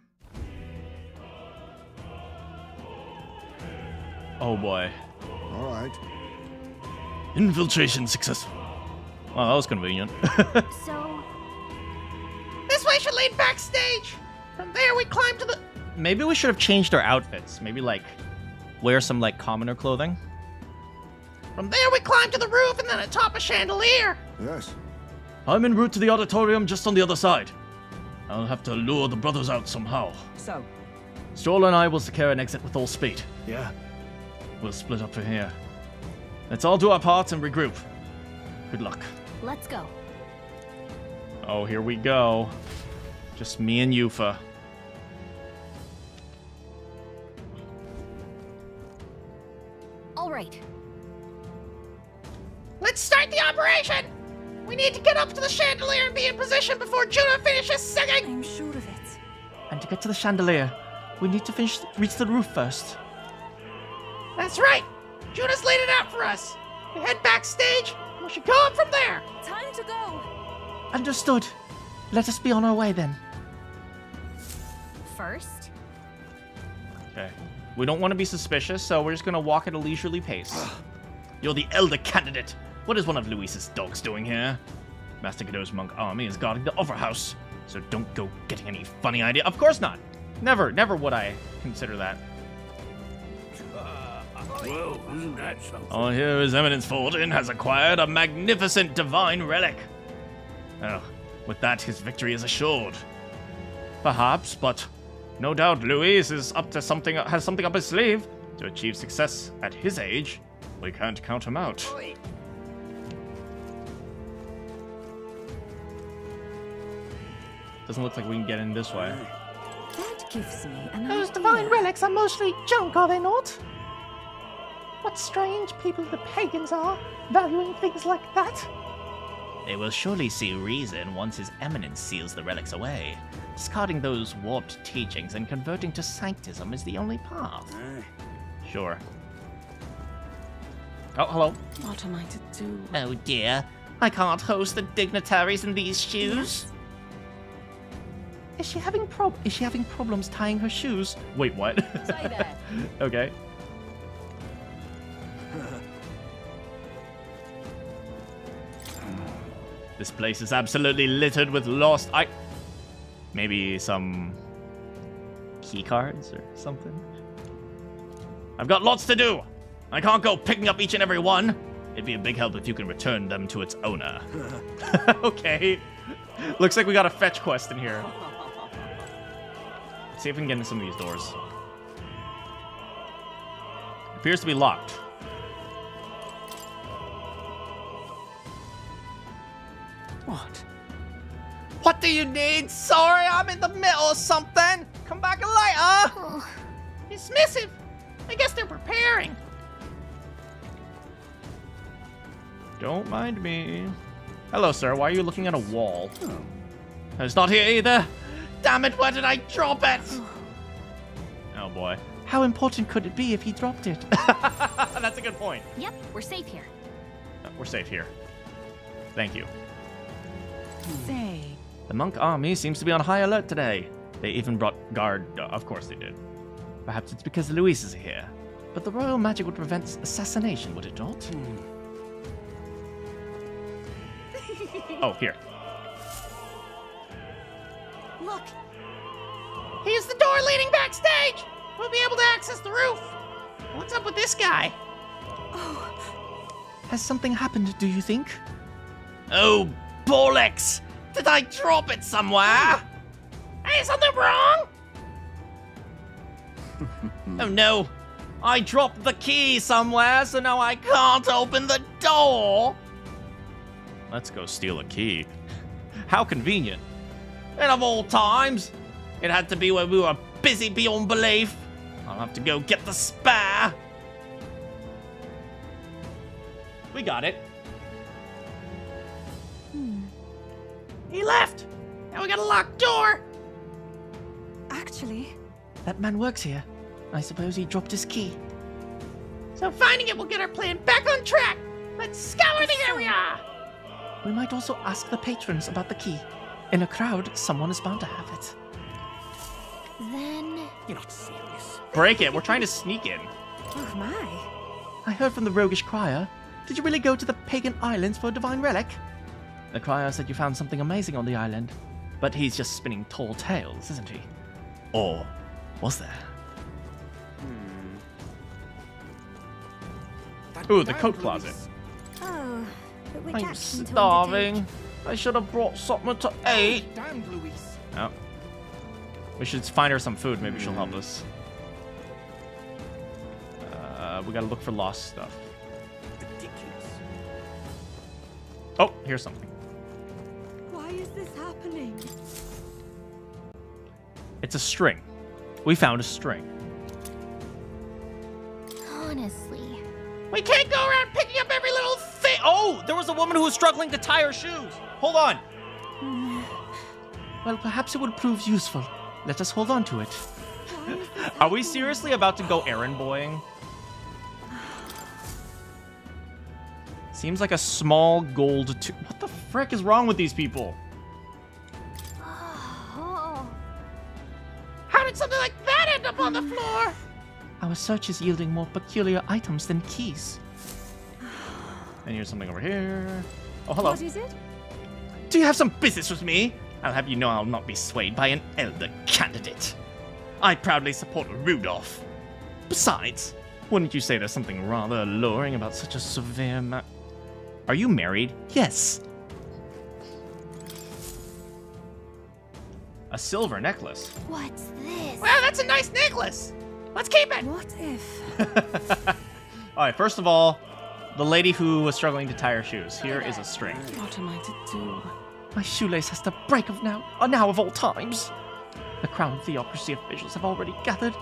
Oh boy. All right. Infiltration successful. Well, that was convenient. So, This way should lead backstage. From there, we climb to the... Maybe we should have changed our outfits. Maybe, like, wear some, like, commoner clothing. From there, we climb to the roof and then atop a chandelier. Yes. I'm en route to the auditorium just on the other side. I'll have to lure the brothers out somehow. So? Stroll and I will secure an exit with all speed. Yeah. We'll split up from here. Let's all do our parts and regroup. Good luck. let's go. Oh, here we go. Just me and Yufa. All right. Let's start the operation! We need to get up to the chandelier and be in position before Juna finishes singing! I'm sure of it. And to get to the chandelier, we need to reach the roof first. That's right! Juna's laid it out for us! We head backstage, and we should go up from there! Time to go! Understood. Let us be on our way then. First? Okay. We don't want to be suspicious, so we're just going to walk at a leisurely pace. You're the elder candidate. What is one of Luis's dogs doing here? Master Cadeau's monk army is guarding the upper house, so don't go getting any funny idea. Of course not. Never would I consider that. Well, isn't that something? Oh, here His Eminence Forden has acquired a magnificent divine relic. Oh, with that, his victory is assured. Perhaps, but no doubt Luis is up to something, has something up his sleeve. To achieve success at his age, we can't count him out. Doesn't look like we can get in this way. That gives me an Those idea. divine relics are mostly junk, are they not? What strange people the pagans are, valuing things like that. They will surely see reason once His Eminence seals the relics away. Discarding those warped teachings and converting to sanctism is the only path. Sure. Oh, hello. What am I to do? Oh dear, I can't host the dignitaries in these shoes. Is she having problems tying her shoes? Wait, what? Stay there. Okay. This place is absolutely littered with lost Maybe some key cards or something. I've got lots to do. I can't go picking up each and every one. It'd be a big help if you can return them to its owner. Okay. Looks like we got a fetch quest in here. Let's see if we can get into some of these doors. Appears to be locked. What? What do you need? Sorry, I'm in the middle of something. Come back later. Dismissive. I guess they're preparing. Don't mind me. Hello, sir. Why are you looking at a wall? It's not here either. Damn it, where did I drop it? Oh, boy. How important could it be if he dropped it? That's a good point. Yep, we're safe here. We're safe here. Thank you. Say. The monk army seems to be on high alert today. They even brought guard. Of course they did. Perhaps it's because Luis is here. But the royal magic would prevent assassination, would it not? Oh, here. Look. Here's the door leading backstage. We'll be able to access the roof. What's up with this guy? Has something happened, do you think? Oh, bollocks! Did I drop it somewhere? Hey, something wrong? Oh no! I dropped the key somewhere, so now I can't open the door! Let's go steal a key. How convenient. And of all times, it had to be when we were busy beyond belief. I'll have to go get the spare. We got it. He left. Now we got a locked door. Actually, that man works here. I suppose he dropped his key. So finding it will get our plan back on track. Let's scour the area. We might also ask the patrons about the key. In a crowd, someone is bound to have it. Then... You're not serious. Break it. We're trying to sneak in. oh my. I heard from the roguish crier. Did you really go to the pagan islands for a divine relic? The crier said you found something amazing on the island. But he's just spinning tall tales, isn't he? Or was there? Ooh, the coat closet. Oh, but which I'm action to starving. undertake? I should have brought something to eat. Damn, Luis. Oh. We should find her some food. Maybe she'll help us. We gotta look for lost stuff. Ridiculous. Oh, here's something. Why is this happening? It's a string. We found a string. Honestly. We can't go around picking up every little thing. Oh, there was a woman who was struggling to tie her shoes. Hold on. Well, perhaps it would prove useful. Let us hold on to it. Are we seriously about to go errand boying? Seems like a small gold What the frick is wrong with these people? Oh. How did something like that end up on the floor? Our search is yielding more peculiar items than keys. And here's something over here. Oh, hello. What is it? Do you have some business with me? I'll have you know I'll not be swayed by an elder candidate. I proudly support Rudolph. Besides, wouldn't you say there's something rather alluring about such a severe Are you married? Yes. A silver necklace. What's this? Wow, that's a nice necklace. Let's keep it. What if? All right, first of all, the lady who was struggling to tie her shoes. Here is a string. What am I to do? My shoelace has to break now of all times. The crown theocracy officials have already gathered.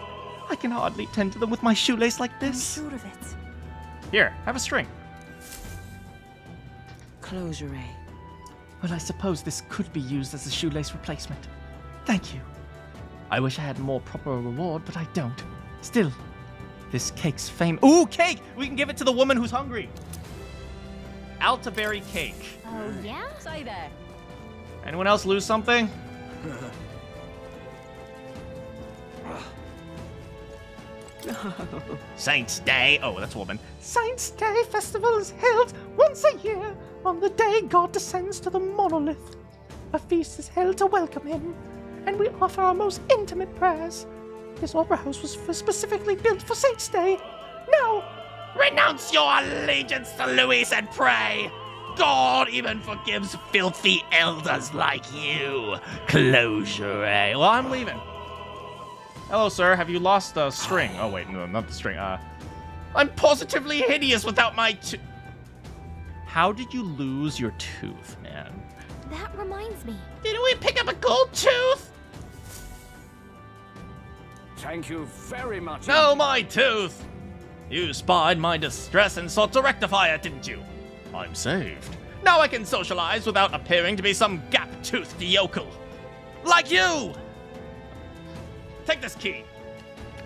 I can hardly tend to them with my shoelace like this. I'm sure of it. Here, have a string. Closure. Well, I suppose this could be used as a shoelace replacement. Thank you. I wish I had more proper reward, but I don't. Still, this cake's fame. Ooh, cake! We can give it to the woman who's hungry. Altaberry cake. Oh, yeah? Say there. Anyone else lose something? Saints' Day. Oh, that's a woman. Saints' Day festival is held once a year on the day God descends to the monolith. A feast is held to welcome him, and we offer our most intimate prayers. This opera house was specifically built for Saints' Day. No! Renounce your allegiance to Louis and pray! God even forgives filthy elders like you. Closure, eh? Well, I'm leaving. Hello, sir. Have you lost a string? Oh, wait. No, not the string. I'm positively hideous without my How did you lose your tooth, man? That reminds me. Did we pick up a gold tooth? Thank you very much. No, my tooth! You spied my distress and sought to rectify it, didn't you? I'm saved. Now I can socialize without appearing to be some gap-toothed yokel. Like you! Take this key.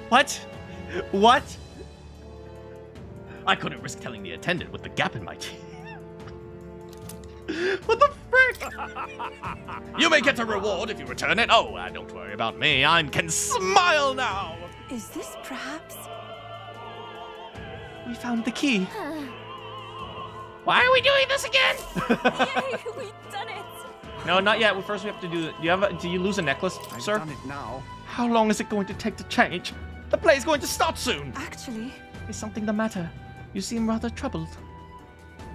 What? What? I couldn't risk telling the attendant with the gap in my teeth. What the frick? You may get a reward if you return it. Oh, don't worry about me. I can smile now. Is this perhaps? We found the key. Why are we doing this again? Yay, we've done it. No, not yet. Well, first we have to do. Do you lose a necklace, sir? I've done it now. How long is it going to take to change? The play's going to start soon. Actually, is something the matter? You seem rather troubled.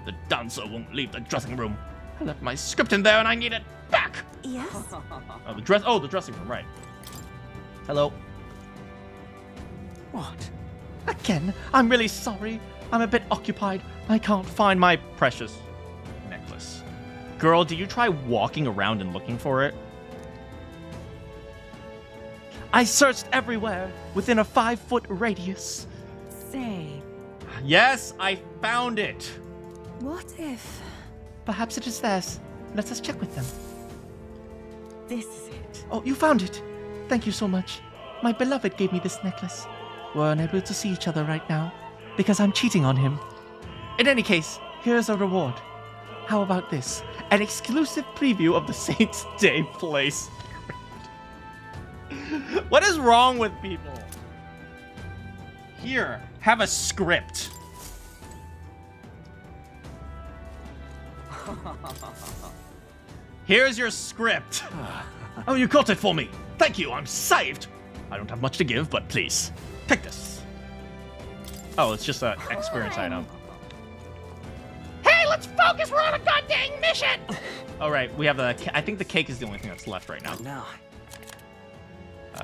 The dancer won't leave the dressing room. I left my script in there and I need it back. Yes. Oh, the dressing room, right? Hello. What? Again? I'm really sorry. I'm a bit occupied. I can't find my precious necklace. Girl, did you try walking around and looking for it? I searched everywhere within a 5-foot radius. Say. Yes, I found it. What if? Perhaps it is theirs. Let us check with them. This is it. Oh, you found it. Thank you so much. My beloved gave me this necklace. We're unable to see each other right now because I'm cheating on him. In any case, here's a reward. How about this? An exclusive preview of the Saints' Day place. What is wrong with people? Here, have a script. Here's your script. Oh, you got it for me. Thank you, I'm saved. I don't have much to give, but please, take this. Oh, it's just an experience item. Hey, let's focus. We're on a goddamn mission. All right, we have the. I think the cake is the only thing that's left right now. No.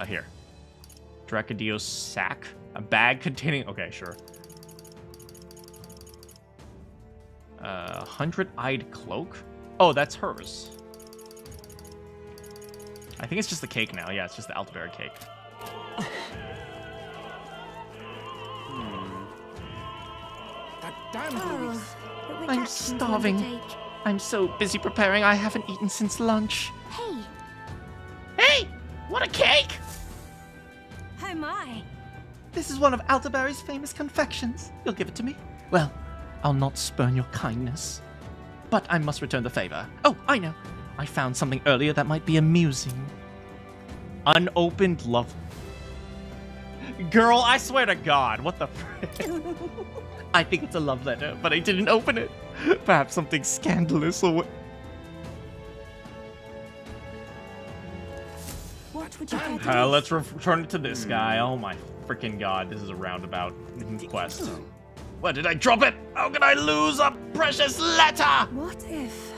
Here. Dracodio's sack. A bag containing. Okay, sure. 100-eyed cloak. Oh, that's hers. I think it's just the cake now. Yeah, it's just the elderberry cake. That damn Louis. I'm starving. I'm so busy preparing, I haven't eaten since lunch. Hey! Hey! What a cake! Oh my. This is one of Altaberry's famous confections. You'll give it to me? Well, I'll not spurn your kindness. But I must return the favor. Oh, I know. I found something earlier that might be amusing. Unopened love. Girl, I swear to God, what the frick? I think it's a love letter, but I didn't open it. Perhaps something scandalous or what? What would you let's return it to this guy. Oh my freaking God, this is a roundabout quest. Where did I drop it? How could I lose a precious letter? What if?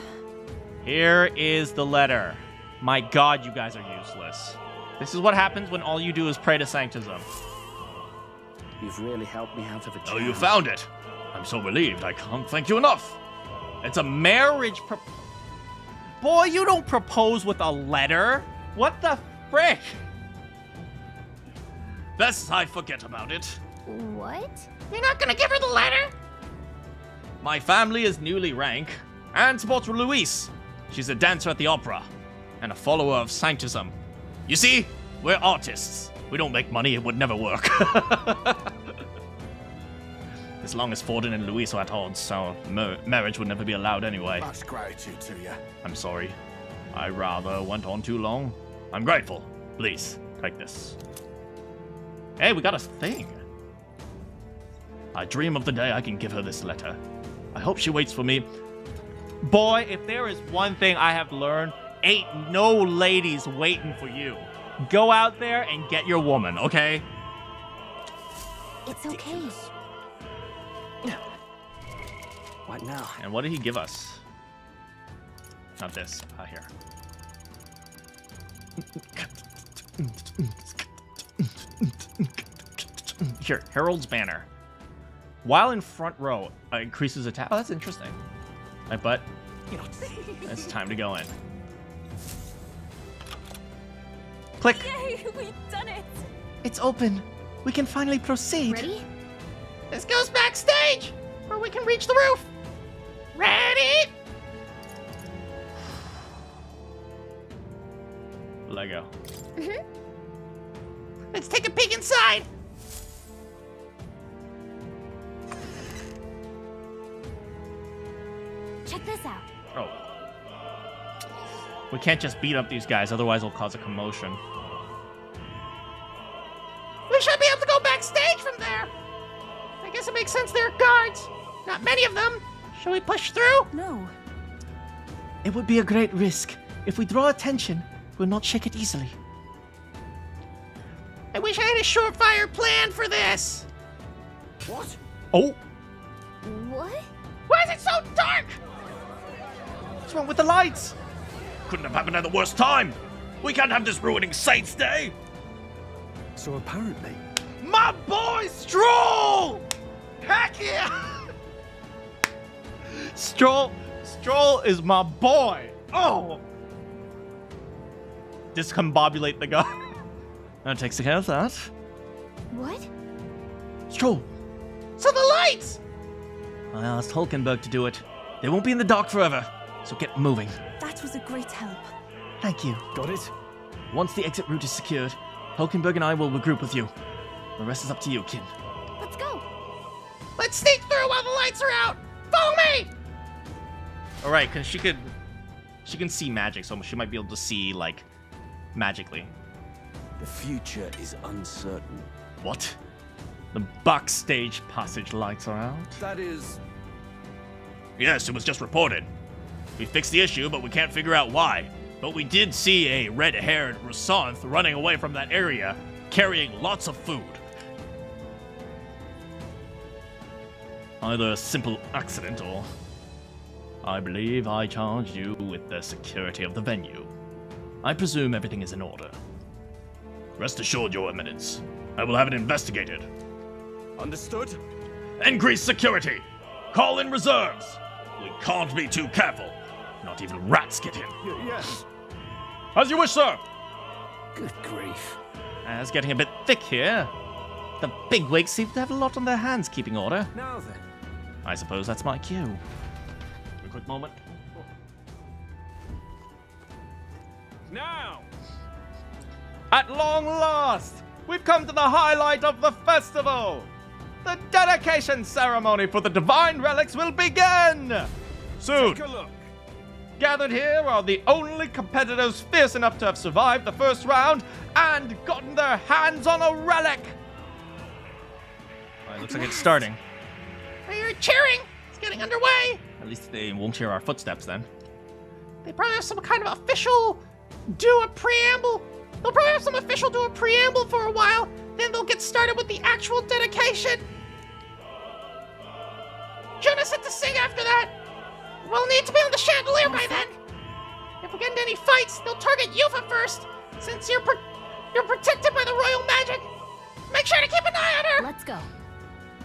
Here is the letter. My God, you guys are useless. This is what happens when all you do is pray to Sanctism. You've really helped me out of a jam. Oh, you found it. I'm so relieved. I can't thank you enough. It's a marriage Boy, you don't propose with a letter. What the frick? Best I forget about it. What? You're not gonna give her the letter? My family is newly rank and supports Louise. She's a dancer at the opera and a follower of Sanctism. You see, we're artists. We don't make money, it would never work. As long as Forden and Louise are at odds, so marriage would never be allowed anyway. Much gratitude to you. I'm sorry. I rather went on too long. I'm grateful. Please, take this. Hey, we got a thing. I dream of the day I can give her this letter. I hope she waits for me. Boy, if there is one thing I have learned, ain't no ladies waiting for you. Go out there and get your woman, okay? It's okay. What now? And what did he give us? Not this. Here. Here, Herald's Banner. While in front row, increases attack. Oh, that's interesting. Right, but it's time to go in. Click. Yay, we've done it. It's open. We can finally proceed. Ready? This goes backstage, where we can reach the roof. Ready? Lego. Let's take a peek inside. Check this out. Oh. We can't just beat up these guys, otherwise it'll cause a commotion. We should be able to go backstage from there. I guess it makes sense there are guards. Not many of them. Shall we push through? No. It would be a great risk. If we draw attention, we'll not shake it easily. I wish I had a surefire plan for this. What? Oh. What? Why is it so dark? What's wrong with the lights? Couldn't have happened at the worst time. We can't have this ruining Saints' Day. So apparently... My boy, Stroll! Heck yeah! Stroll is my boy. Oh! Discombobulate the guy. That takes care of that. What? Stroll. So the lights! I asked Hulkenberg to do it. They won't be in the dark forever, so get moving. That was a great help. Thank you. Got it? Once the exit route is secured, Hulkenberg and I will regroup with you. The rest is up to you, Kin. Let's go. Let's sneak through while the lights are out. Follow me! All right, because she can see magic, so she might be able to see, like, magically. The future is uncertain. What? The backstage passage lights are out? That is... Yes, it was just reported. We fixed the issue, but we can't figure out why. But we did see a red-haired Rasanth running away from that area, carrying lots of food. Either a simple accident or... I believe I charged you with the security of the venue. I presume everything is in order. Rest assured, Your Eminence. I will have it investigated. Understood? Increase security! Call in reserves! We can't be too careful. Not even rats get in. Yes. As you wish, sir! Good grief. It's getting a bit thick here. The bigwigs seem to have a lot on their hands keeping order. Now then. I suppose that's my cue. A quick moment. Now! At long last, we've come to the highlight of the festival! The dedication ceremony for the divine relics will begin! Soon! Take a look. Gathered here are the only competitors fierce enough to have survived the first round and gotten their hands on a relic! Looks like it's starting. I hear cheering. It's getting underway. At least they won't hear our footsteps then. They probably have some kind of official do a preamble. They'll probably have some official do a preamble for a while. Then they'll get started with the actual dedication. Jonas said to sing after that. We'll need to be on the chandelier by then. If we get into any fights, they'll target Yufa first, since you're protected by the royal magic. Make sure to keep an eye on her. Let's go.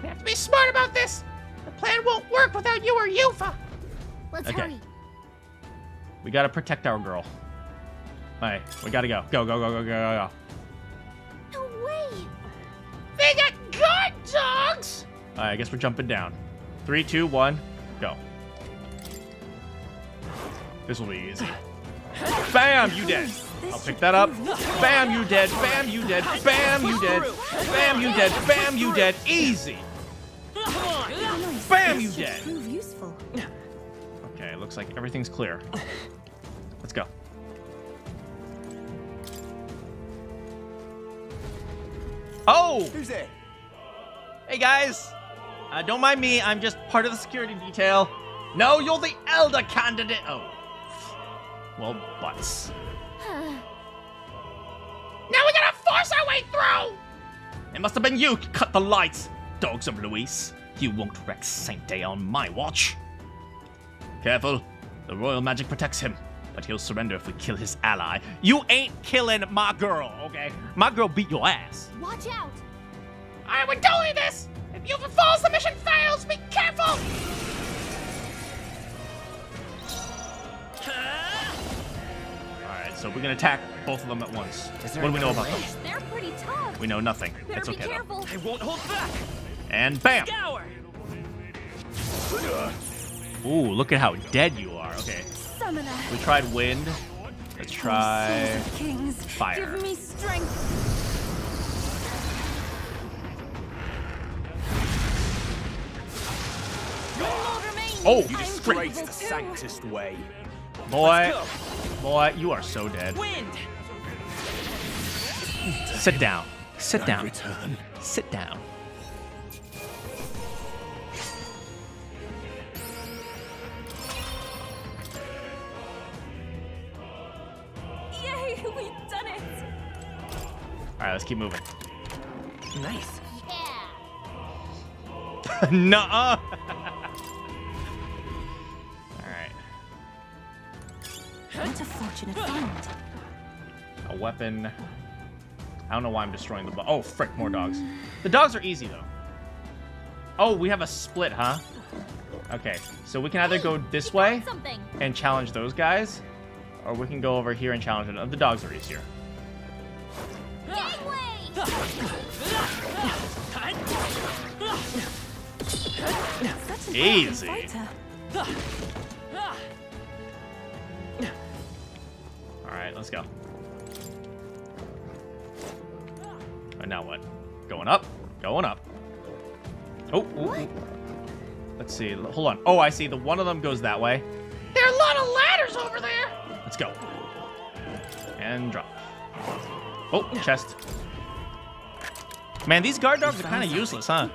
We have to be smart about this. The plan won't work without you or Yufa. Let's Okay. hurry. We gotta protect our girl. Alright, we gotta go. Go, go, go, go, go, go, No way. They got guard dogs. go. Alright, I guess we're jumping down. 3, 2, 1, go. This will be easy. Bam, you dead. I'll pick that up. Bam, you dead. Bam, you dead. Bam, you dead. Bam, you dead. Bam, you dead. Easy. Bam, you dead. Prove useful. Okay, looks like everything's clear. Let's go. Oh! Who's there? Hey guys! Don't mind me, I'm just part of the security detail. No, you're the elder candidate! Oh. Well, butts. Now force our way through! It must have been you who cut the lights, dogs of Luis. You won't wreck Saint Day on my watch. Careful. The royal magic protects him, but he'll surrender if we kill his ally. You ain't killing my girl, okay? My girl beat your ass. Watch out! Alright, we're doing this! If Yufa falls, the mission fails! Be careful! Alright, so we're gonna attack both of them at once. What do we know about them? They're pretty tough. We know nothing. Better It's be okay careful. though. I won't hold back. And bam! Scour. Ooh, look at how dead you are. Okay. Summoner. We tried wind. Let's try Souls of Kings, fire. give me strength. Oh, You disgrace the Sanctist way. boy, you are so dead. Wind. Sit down. Sit I down. return. Sit down. Yay, we've done it. All right, let's keep moving. Nice. Nuh-uh. All right. What a fortunate find. A weapon. I don't know why I'm destroying the oh, frick, more dogs. The dogs are easy, though. Oh, we have a split, huh? Okay, so we can either go this way and challenge those guys, or we can go over here and challenge them. The dogs are easier. Easy. Alright, let's go. And now what? Going up? Going up. Oh, ooh, ooh. Let's see. Hold on. Oh, I see. The one of them goes that way. There are a lot of ladders over there. Let's go. And drop. Oh, chest. Man, these guard dogs are kind of useless, huh?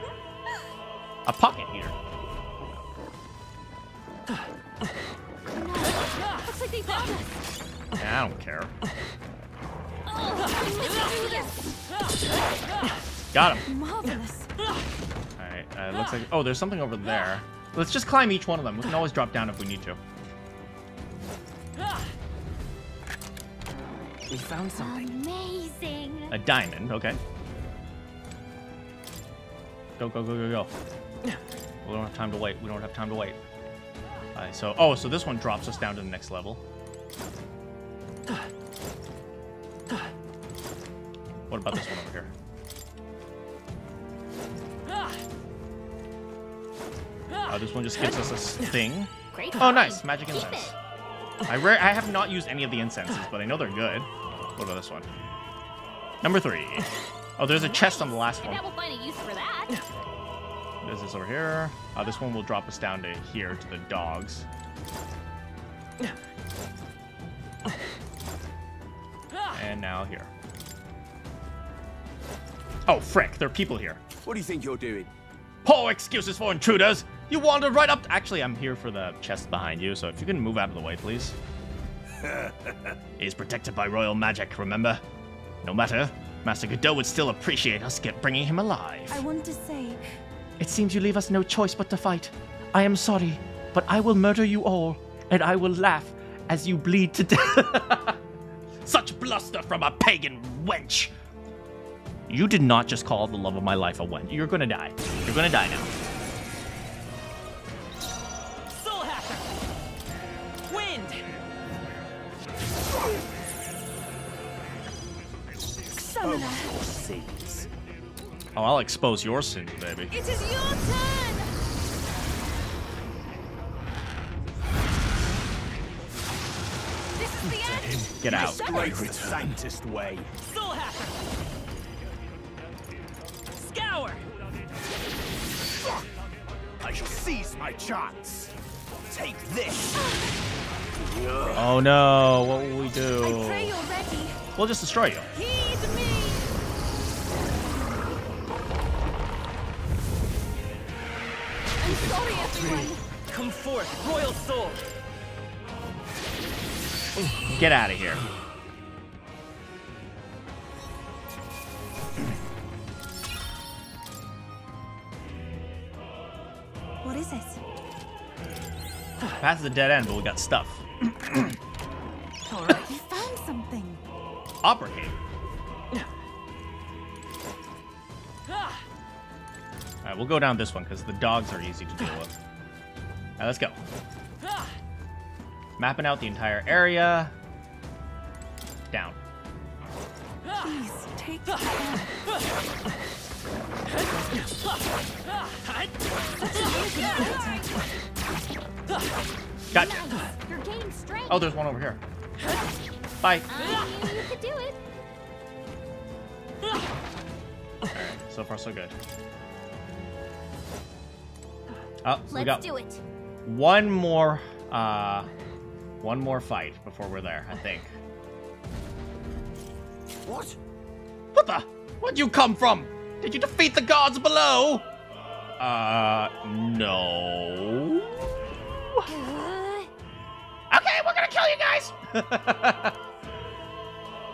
A pocket here. Looks like they found us. Yeah, I don't care. Got him. Marvelous. Alright, looks like... Oh, there's something over there. Let's just climb each one of them. We can always drop down if we need to. We found something. Amazing. A diamond, okay. Go, go, go, go, go. We don't have time to wait. We don't have time to wait. Alright, so... Oh, so this one drops us down to the next level. What about this one over here? Oh, this one just gives us a thing. Oh, nice. Magic incense. I have not used any of the incenses, but I know they're good. What about this one? Number 3. Oh, there's a chest on the last one. I bet we'll find a use for that. There's this over here. This one will drop us down to here, to the dogs. And now here. Oh, frick. There are people here. What do you think you're doing? Poor excuses for intruders! You wandered right up... Actually, I'm here for the chest behind you, so if you can move out of the way, please. He's protected by royal magic, remember? No matter, Master Godot would still appreciate us bringing him alive. I want to say... It seems you leave us no choice but to fight. I am sorry, but I will murder you all, and I will laugh as you bleed to death. Such bluster from a pagan wench! You did not just call the love of my life a wench. You're gonna die. You're gonna die now. Soul Hacker! Wind! Summoner. Sins. Oh, I'll expose your sins, baby. It is your turn. This is the end. Get out. Disgrace the Sanctist way. Soul Hacker! Scour! I shall seize my chance. Take this. Oh no, what will we do? I pray you're ready. We'll just destroy you. Heed me. I'm sorry, everyone. Come forth, royal soul. Get out of here. Past the dead end, but we got stuff. Alright, you found something. Opera cave. Alright, we'll go down this one because the dogs are easy to deal with. Alright, let's go. Mapping out the entire area. Down. Please, take it. Gotcha. You're gaining strength. Oh, there's one over here. Bye. You could do it. Alright, so far so good. Oh, so we got Let's do it. one more fight before we're there, I think. What? What the? Where'd you come from? Did you defeat the gods below? No. Okay, we're gonna kill you guys!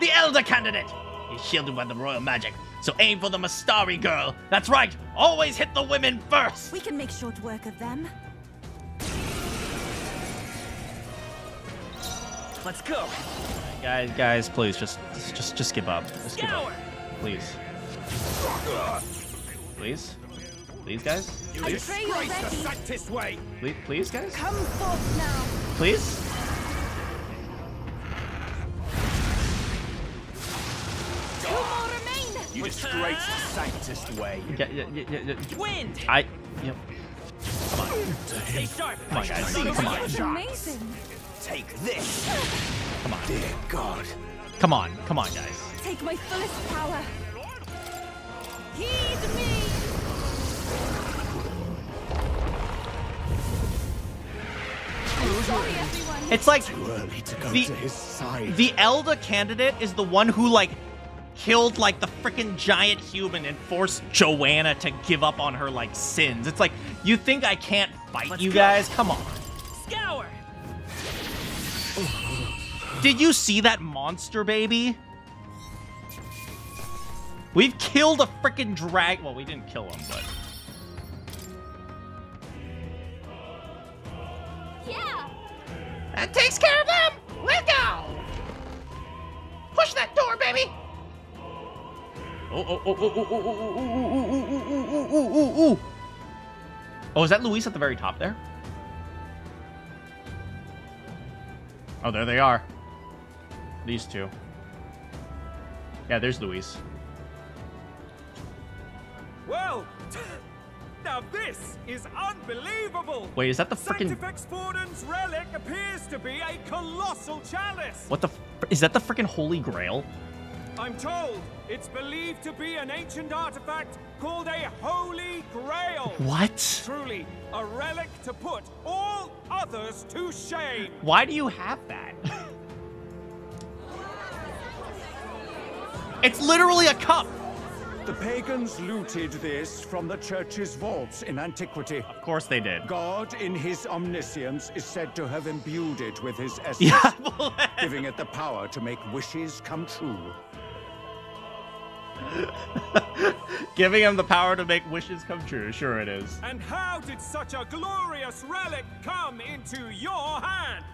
The elder candidate! He's shielded by the royal magic, so aim for the Mastari girl. That's right, always hit the women first! We can make short work of them. Let's go. Guys, please, just give up. Just give up. Please. Please? Please, guys? Please? The Sanctus way. Please, guys? Come forth now. Please? Two more remain. You disgrace the Sanctus way. Yeah. Wind. Yep. Come on. Stay sharp. Come on, guys. Come on. That's amazing. Take this. Come on. Dear God. Come on, guys. Take my fullest power. Heed me. I'm sorry, everyone. It's like Too early to go to his side. the elder candidate is the one who like killed like the freaking giant human and forced Joanna to give up on her like sins. It's like, you think I can't fight you guys? Come on. Scour. Did you see that monster, baby? We've killed a freaking drag. Well, we didn't kill him, but. Yeah. That takes care of them! Let's go! Push that door, baby! Oh. Oh, is that Luis at the very top there? Oh, there they are. These two. Yeah, there's Luis. Well, now this is unbelievable. Wait, is that the freaking... Sanctifex Forden's relic appears to be a colossal chalice. What the... Is that the freaking Holy Grail? I'm told it's believed to be an ancient artifact called a Holy Grail. What? Truly, a relic to put all others to shame. Why do you have that? It's literally a cup. The pagans looted this from the church's vaults in antiquity. Of course they did. God, in his omniscience, is said to have imbued it with his essence, Yeah, giving it the power to make wishes come true. Giving him the power to make wishes come true. Sure it is. And how did such a glorious relic come into your hands?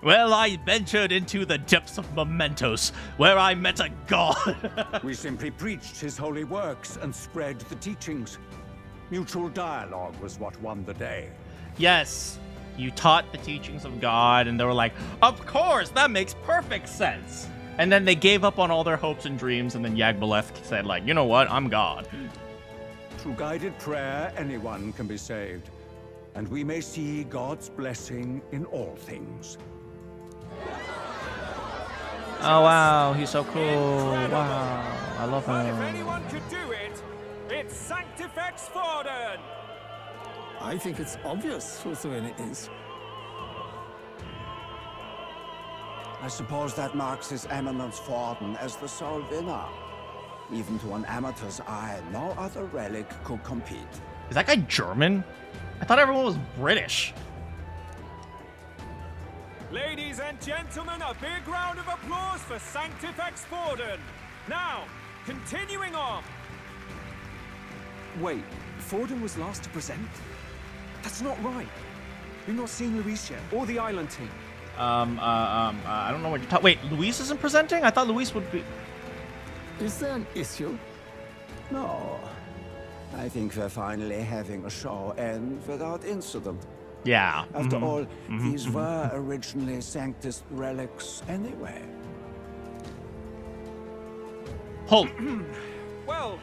Well, I ventured into the depths of mementos, where I met a god. We simply preached his holy works and spread the teachings. Mutual dialogue was what won the day. Yes, you taught the teachings of God, and they were like, of course, that makes perfect sense. And then they gave up on all their hopes and dreams, and then Yagbaleth said, like, you know what, I'm God. Through guided prayer, anyone can be saved. And we may see God's blessing in all things. Oh, wow, he's so cool. Wow, I love But if him. anyone could do it, it's Sanctifex Forden. I think it's obvious whose doing it is. I suppose that marks His Eminence Forden as the sole winner. Even to an amateur's eye, no other relic could compete. Is that guy German? I thought everyone was British. Ladies and gentlemen, a big round of applause for Sanctifex Forden. Now, continuing on. Wait, Forden was last to present? That's not right. You've not seen Luis yet, or the island team. I don't know what you're talking. Wait, Luis isn't presenting? I thought Luis would be. Is there an issue? No. I think we're finally having a show end without incident. Yeah. After all, these were originally Sanctus relics anyway. Hold. Well,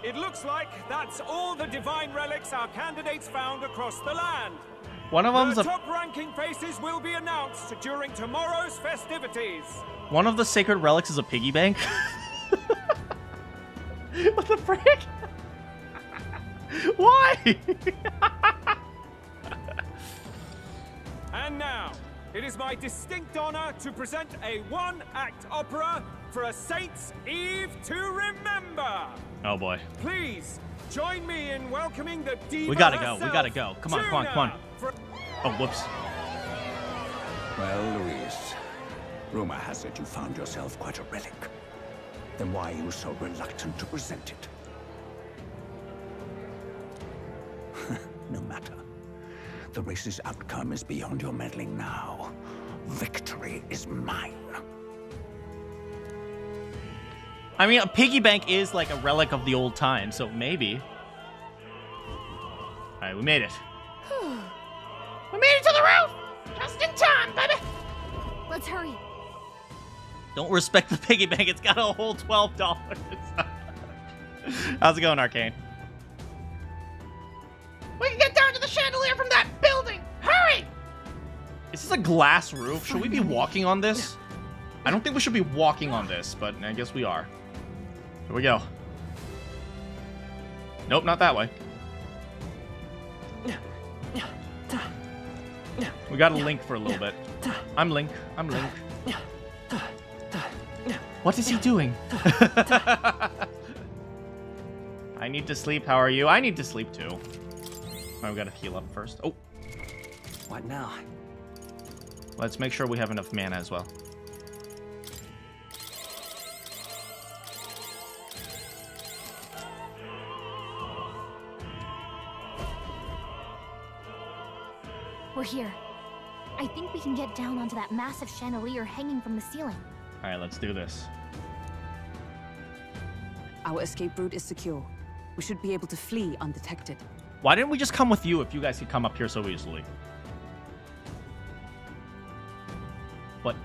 it looks like that's all the divine relics our candidates found across the land. One of them's the top-ranking faces will be announced during tomorrow's festivities. One of the sacred relics is a piggy bank. What the frick? Why? And now, it is my distinct honor to present a one-act opera for a Saint's Eve to remember. Oh boy. Please join me in welcoming the diva We gotta go. herself, We gotta go. Come on, come on, come on. Oh, whoops. Well, Luis, rumor has it you found yourself quite a relic. Then why are you so reluctant to present it? No matter. The race's outcome is beyond your meddling now. Victory is mine. I mean, a piggy bank is like a relic of the old time, so maybe. Alright, we made it. We made it to the roof! Just in time, baby! Let's hurry. Don't respect the piggy bank, it's got a whole $12. How's it going, Arcane? We can get down to the chandelier from that building! Hurry! Is this a glass roof? Should we be walking on this? I don't think we should be walking on this, but I guess we are. Here we go. Nope, not that way. We gotta Link for a little bit. I'm Link. I'm Link. What is he doing? I need to sleep. How are you? I need to sleep too. Oh, we gotta heal up first. Oh. What now? Let's make sure we have enough mana as well. We're here. I think we can get down onto that massive chandelier hanging from the ceiling. All right, let's do this. Our escape route is secure. We should be able to flee undetected. Why didn't we just come with you if you guys could come up here so easily? What?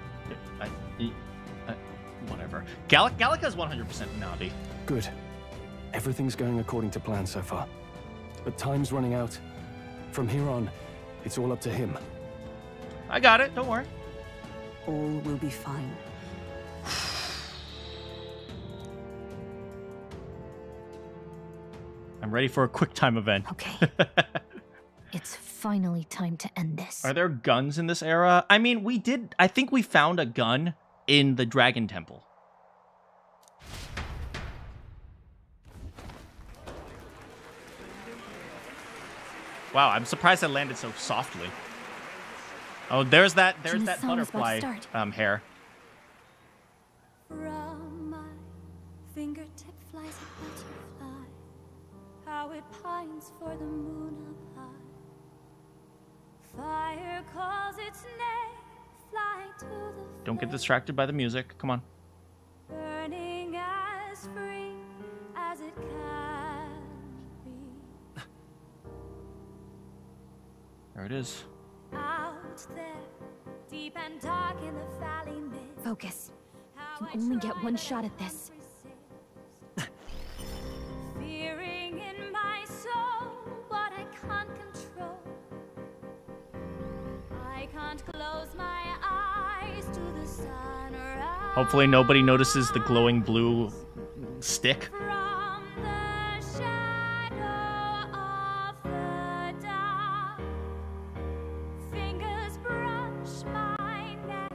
Whatever. Gallica is 100% Navi. Good. Everything's going according to plan so far. But time's running out. From here on, it's all up to him. I got it. Don't worry. All will be fine. I'm ready for a quick time event. Okay. It's finally time to end this. Are there guns in this era? I mean, we did... I think we found a gun in the Dragon Temple. Wow, I'm surprised I landed so softly. Oh, there's that butterfly hair. From my fingertip flies a butterfly, how it pines for the moon up high. Fire calls its name, fly to the Don't get distracted by the music. Come on. burning as free as it can be. There it is. Out there, deep and dark in the valley mist. Focus. You can only get one shot at this. Fearing in my soul what I can't control. I can't close my eyes to the sunrise. Hopefully nobody notices the glowing blue stick. From the shadow of the dark, fingers brush my neck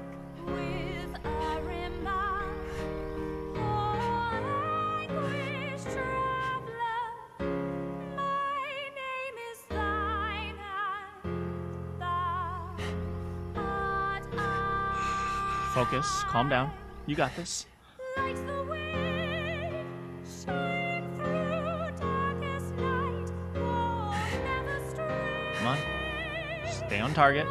with a remark. Oh, anguish traveler, my name is thine, and thou art I. Focus. Calm down. You got this. Like the wind, shine through darkest night. Oh, never stray. Come on. Stay on target.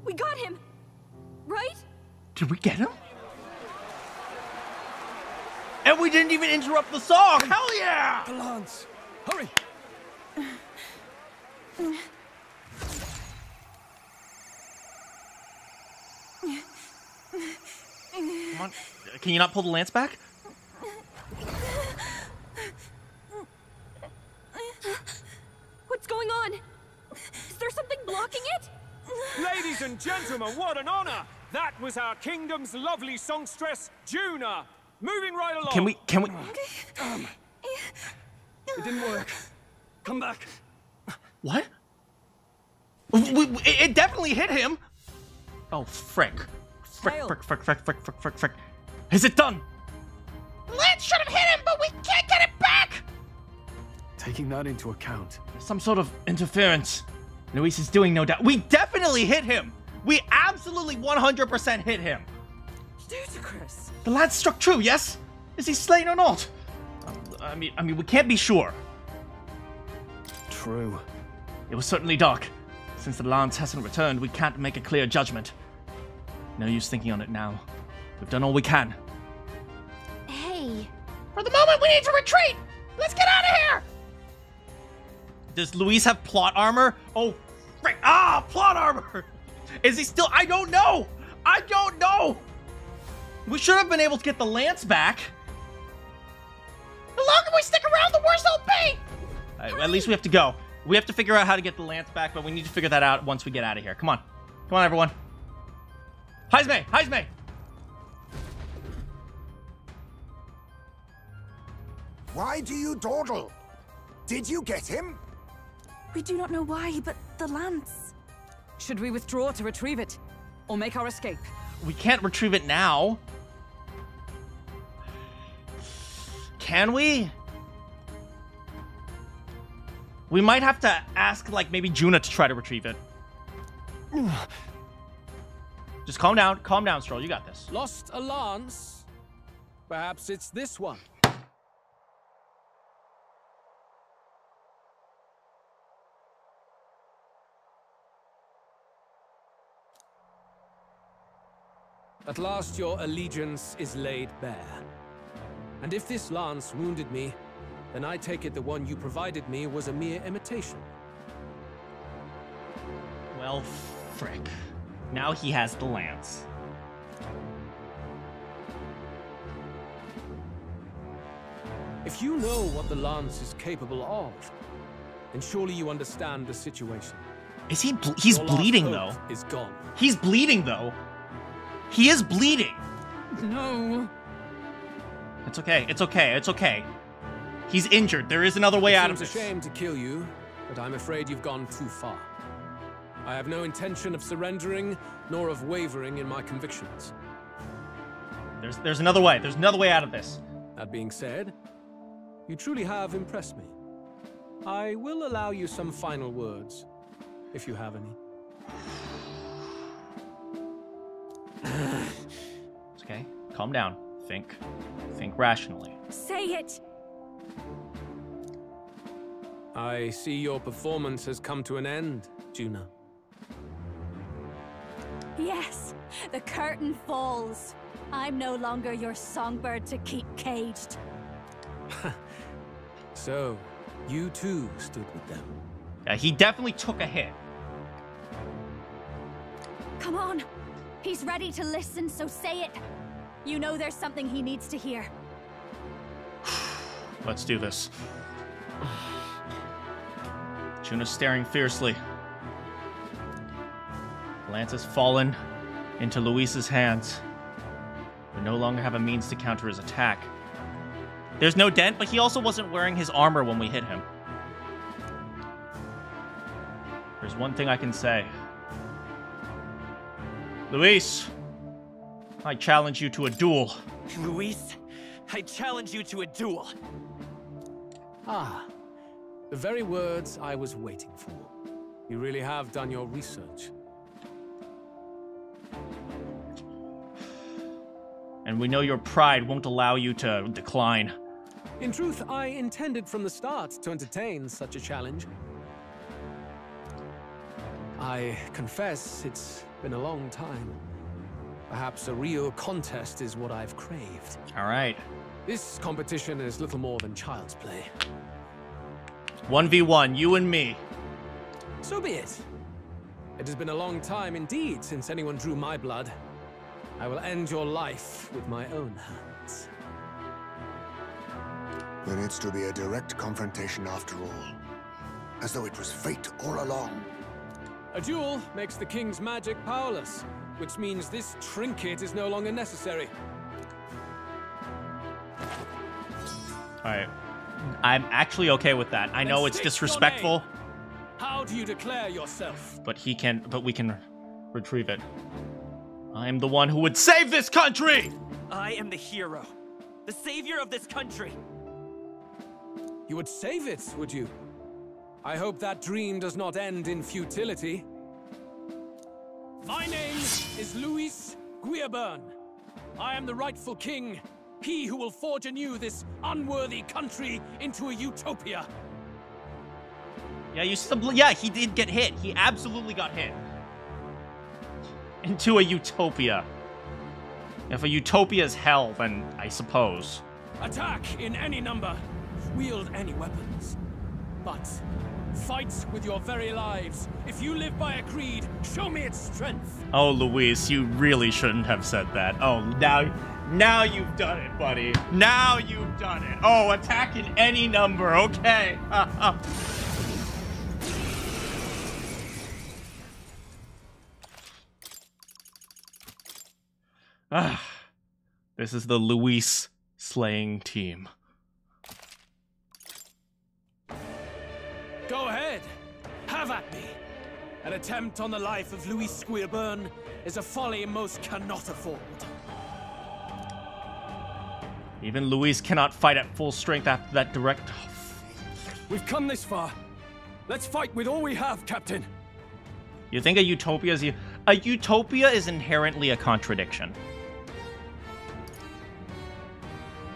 We got him, right? Did we get him? And we didn't even interrupt the song! Hell yeah! The lance! Hurry! Come on. Can you not pull the lance back? What's going on? Is there something blocking it? Ladies and gentlemen, what an honor! That was our kingdom's lovely songstress, Juna. Moving right along. Can we? It didn't work. Come back. What? It definitely hit him. Oh, frick. Frick. Is it done? The lance should have hit him, but we can't get it back! Taking that into account. Some sort of interference. Luis is doing, no doubt. We definitely hit him. We absolutely 100% hit him. Ludicrous. The lance struck true, yes? Is he slain or not? I mean, we can't be sure. True. It was certainly dark. Since the lance hasn't returned, we can't make a clear judgment. No use thinking on it now. We've done all we can. Hey. For the moment, we need to retreat! Let's get out of here! Does Luis have plot armor? Oh, frick. Ah, plot armor! Is he still? I don't know! I don't know! We should have been able to get the lance back. The longer we stick around, the worse it'll be! At least we have to go. We have to figure out how to get the lance back, but we need to figure that out once we get out of here. Come on. Come on, everyone. Heisme! Why do you dawdle? Did you get him? We do not know why, but the lance. Should we withdraw to retrieve it? Or make our escape? We can't retrieve it now. Can we? We might have to ask, like, maybe Juna to try to retrieve it. Just calm down, Stroll. You got this. Lost a lance? Perhaps it's this one. At last your allegiance is laid bare. And if this lance wounded me, then I take it the one you provided me was a mere imitation. Well, frick. Now he has the lance. If you know what the lance is capable of, then surely you understand the situation. Is he? He's bleeding though. Is gone. He's bleeding though. He is bleeding. No. It's okay. It's okay. It's okay. He's injured. There is another way out of this. It's a shame to kill you, but I'm afraid you've gone too far. I have no intention of surrendering, nor of wavering in my convictions. There's another way. There's another way out of this. That being said, you truly have impressed me. I will allow you some final words, if you have any. It's okay. Calm down. Think rationally. Say it! I see your performance has come to an end, Juna. Yes, the curtain falls. I'm no longer your songbird to keep caged. So, you too stood with them. Yeah, he definitely took a hit. Come on. He's ready to listen, so say it. You know there's something he needs to hear. Let's do this. Juna's staring fiercely. Lance has fallen into Luis's hands. We no longer have a means to counter his attack. There's no dent, but he also wasn't wearing his armor when we hit him. There's one thing I can say. Luis, I challenge you to a duel. Luis, I challenge you to a duel. Ah, the very words I was waiting for. You really have done your research. And we know your pride won't allow you to decline. In truth, I intended from the start to entertain such a challenge. I confess it's been a long time. Perhaps a real contest is what I've craved. All right. This competition is little more than child's play. 1v1, you and me. So be it. It has been a long time indeed since anyone drew my blood. I will end your life with my own hands. Then it's to be a direct confrontation after all. As though it was fate all along. A duel makes the king's magic powerless, which means this trinket is no longer necessary. Alright. I'm actually okay with that. I know it's disrespectful. How do you declare yourself? But we can retrieve it. I am the one who would save this country! I am the hero. The savior of this country. You would save it, would you? I hope that dream does not end in futility. My name is Luis Guiaburn. I am the rightful king. He who will forge anew this unworthy country into a utopia. Yeah, he did get hit. He absolutely got hit. Into a utopia. If a utopia is hell, then I suppose. Attack in any number. Wield any weapons. But fight with your very lives. If you live by a creed, show me its strength. Oh, Luis, you really shouldn't have said that. Oh, now you've done it, buddy. Now you've done it. Oh, attack in any number. Okay. This is the Luis slaying team. Go ahead. Have at me. An attempt on the life of Luis Guiaburn is a folly most cannot afford. Even Luis cannot fight at full strength after that direct... We've come this far. Let's fight with all we have, Captain. You think a utopia is... A utopia is inherently a contradiction.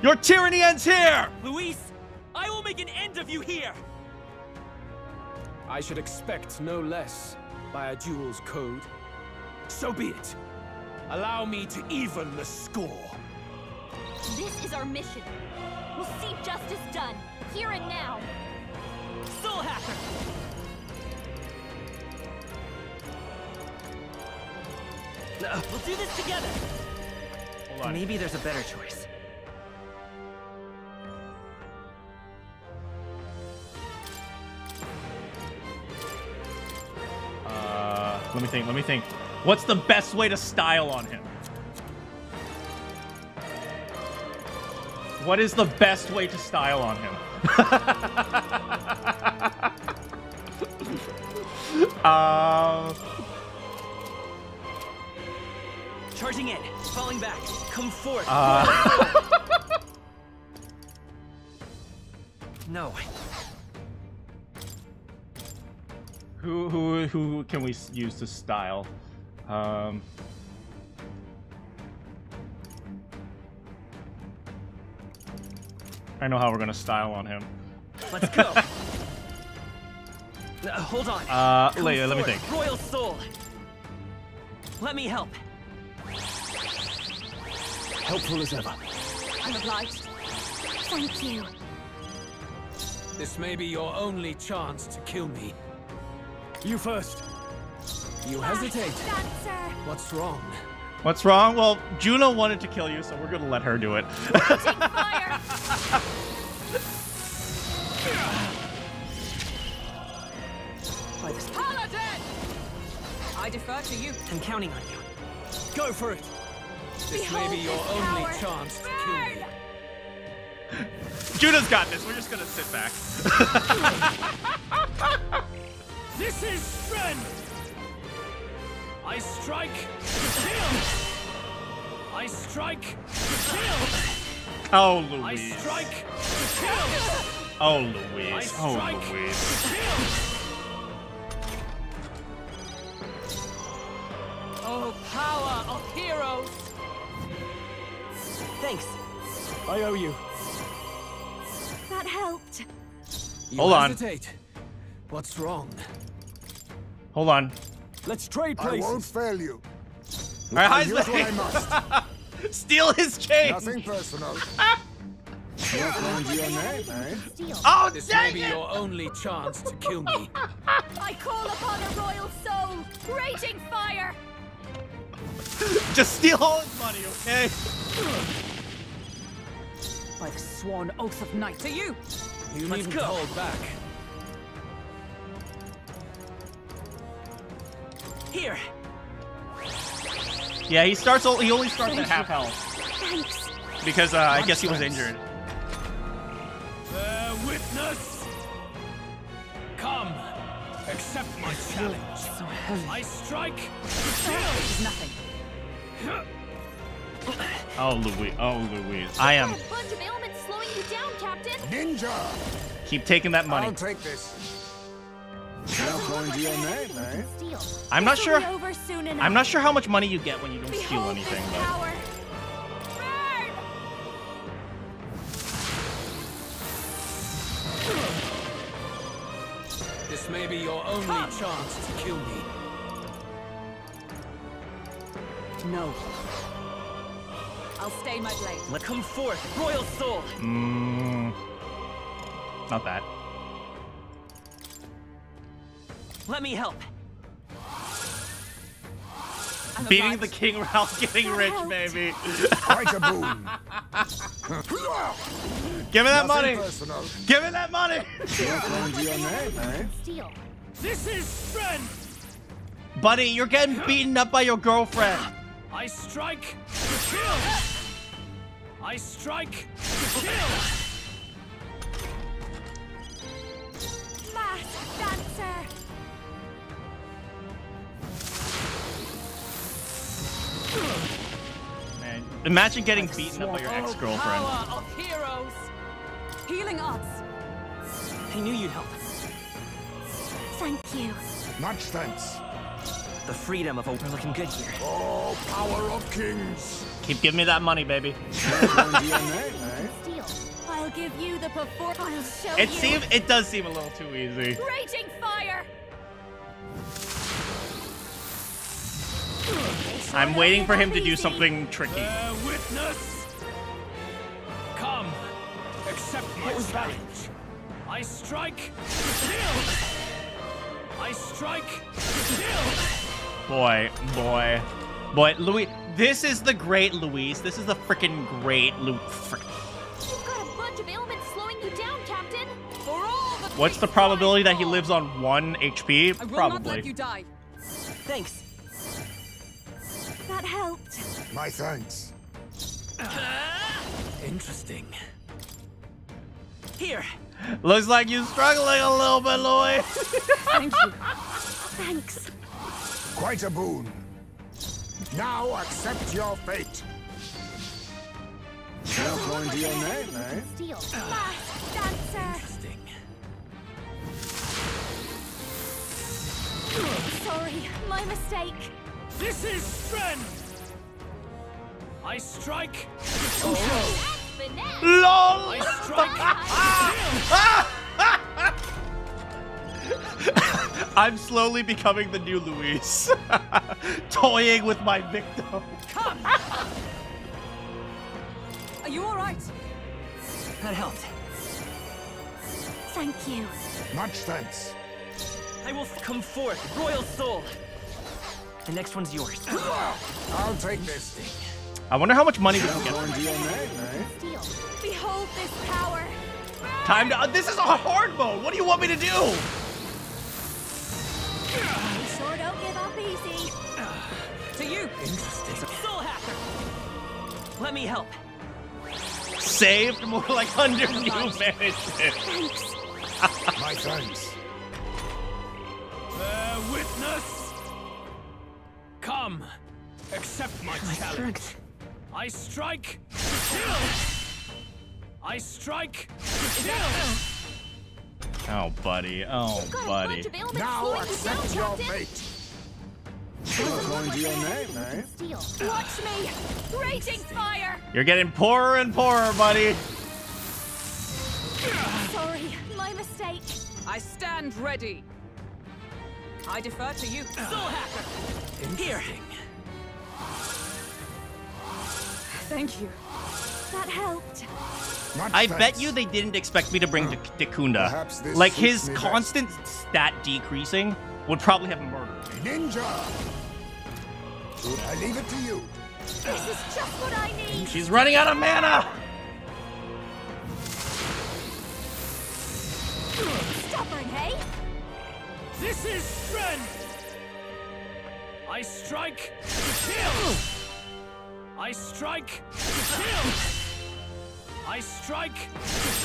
Your tyranny ends here! Luis, I will make an end of you here! I should expect no less by a duel's code. So be it. Allow me to even the score. This is our mission. We'll see justice done, here and now. Soul Hacker! We'll do this together! Hold on. Maybe there's a better choice. Let me think. What's the best way to style on him? What is the best way to style on him? Charging in, falling back, come forth. No. Who can we use to style? I know how we're gonna style on him. Let's go. Hold on. Let me think. Royal Soul. Let me help. Helpful as ever. I'm obliged. Thank you. This may be your only chance to kill me. You first. You hesitate. What's wrong? What's wrong? Well, Juno wanted to kill you, so we're gonna let her do it. Fire! Paladin! I defer to you. I'm counting on you. Go for it. This may be your only chance to kill me. Juno's got this. We're just gonna sit back. This is strength. I strike to kill. I strike to kill. Oh, I Louise. strike to kill. Oh, Louise. I Oh, strike Louise. to kill. Oh, power of heroes! Thanks. I owe you. That helped. You Hold on. hesitate. What's wrong? Hold on. Let's trade I places. won't fail you. All right, I'll use what I Heisman. must. Steal his chain. Nothing personal. You're going to your name, eh? Oh, This dang may be it. your only chance to kill me. I call upon a royal soul! Raging fire! Just steal all his money, okay? By the sworn oath of knight to you! You Let's needn't go. hold back. Here. Yeah, he only starts at half health Thanks. because I guess he was injured. Bear witness. Come, accept my challenge. So heavy. I strike to It's nothing. Oh, Louise. Oh, Louise. I am. A bunch of ailments slowing you down, Captain. Ninja! Keep taking that money. I'll take this. You're going to your name, eh? Steal. I'm not This'll sure. be over soon enough. I'm not sure how much money you get when you don't steal Behold anything, this but power. Burn! This may be your only chance to kill me. No. I'll stay my blade. Let come forth, royal soul. not that. Let me help. Beating the king while getting rich, baby. Quite a boon. Give me that Nothing money. personal. Give me that money. You're going to your name, eh? Steal. This is strength. Buddy, you're getting beaten up by your girlfriend. I strike to kill. I strike to kill. Masked dancer. Man, imagine getting beaten up by your ex-girlfriend. Power of heroes! Healing arts. I knew you'd help. Thank you. Much thanks. The freedom of a... We're looking good here. Oh, power of kings. Keep giving me that money, baby. You're going to your name, eh? Steal. I'll give you the performance. I'll show you. It does seem a little too easy. Raging fire! I'm waiting for him to do something tricky. Bear witness. Come, accept my challenge. I strike to kill. I strike to kill. Boy, Louis. This is the great Louise. This is the freaking great Louis. You've got a bunch of ailments slowing you down, Captain. For all the What's the probability that he lives on 1 HP? I will Probably. not let you die. Thanks. That helped. My thanks. Interesting. Here. Looks like you're struggling a little bit, Louis. Thank you. Thanks. Quite a boon. Now accept your fate. You're going to your name, eh? Steal. Masked dancer. Interesting. Sorry, my mistake. This is strength. I strike to kill. Finesse. LOL. I strike to kill. I'm slowly becoming the new Louise. Toying with my victim. Come! Are you alright? That helped. Thank you. Much thanks. I will come forth, royal soul. The next one's yours. I'll take this. I wonder how much money we can You're going get. to your name, eh? Steal. Behold this power. Time to. This is a hard mode. What do you want me to do? Sure don't give up easy. To you! Interesting. Soul hacker. Let me help. Saved more like under new management. Thanks. My thanks. Bear witness. Come, accept my challenge. I strike to kill! I strike to kill! Oh, buddy. Oh, buddy. Now accept your fate. According to your name, eh? Watch me! Raging fire! You're getting poorer and poorer, buddy. Sorry, my mistake. I stand ready. I defer to you. Soul Hacker! Here! Thank you. That helped. I bet you they didn't expect me to bring Dekunda. Like, his constant stat decreasing would probably have murdered me. Ninja! I leave it to you. This is just what I need. She's running out of mana! Stubborn, hey? This is strength! I strike to kill! I strike to kill! I strike to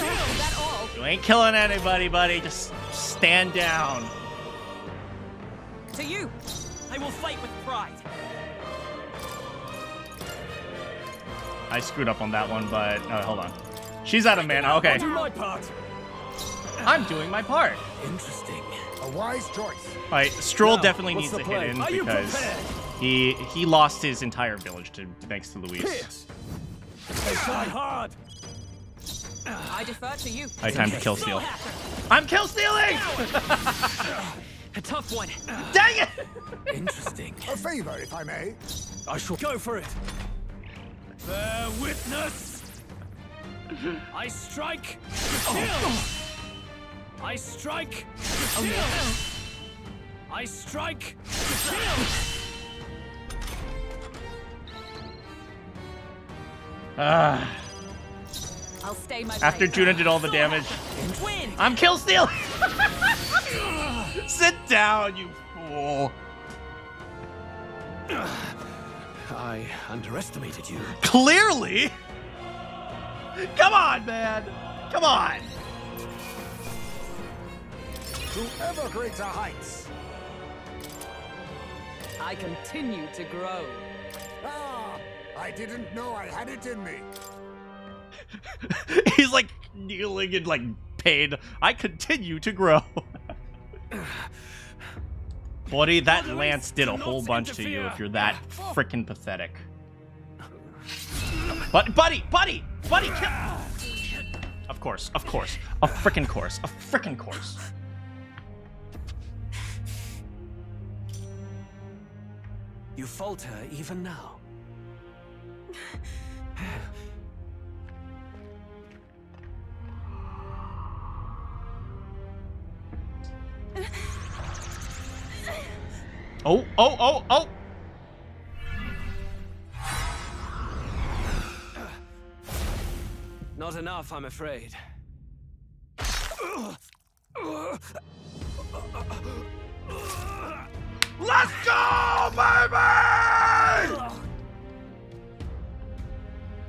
kill! That all? You ain't killing anybody, buddy. Just stand down. To you! I will fight with pride. I screwed up on that one, but hold on. She's out of mana. Okay. I'll do my part. I'm doing my part. Interesting. A wise choice. All right, Stroll Now, definitely what's needs the to hit plan? in Are you because prepared? he lost his entire village to thanks to Luis. Try hard. I defer to you. All right, time to kill steal. I'm kill stealing! A tough one. Dang it! Interesting. A favor, if I may. I shall go for it. Bear witness. I strike to kill. I strike to kill. I strike to kill. I'll stay my After blade. Juna did all the damage, Win. I'm kill stealing! Sit down, you fool. I underestimated you. Clearly! Come on, man! Come on! To ever greater heights. I continue to grow. Ah, I didn't know I had it in me. He's like kneeling in like pain. I continue to grow. Buddy, that lance did a whole bunch to you if you're that freaking pathetic. But buddy, kill! Of course, a freaking course, a freaking course. You falter even now. Oh! Not enough, I'm afraid. Let's go, baby!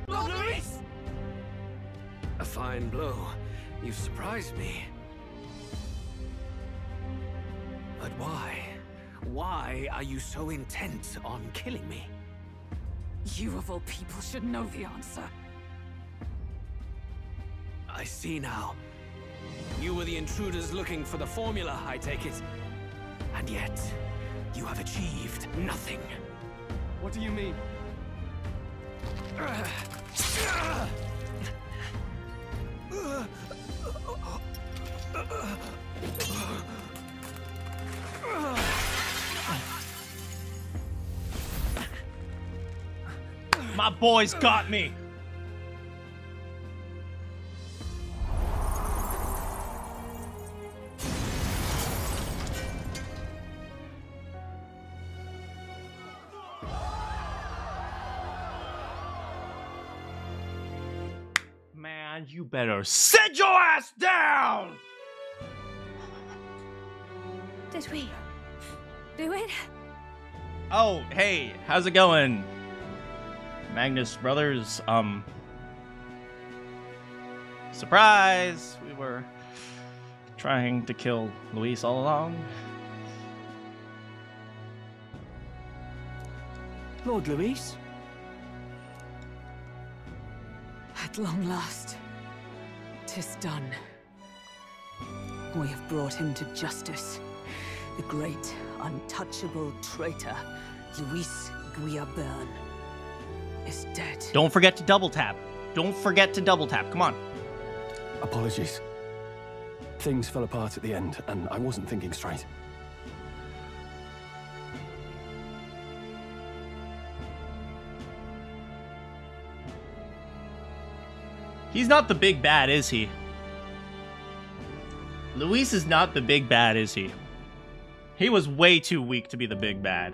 Luis! A fine blow. You've surprised me. But why? Why are you so intent on killing me? You of all people should know the answer. I see now. You were the intruders looking for the formula, I take it. And yet, you have achieved nothing. What do you mean? My boys got me. Man, you better sit your ass down! Did we do it? Oh, hey, how's it going? Magnus Brothers, surprise! We were trying to kill Luis all along. Lord Luis? At long last, 'tis done. We have brought him to justice. The great, untouchable traitor, Luis Guillabern, is dead. Don't forget to double tap. Don't forget to double tap. Come on. Apologies. Things fell apart at the end, and I wasn't thinking straight. He's not the big bad, is he? Luis is not the big bad, is he? He was way too weak to be the big bad.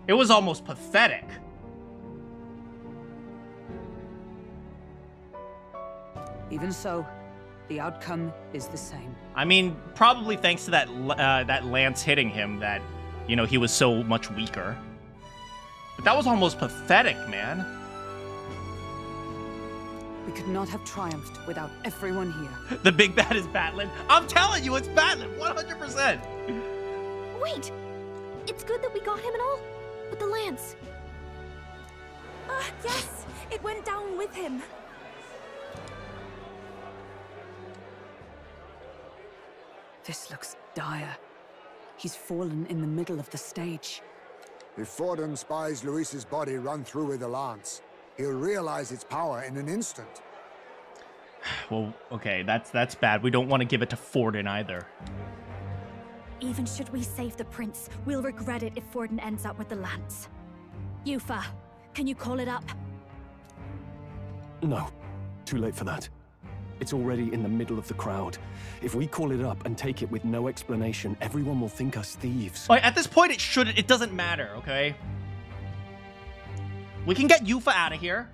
It was almost pathetic. Even so, the outcome is the same. I mean, probably thanks to that that lance hitting him that, you know, he was so much weaker. But that was almost pathetic, man. We could not have triumphed without everyone here. The big bad is Batlin. I'm telling you, it's Batlin, 100%. Wait! It's good that we got him and all, but the lance. Yes! It went down with him. This looks dire. He's fallen in the middle of the stage. If Forden spies Luis's body run through with a lance, he'll realize its power in an instant. Well, okay, that's bad. We don't want to give it to Forden either. Even should we save the prince, we'll regret it if Forden ends up with the lance. Yufa, can you call it up? No, too late for that. It's already in the middle of the crowd. If we call it up and take it with no explanation, everyone will think us thieves. Like, at this point, it doesn't matter, okay? We can get Yufa out of here.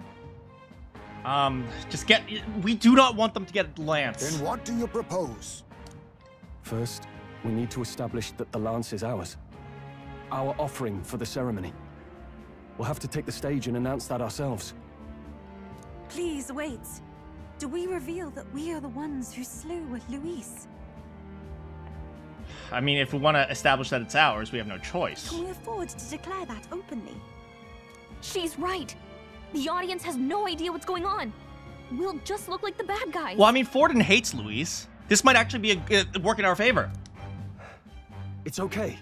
We do not want them to get Lance. Then what do you propose? First, we need to establish that the lance is ours. Our offering for the ceremony. We'll have to take the stage and announce that ourselves. Please wait. Do we reveal that we are the ones who slew Luis? I mean, if we want to establish that it's ours, we have no choice. Can we afford to declare that openly? She's right. The audience has no idea what's going on. We'll just look like the bad guys. Well, I mean, Forden hates Luis. This might actually be a work in our favor. It's okay.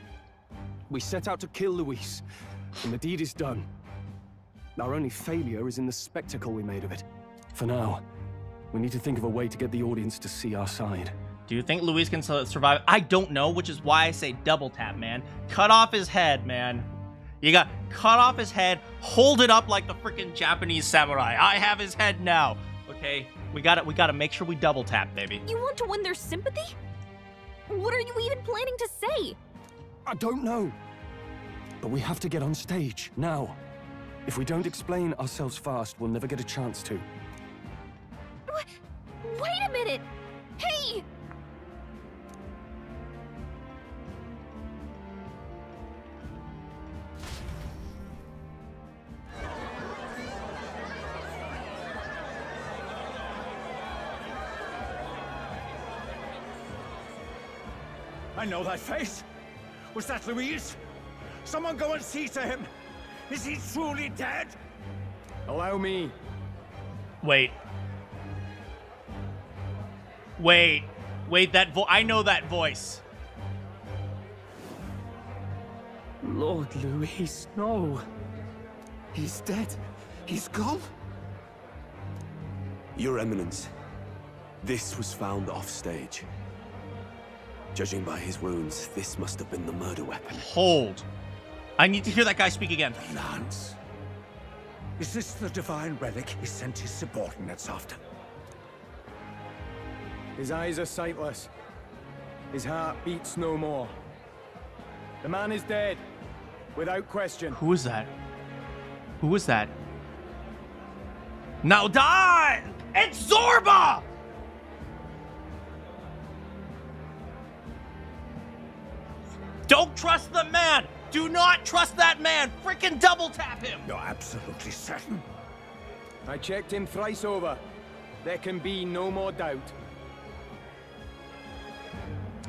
We set out to kill Luis, and the deed is done. Our only failure is in the spectacle we made of it. For now, we need to think of a way to get the audience to see our side. Do you think Luis can survive? I don't know, which is why I say double tap, man. Cut off his head, man. You got cut off his head, hold it up like the freaking Japanese samurai. I have his head now. Okay, we gotta make sure we double tap, baby. You want to win their sympathy? What are you even planning to say? I don't know. But we have to get on stage, now. If we don't explain ourselves fast, we'll never get a chance to. Wait a minute! Hey! I know that face. Was that Luis? Someone go and see to him. Is he truly dead? Allow me. Wait, that I know that voice. Lord Luis, no. He's dead. He's gone. Your Eminence, this was found off stage. Judging by his wounds, this must have been the murder weapon. Hold. I need to hear that guy speak again. Lance. Is this the divine relic he sent his subordinates after? His eyes are sightless. His heart beats no more. The man is dead, without question. Who is that? Who is that? Now die! It's Zorba! Don't trust the man! Do not trust that man! Frickin' double tap him! You're absolutely certain? I checked him thrice over. There can be no more doubt.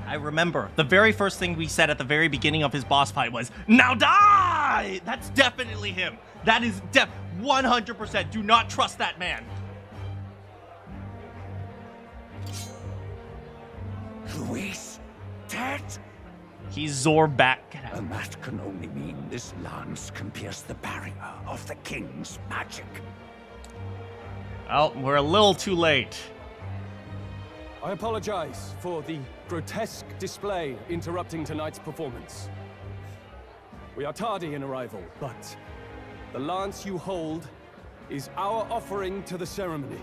I remember the very first thing we said at the very beginning of his boss fight was, "Now die!" That's definitely him. That is 100%. Do not trust that man. Luis, dead? He's Zorback. And that can only mean this lance can pierce the barrier of the king's magic. Well, we're a little too late. I apologize for the grotesque display interrupting tonight's performance. We are tardy in arrival, but the lance you hold is our offering to the ceremony.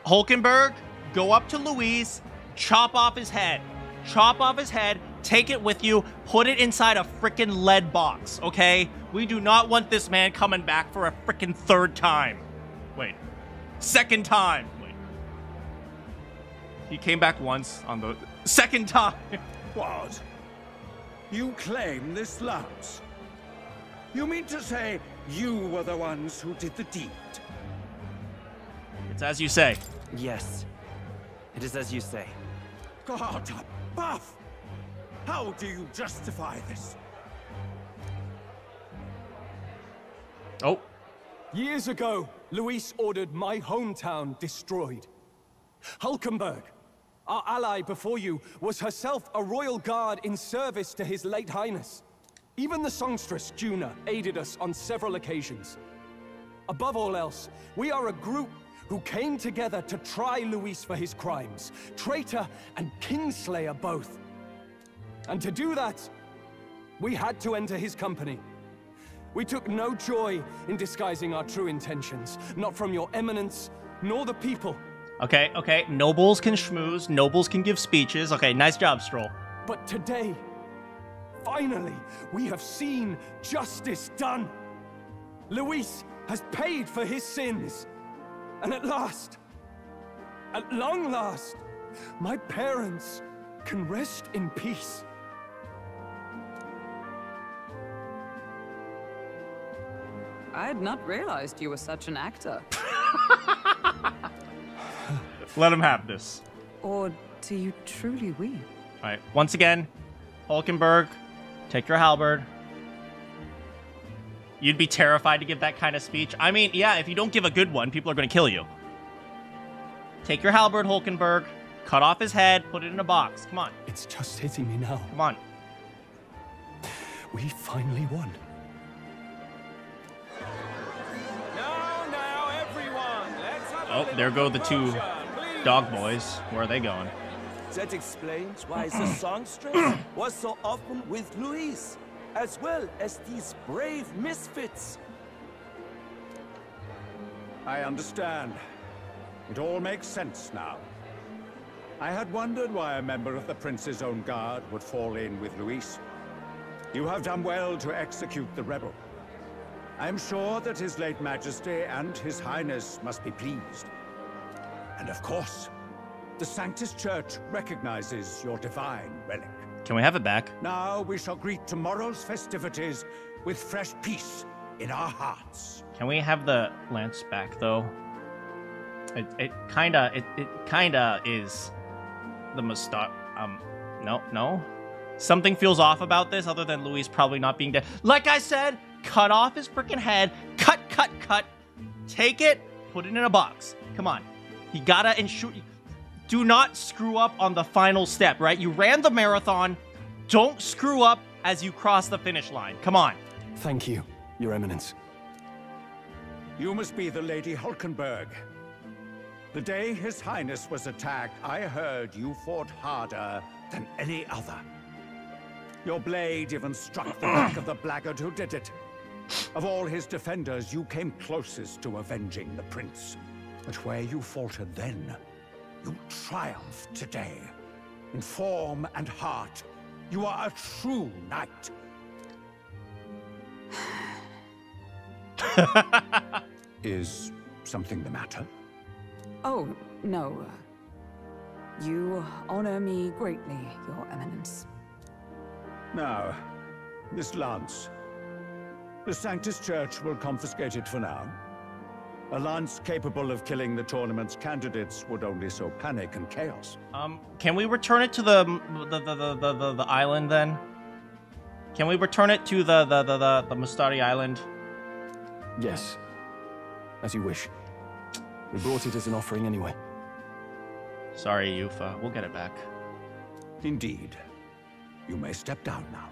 Hulkenberg, go up to Luis, chop off his head. Chop off his head, take it with you, put it inside a frickin' lead box, okay? We do not want this man coming back for a frickin' third time. Wait. Second time. Wait. He came back once on the second time. What? You claim this lance? You mean to say you were the ones who did the deed? It's as you say. Yes. It is as you say. God above! How do you justify this? Oh. Years ago, Luis ordered my hometown destroyed. Hulkenberg, our ally before you, was herself a royal guard in service to his late highness. Even the songstress, Juna, aided us on several occasions. Above all else, we are a group who came together to try Luis for his crimes, traitor and kingslayer both. And to do that, we had to enter his company. We took no joy in disguising our true intentions, not from your eminence, nor the people. Okay, okay, nobles can schmooze, nobles can give speeches. Okay, nice job, Stroll. But today, finally, we have seen justice done. Luis has paid for his sins. And at last, at long last, my parents can rest in peace. I had not realized you were such an actor. Let him have this. Or do you truly weep? All right, once again, Hulkenberg, take your halberd. You'd be terrified to give that kind of speech. I mean, yeah, if you don't give a good one, people are going to kill you. Take your halberd, Hulkenberg. Cut off his head, put it in a box. Come on. It's just hitting me now. Come on. We finally won. Now, everyone, let's have Oh, there go the two dog boys. Where are they going? That explains why the songstress was so often with Luis, as well as these brave misfits. I understand. It all makes sense now. I had wondered why a member of the Prince's own guard would fall in with Luis. You have done well to execute the rebel. I am sure that His late Majesty and His Highness must be pleased. And of course, the Sanctus Church recognizes your divine relic. Can we have it back? Now we shall greet tomorrow's festivities with fresh peace in our hearts. Can we have the lance back, though? It kinda is the mustache. No. Something feels off about this, other than Luis probably not being dead. Like I said, cut off his freaking head. Cut. Take it, put it in a box. Come on. You gotta ensure. Do not screw up on the final step, right? You ran the marathon. Don't screw up as you cross the finish line. Come on. Thank you, Your Eminence. You must be the Lady Hulkenberg. The day His Highness was attacked, I heard you fought harder than any other. Your blade even struck the back of the blackguard who did it. Of all his defenders, you came closest to avenging the prince. But where you faltered then, you triumphed today. In form and heart, you are a true knight. Is something the matter? Oh, no. You honor me greatly, Your Eminence. Now, this lance. The Sanctus Church will confiscate it for now. A lance capable of killing the tournament's candidates would only sow panic and chaos. Can we return it to the island then? Can we return it to the Mustari Island? Yes. As you wish. We brought it as an offering anyway. Sorry, Yufa. We'll get it back. Indeed. You may step down now.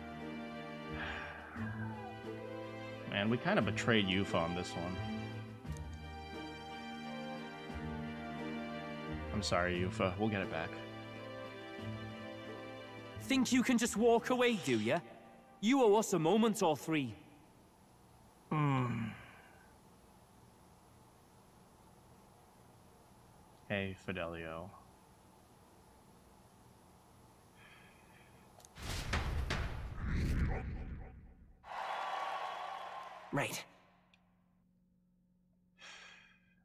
Man, we kind of betrayed Yufa on this one. I'm sorry, Yufa. We'll get it back. Think you can just walk away, do ya? You owe us a moment or three. Hey, Fidelio. Right.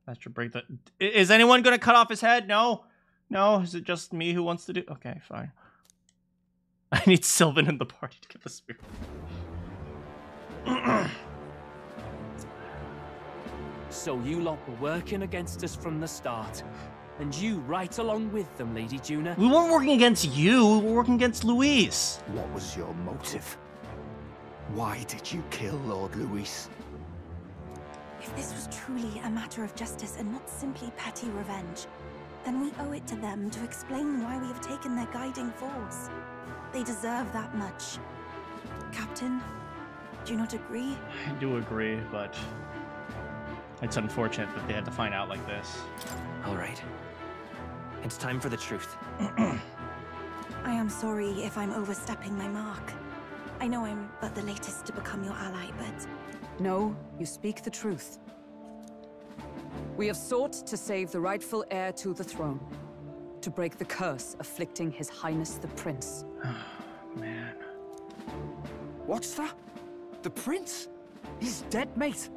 That should break the... Is anyone going to cut off his head? No? No? Is it just me who wants to do... Okay, fine. I need Sylvan in the party to get the spear. So you lot were working against us from the start. And you right along with them, Lady Juna. We weren't working against you. We were working against Luis. What was your motive? Why did you kill Lord Luis? If this was truly a matter of justice and not simply petty revenge, then we owe it to them to explain why we have taken their guiding force. They deserve that much. Captain, do you not agree? I do agree, but it's unfortunate that they had to find out like this. All right. It's time for the truth. I am sorry if I'm overstepping my mark. I know I'm but the latest to become your ally, but... No, you speak the truth. We have sought to save the rightful heir to the throne. To break the curse afflicting His Highness the Prince. Man. What's that? The prince? He's dead, mate.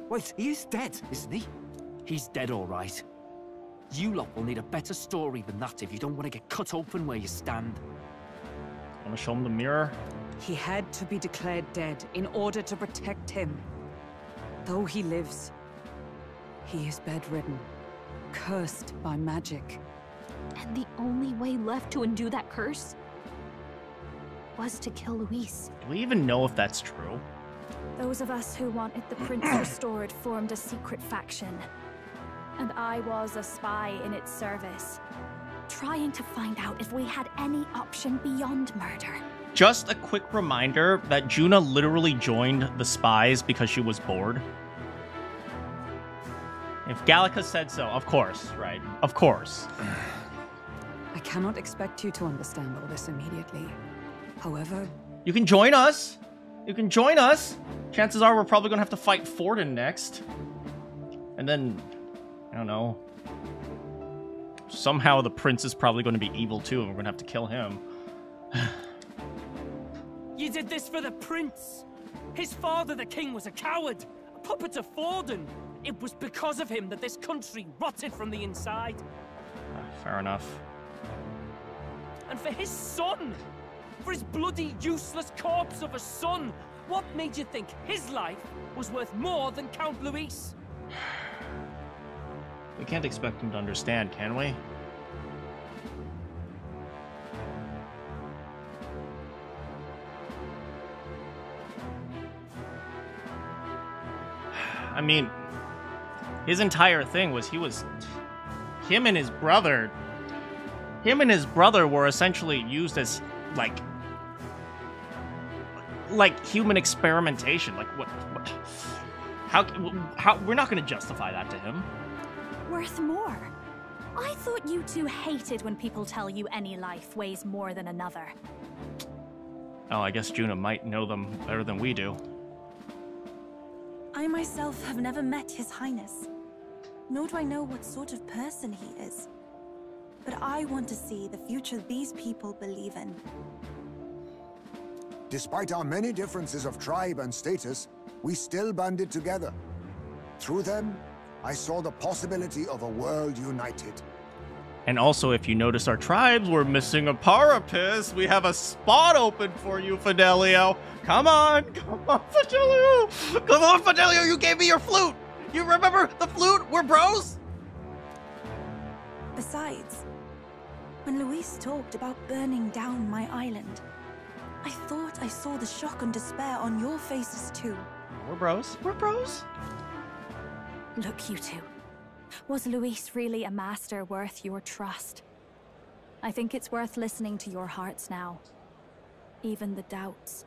Wait, he is dead, isn't he? He's dead, all right. You lot will need a better story than that if you don't want to get cut open where you stand. Want to show him the mirror? He had to be declared dead in order to protect him. Though he lives, he is bedridden, cursed by magic. And the only way left to undo that curse was to kill Luis. Do we even know if that's true? Those of us who wanted the prince restored formed a secret faction. And I was a spy in its service, trying to find out if we had any option beyond murder. Just a quick reminder that Juna literally joined the spies because she was bored. If Gallica said so, of course, right? Of course. I cannot expect you to understand all this immediately. However... You can join us! You can join us! Chances are we're probably gonna have to fight Forden next. And then, I don't know. Somehow the prince is probably gonna be evil too, and we're gonna have to kill him. You did this for the prince! His father, the king, was a coward! A puppet of Forden! It was because of him that this country rotted from the inside! Fair enough. And for his son! For his bloody, useless corpse of a son! What made you think his life was worth more than Count Luis? We can't expect him to understand, can we? I mean, his entire thing was him and his brother were essentially used as like human experimentation. Like what how we're not going to justify that to him. Worth more. I thought you two hated when people tell you any life weighs more than another. Oh, I guess Juna might know them better than we do. I myself have never met His Highness, nor do I know what sort of person he is. But I want to see the future these people believe in. Despite our many differences of tribe and status, we still banded together. Through them, I saw the possibility of a world united. And also, if you notice our tribes, we're missing a Parapis. We have a spot open for you, Fidelio. Come on, Fidelio. Come on, Fidelio, you gave me your flute. You remember the flute? We're bros. Besides, when Luis talked about burning down my island, I thought I saw the shock and despair on your faces too. We're bros. We're bros. Look, you two. Was Luis really a master worth your trust? I think it's worth listening to your hearts now. Even the doubts.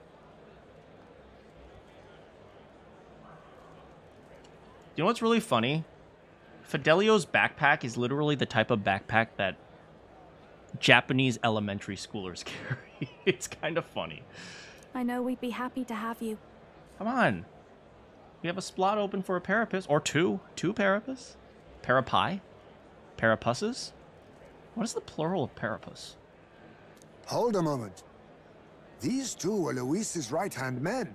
You know what's really funny? Fidelio's backpack is literally the type of backpack that Japanese elementary schoolers carry. It's kind of funny. I know we'd be happy to have you. Come on. We have a slot open for a parapus. Or two. Two parapus? Parapi? Parapusses? What is the plural of parapus? Hold a moment. These two were Luis's right-hand men.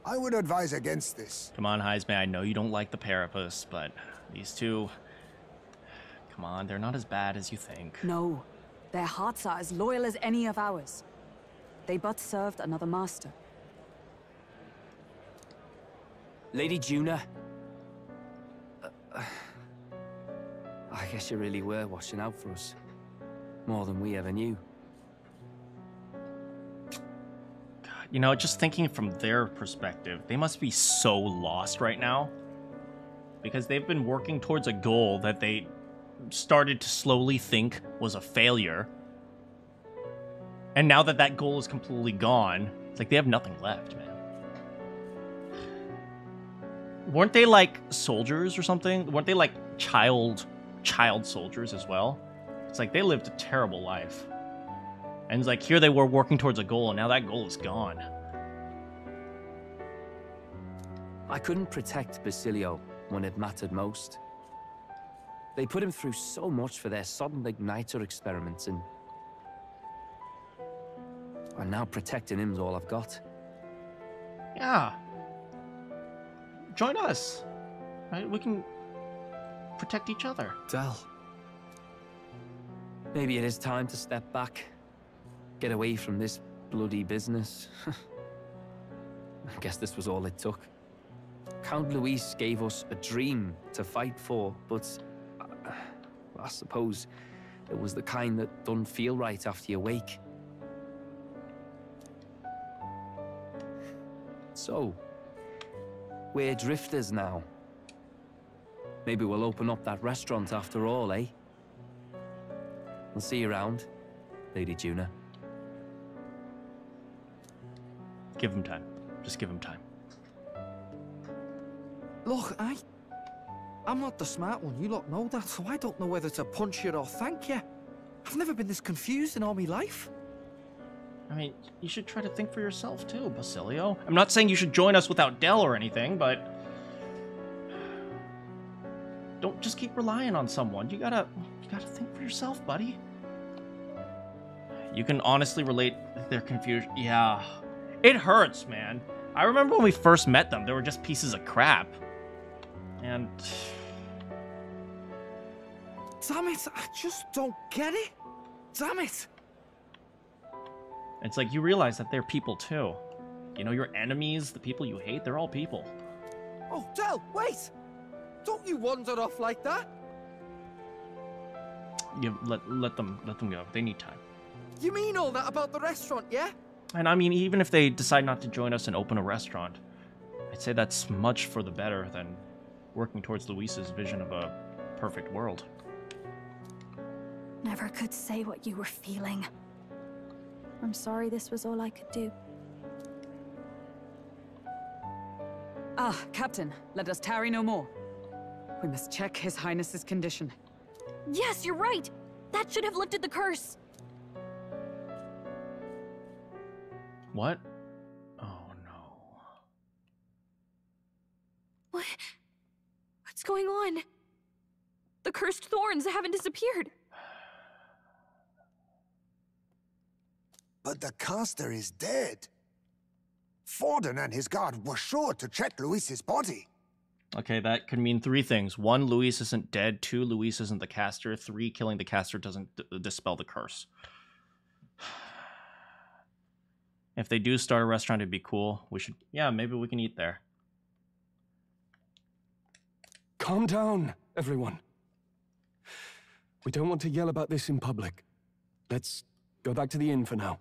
I would advise against this. Come on, Heisman. I know you don't like the parapus, but these two... Come on, they're not as bad as you think. No. Their hearts are as loyal as any of ours. They but served another master. Lady Juna. I guess you really were watching out for us. More than we ever knew. You know, just thinking from their perspective, they must be so lost right now. Because they've been working towards a goal that they started to slowly think was a failure. And now that that goal is completely gone, it's like they have nothing left, man. Weren't they like soldiers or something? Weren't they like child soldiers as well? It's like they lived a terrible life. And it's like here they were working towards a goal, and now that goal is gone. I couldn't protect Basilio when it mattered most. They put him through so much for their sudden igniter experiments, and now protecting him's all I've got. Yeah. Join us. Right? We can protect each other. Del. Maybe it is time to step back. Get away from this bloody business. I guess this was all it took. Count Luis gave us a dream to fight for, but I suppose it was the kind that doesn't feel right after you wake. So, we're drifters now. Maybe we'll open up that restaurant after all, eh? I'll see you around, Lady Juna. Give him time. Just give him time. Look, I'm not the smart one, you lot know that, so I don't know whether to punch you or thank you. I've never been this confused in all my life. I mean, you should try to think for yourself too, Basilio. I'm not saying you should join us without Del or anything, but... Don't just keep relying on someone. You gotta think for yourself, buddy. You can honestly relate their confusion. Yeah. It hurts, man. I remember when we first met them, they were just pieces of crap. And... Damn it, I just don't get it. Damn it. It's like you realize that they're people too. You know, your enemies, the people you hate, they're all people. Oh, Del, wait! Don't you wander off like that. Let them go. They need time. You mean all that about the restaurant, yeah? And I mean, even if they decide not to join us and open a restaurant, I'd say that's much for the better than working towards Luis's vision of a perfect world. Never could say what you were feeling. I'm sorry this was all I could do. Ah, Captain, let us tarry no more. We must check His Highness's condition. Yes, you're right! That should have lifted the curse! What? Oh no. What's going on? The cursed thorns haven't disappeared. But the caster is dead. Forden and his guard were sure to check Luis's body. Okay, that could mean three things. One, Luis isn't dead. Two, Luis isn't the caster. Three, killing the caster doesn't dispel the curse. If they do start a restaurant, it'd be cool. We should... Yeah, maybe we can eat there. Calm down, everyone. We don't want to yell about this in public. Let's go back to the inn for now.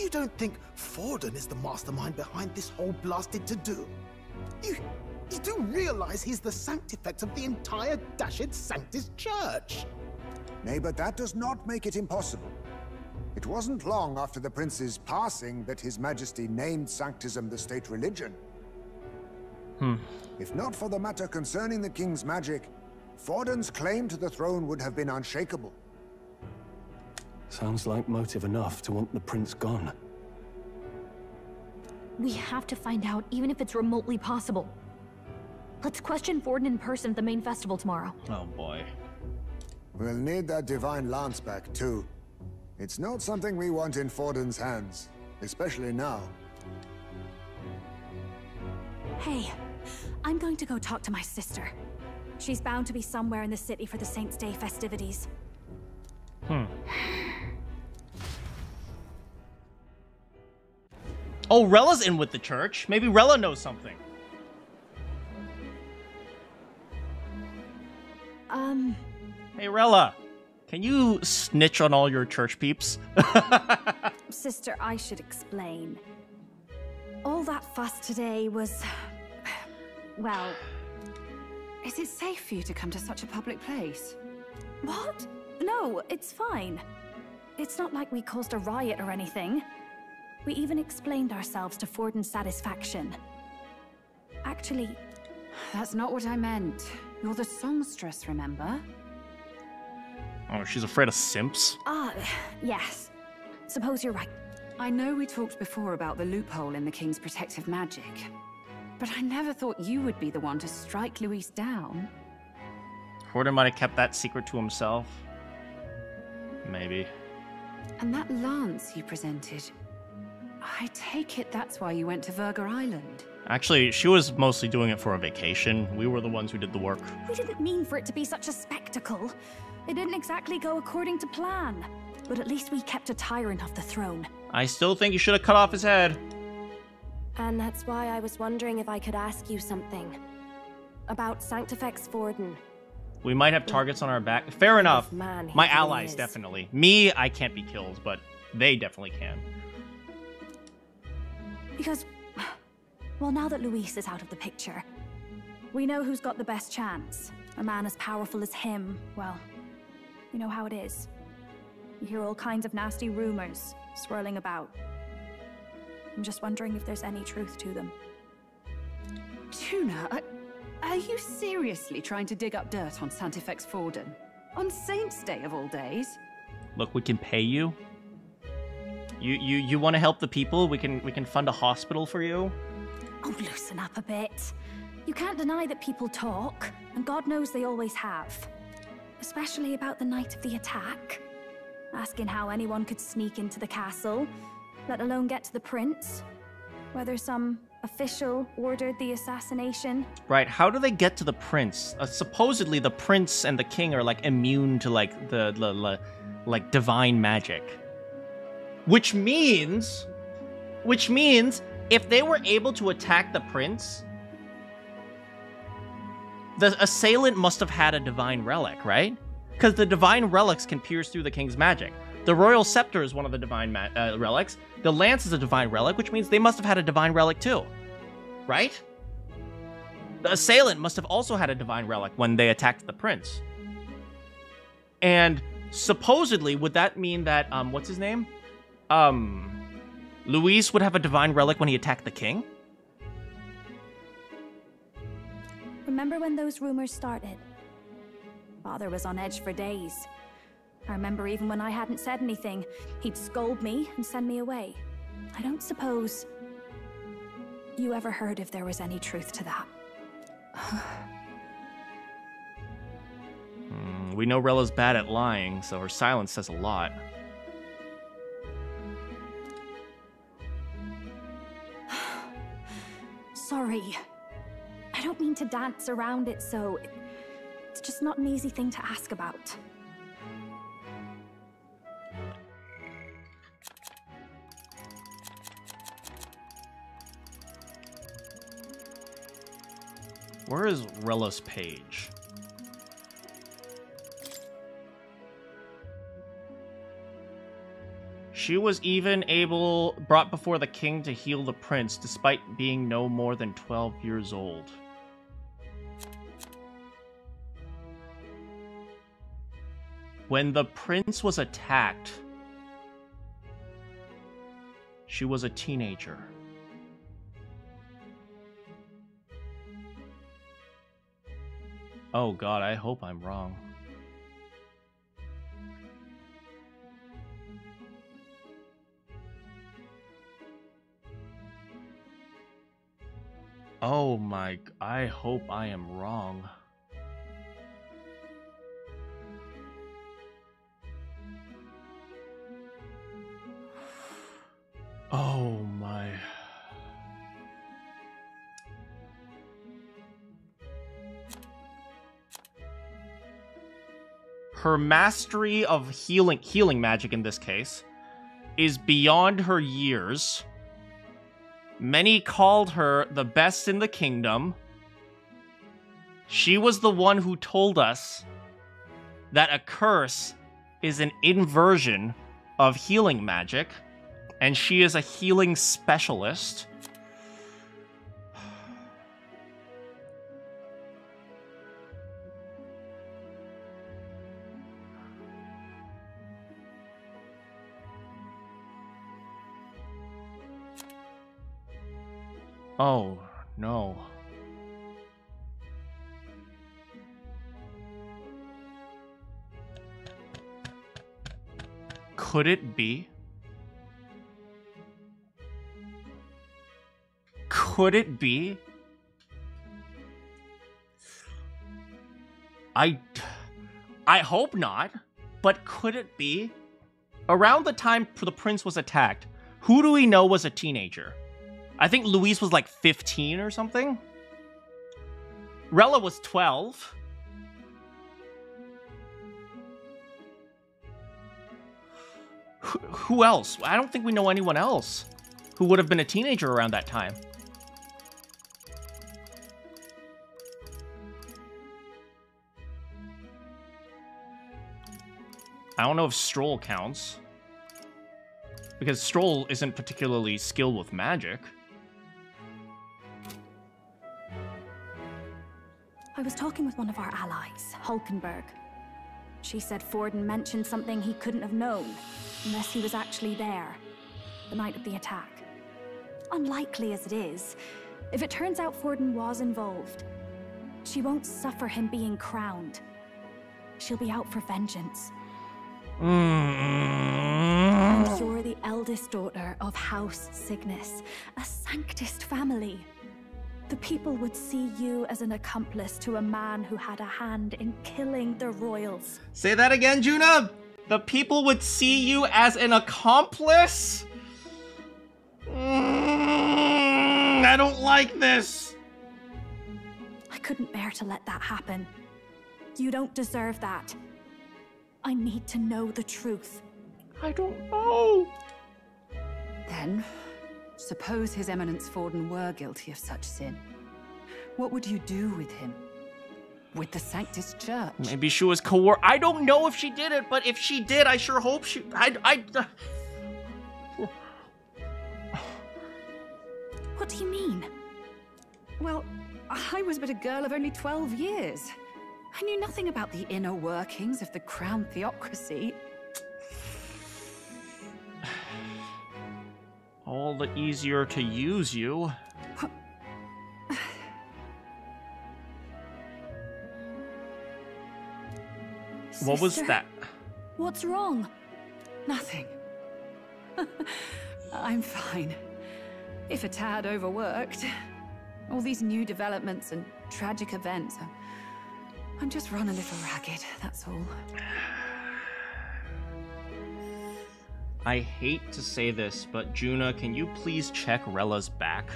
You don't think Forden is the mastermind behind this whole blasted to-do? You do realize he's the sanctifex of the entire dashed Sanctus Church? Nay, but that does not make it impossible. It wasn't long after the prince's passing that His Majesty named Sanctism the state religion. If not for the matter concerning the king's magic, Forden's claim to the throne would have been unshakable. Sounds like motive enough to want the prince gone. We have to find out, even if it's remotely possible. Let's question Forden in person at the main festival tomorrow. Oh boy. We'll need that divine lance back too. It's not something we want in Forden's hands, especially now. Hey, I'm going to go talk to my sister. She's bound to be somewhere in the city for the Saints' Day festivities. Oh, Rella's in with the church. Maybe Rella knows something. Hey, Rella. Can you snitch on all your church peeps? Sister, I should explain. All that fuss today was... well... Is it safe for you to come to such a public place? What? No, it's fine. It's not like we caused a riot or anything. We even explained ourselves to Forden's satisfaction. Actually... That's not what I meant. You're the songstress, remember? Oh, she's afraid of simps? Yes. Suppose you're right. I know we talked before about the loophole in the king's protective magic, but I never thought you would be the one to strike Luis down. Forden might have kept that secret to himself. Maybe. And that lance you presented, I take it that's why you went to Verga Island. Actually, she was mostly doing it for a vacation. We were the ones who did the work. We didn't mean for it to be such a spectacle. It didn't exactly go according to plan. But at least we kept a tyrant off the throne. I still think you should have cut off his head. And that's why I was wondering if I could ask you something. About Sanctifex Forden. We might have targets on our back. Fair enough. Man, My really allies, is. definitely. Me, I can't be killed, but they definitely can. Because, well, now that Luis is out of the picture, we know who's got the best chance. A man as powerful as him, well, you know how it is. You hear all kinds of nasty rumors swirling about. I'm just wondering if there's any truth to them. Tuna, are you seriously trying to dig up dirt on Sanctifex Forden? On Saints' Day of all days? Look, we can pay you. You want to help the people? We can fund a hospital for you. Oh, loosen up a bit. You can't deny that people talk, and God knows they always have. Especially about the night of the attack. Asking how anyone could sneak into the castle, let alone get to the prince. Whether some official ordered the assassination. Right, how do they get to the prince? Supposedly the prince and the king are like immune to like the divine magic. Which means if they were able to attack the prince, the assailant must have had a divine relic, right? Because the divine relics can pierce through the king's magic. The royal scepter is one of the divine relics. The lance is a divine relic, which means they must have had a divine relic too. Right? The assailant must have also had a divine relic when they attacked the prince. And supposedly, would that mean that, what's his name? Luis would have a divine relic when he attacked the king? Remember when those rumors started? Father was on edge for days. I remember even when I hadn't said anything, he'd scold me and send me away. I don't suppose you ever heard if there was any truth to that. We know Rella's bad at lying, so her silence says a lot. Sorry. I don't mean to dance around it, so it's just not an easy thing to ask about. Where is Rella's page? She was even brought before the king to heal the prince, despite being no more than 12 years old. When the prince was attacked, she was a teenager. Oh god, I hope I'm wrong. Oh my, I hope I am wrong. Oh my. Her mastery of healing magic in this case is beyond her years. Many called her the best in the kingdom. She was the one who told us that a curse is an inversion of healing magic, and she is a healing specialist. Oh, no. Could it be? Could it be? I hope not, but could it be? Around the time the prince was attacked, who do we know was a teenager? I think Louise was like 15 or something. Rella was 12. Who else? I don't think we know anyone else who would have been a teenager around that time. I don't know if Stroll counts, because Stroll isn't particularly skilled with magic. I was talking with one of our allies, Hulkenberg. She said Forden mentioned something he couldn't have known, unless he was actually there, the night of the attack. Unlikely as it is, if it turns out Forden was involved, she won't suffer him being crowned. She'll be out for vengeance. And you're the eldest daughter of House Cygnus, a Sanctist family. The people would see you as an accomplice to a man who had a hand in killing the royals. Say that again, Juna! The people would see you as an accomplice? I don't like this. I couldn't bear to let that happen. You don't deserve that. I need to know the truth. I don't know. Then, suppose His Eminence Forden were guilty of such sin. What would you do with him? With the Sanctus Church? Maybe she was I don't know if she did it, but if she did, I sure hope she... What do you mean? Well, I was but a girl of only 12 years. I knew nothing about the inner workings of the crown theocracy. All the easier to use you. What was that? What's wrong? Nothing. I'm fine. If a tad overworked. All these new developments and tragic events. I'm just run a little ragged, that's all. I hate to say this, but Juna, can you please check Rella's back?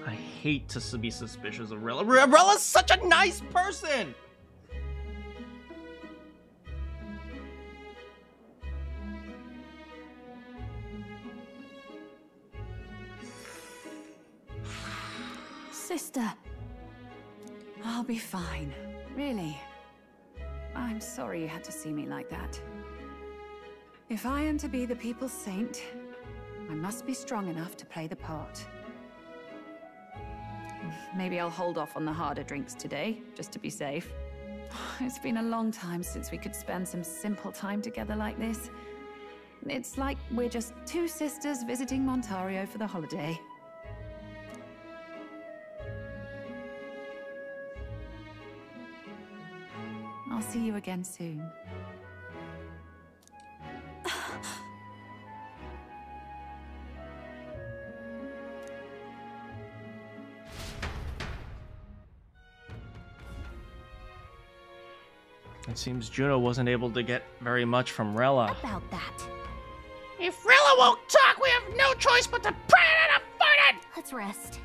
I hate to be suspicious of Rella. Rella's such a nice person! Sister. I'll be fine. Really. I'm sorry you had to see me like that. If I am to be the people's saint, I must be strong enough to play the part. Maybe I'll hold off on the harder drinks today, just to be safe. It's been a long time since we could spend some simple time together like this. It's like we're just two sisters visiting Montario for the holiday. I'll see you again soon. It seems Juno wasn't able to get very much from Rella. About that. If Rella won't talk, we have no choice but to pray it out of farting! Let's rest.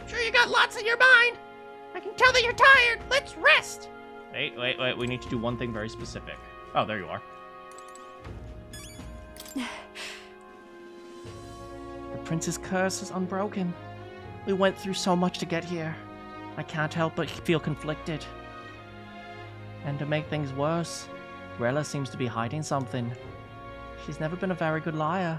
Sure you got lots in your mind. I can tell that you're tired. Let's rest. Wait. We need to do one thing very specific. Oh, there you are. The prince's curse is unbroken. We went through so much to get here. I can't help but feel conflicted. And to make things worse, Rella seems to be hiding something. She's never been a very good liar.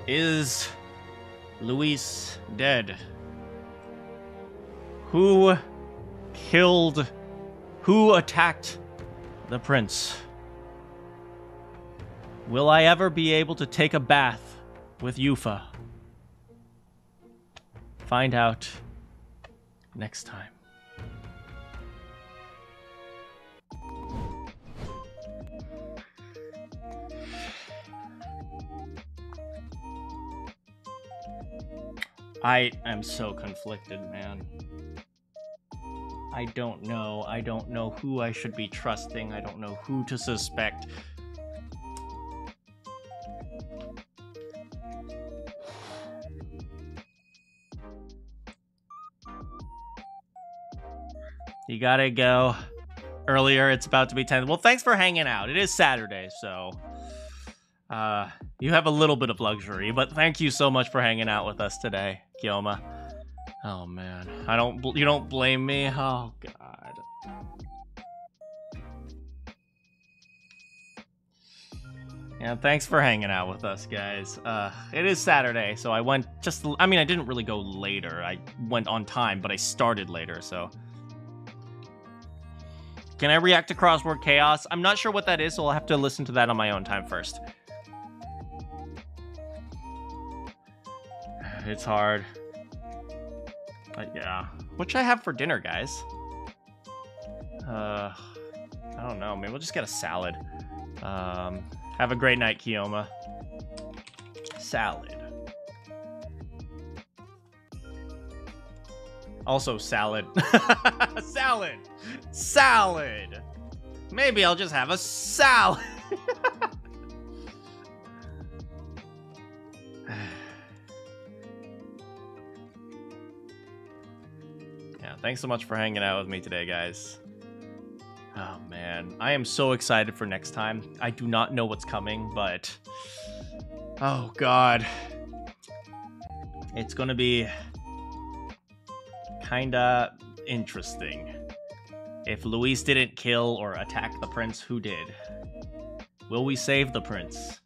Is Luis dead? Who attacked the prince? Will I ever be able to take a bath with Yufa? Find out next time. I am so conflicted, man. I don't know. I don't know who I should be trusting. I don't know who to suspect. You gotta go earlier. It's about to be 10. Well, thanks for hanging out. It is Saturday, so you have a little bit of luxury, but thank you so much for hanging out with us today, Kioma. Oh man, you don't blame me. Oh god. Yeah, thanks for hanging out with us, guys. It is Saturday, so I went I didn't really go later. I went on time, but I started later, so. Can I react to Crossword Chaos? I'm not sure what that is, so I'll have to listen to that on my own time first. It's hard. But yeah. What should I have for dinner, guys? I don't know. Maybe we'll just get a salad. Have a great night, Kioma. Salad. Also, salad. Salad! Salad! Maybe I'll just have a salad. Yeah, thanks so much for hanging out with me today, guys. Oh, man. I am so excited for next time. I do not know what's coming, but... oh, God. It's gonna be... kinda interesting. If Luis didn't kill or attack the prince, who did? Will we save the prince?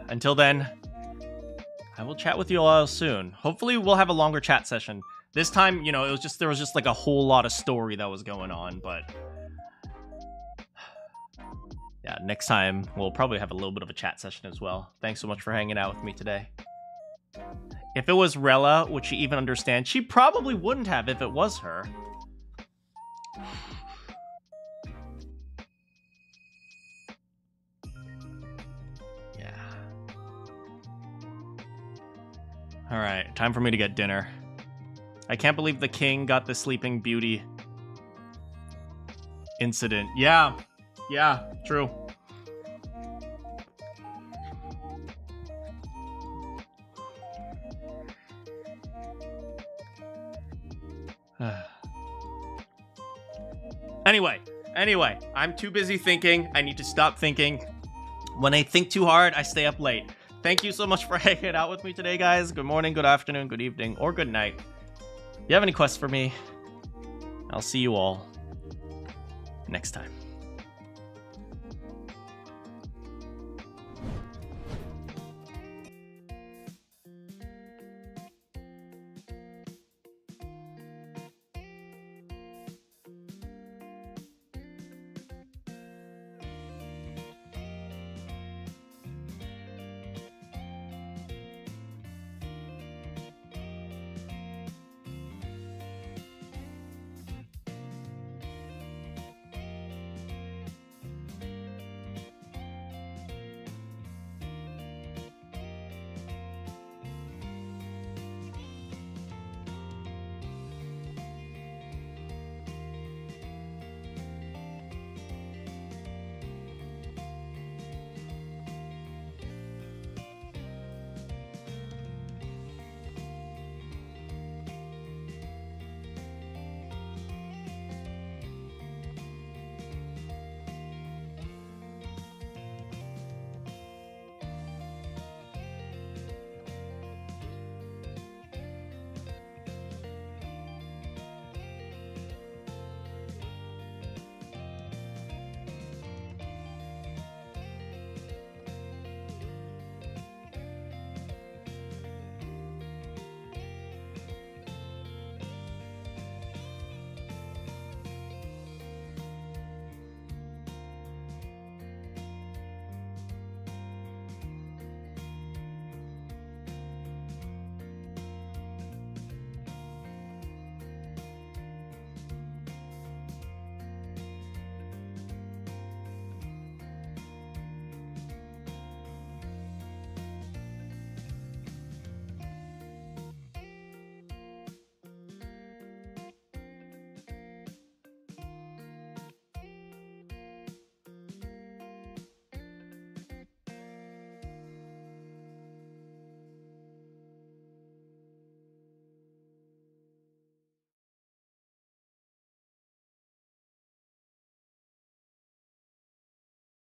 Until then, I will chat with you all soon. Hopefully we'll have a longer chat session. This time, you know, there was just like a whole lot of story that was going on, but yeah, next time we'll probably have a little bit of a chat session as well. Thanks so much for hanging out with me today. If it was Rella, would she even understand? She probably wouldn't have if it was her. Yeah. Alright, time for me to get dinner. I can't believe the king got the Sleeping Beauty incident. Yeah, true. Anyway, I'm too busy thinking. I need to stop thinking. When I think too hard, I stay up late. Thank you so much for hanging out with me today, guys. Good morning, good afternoon, good evening, or good night. If you have any quests for me, I'll see you all next time.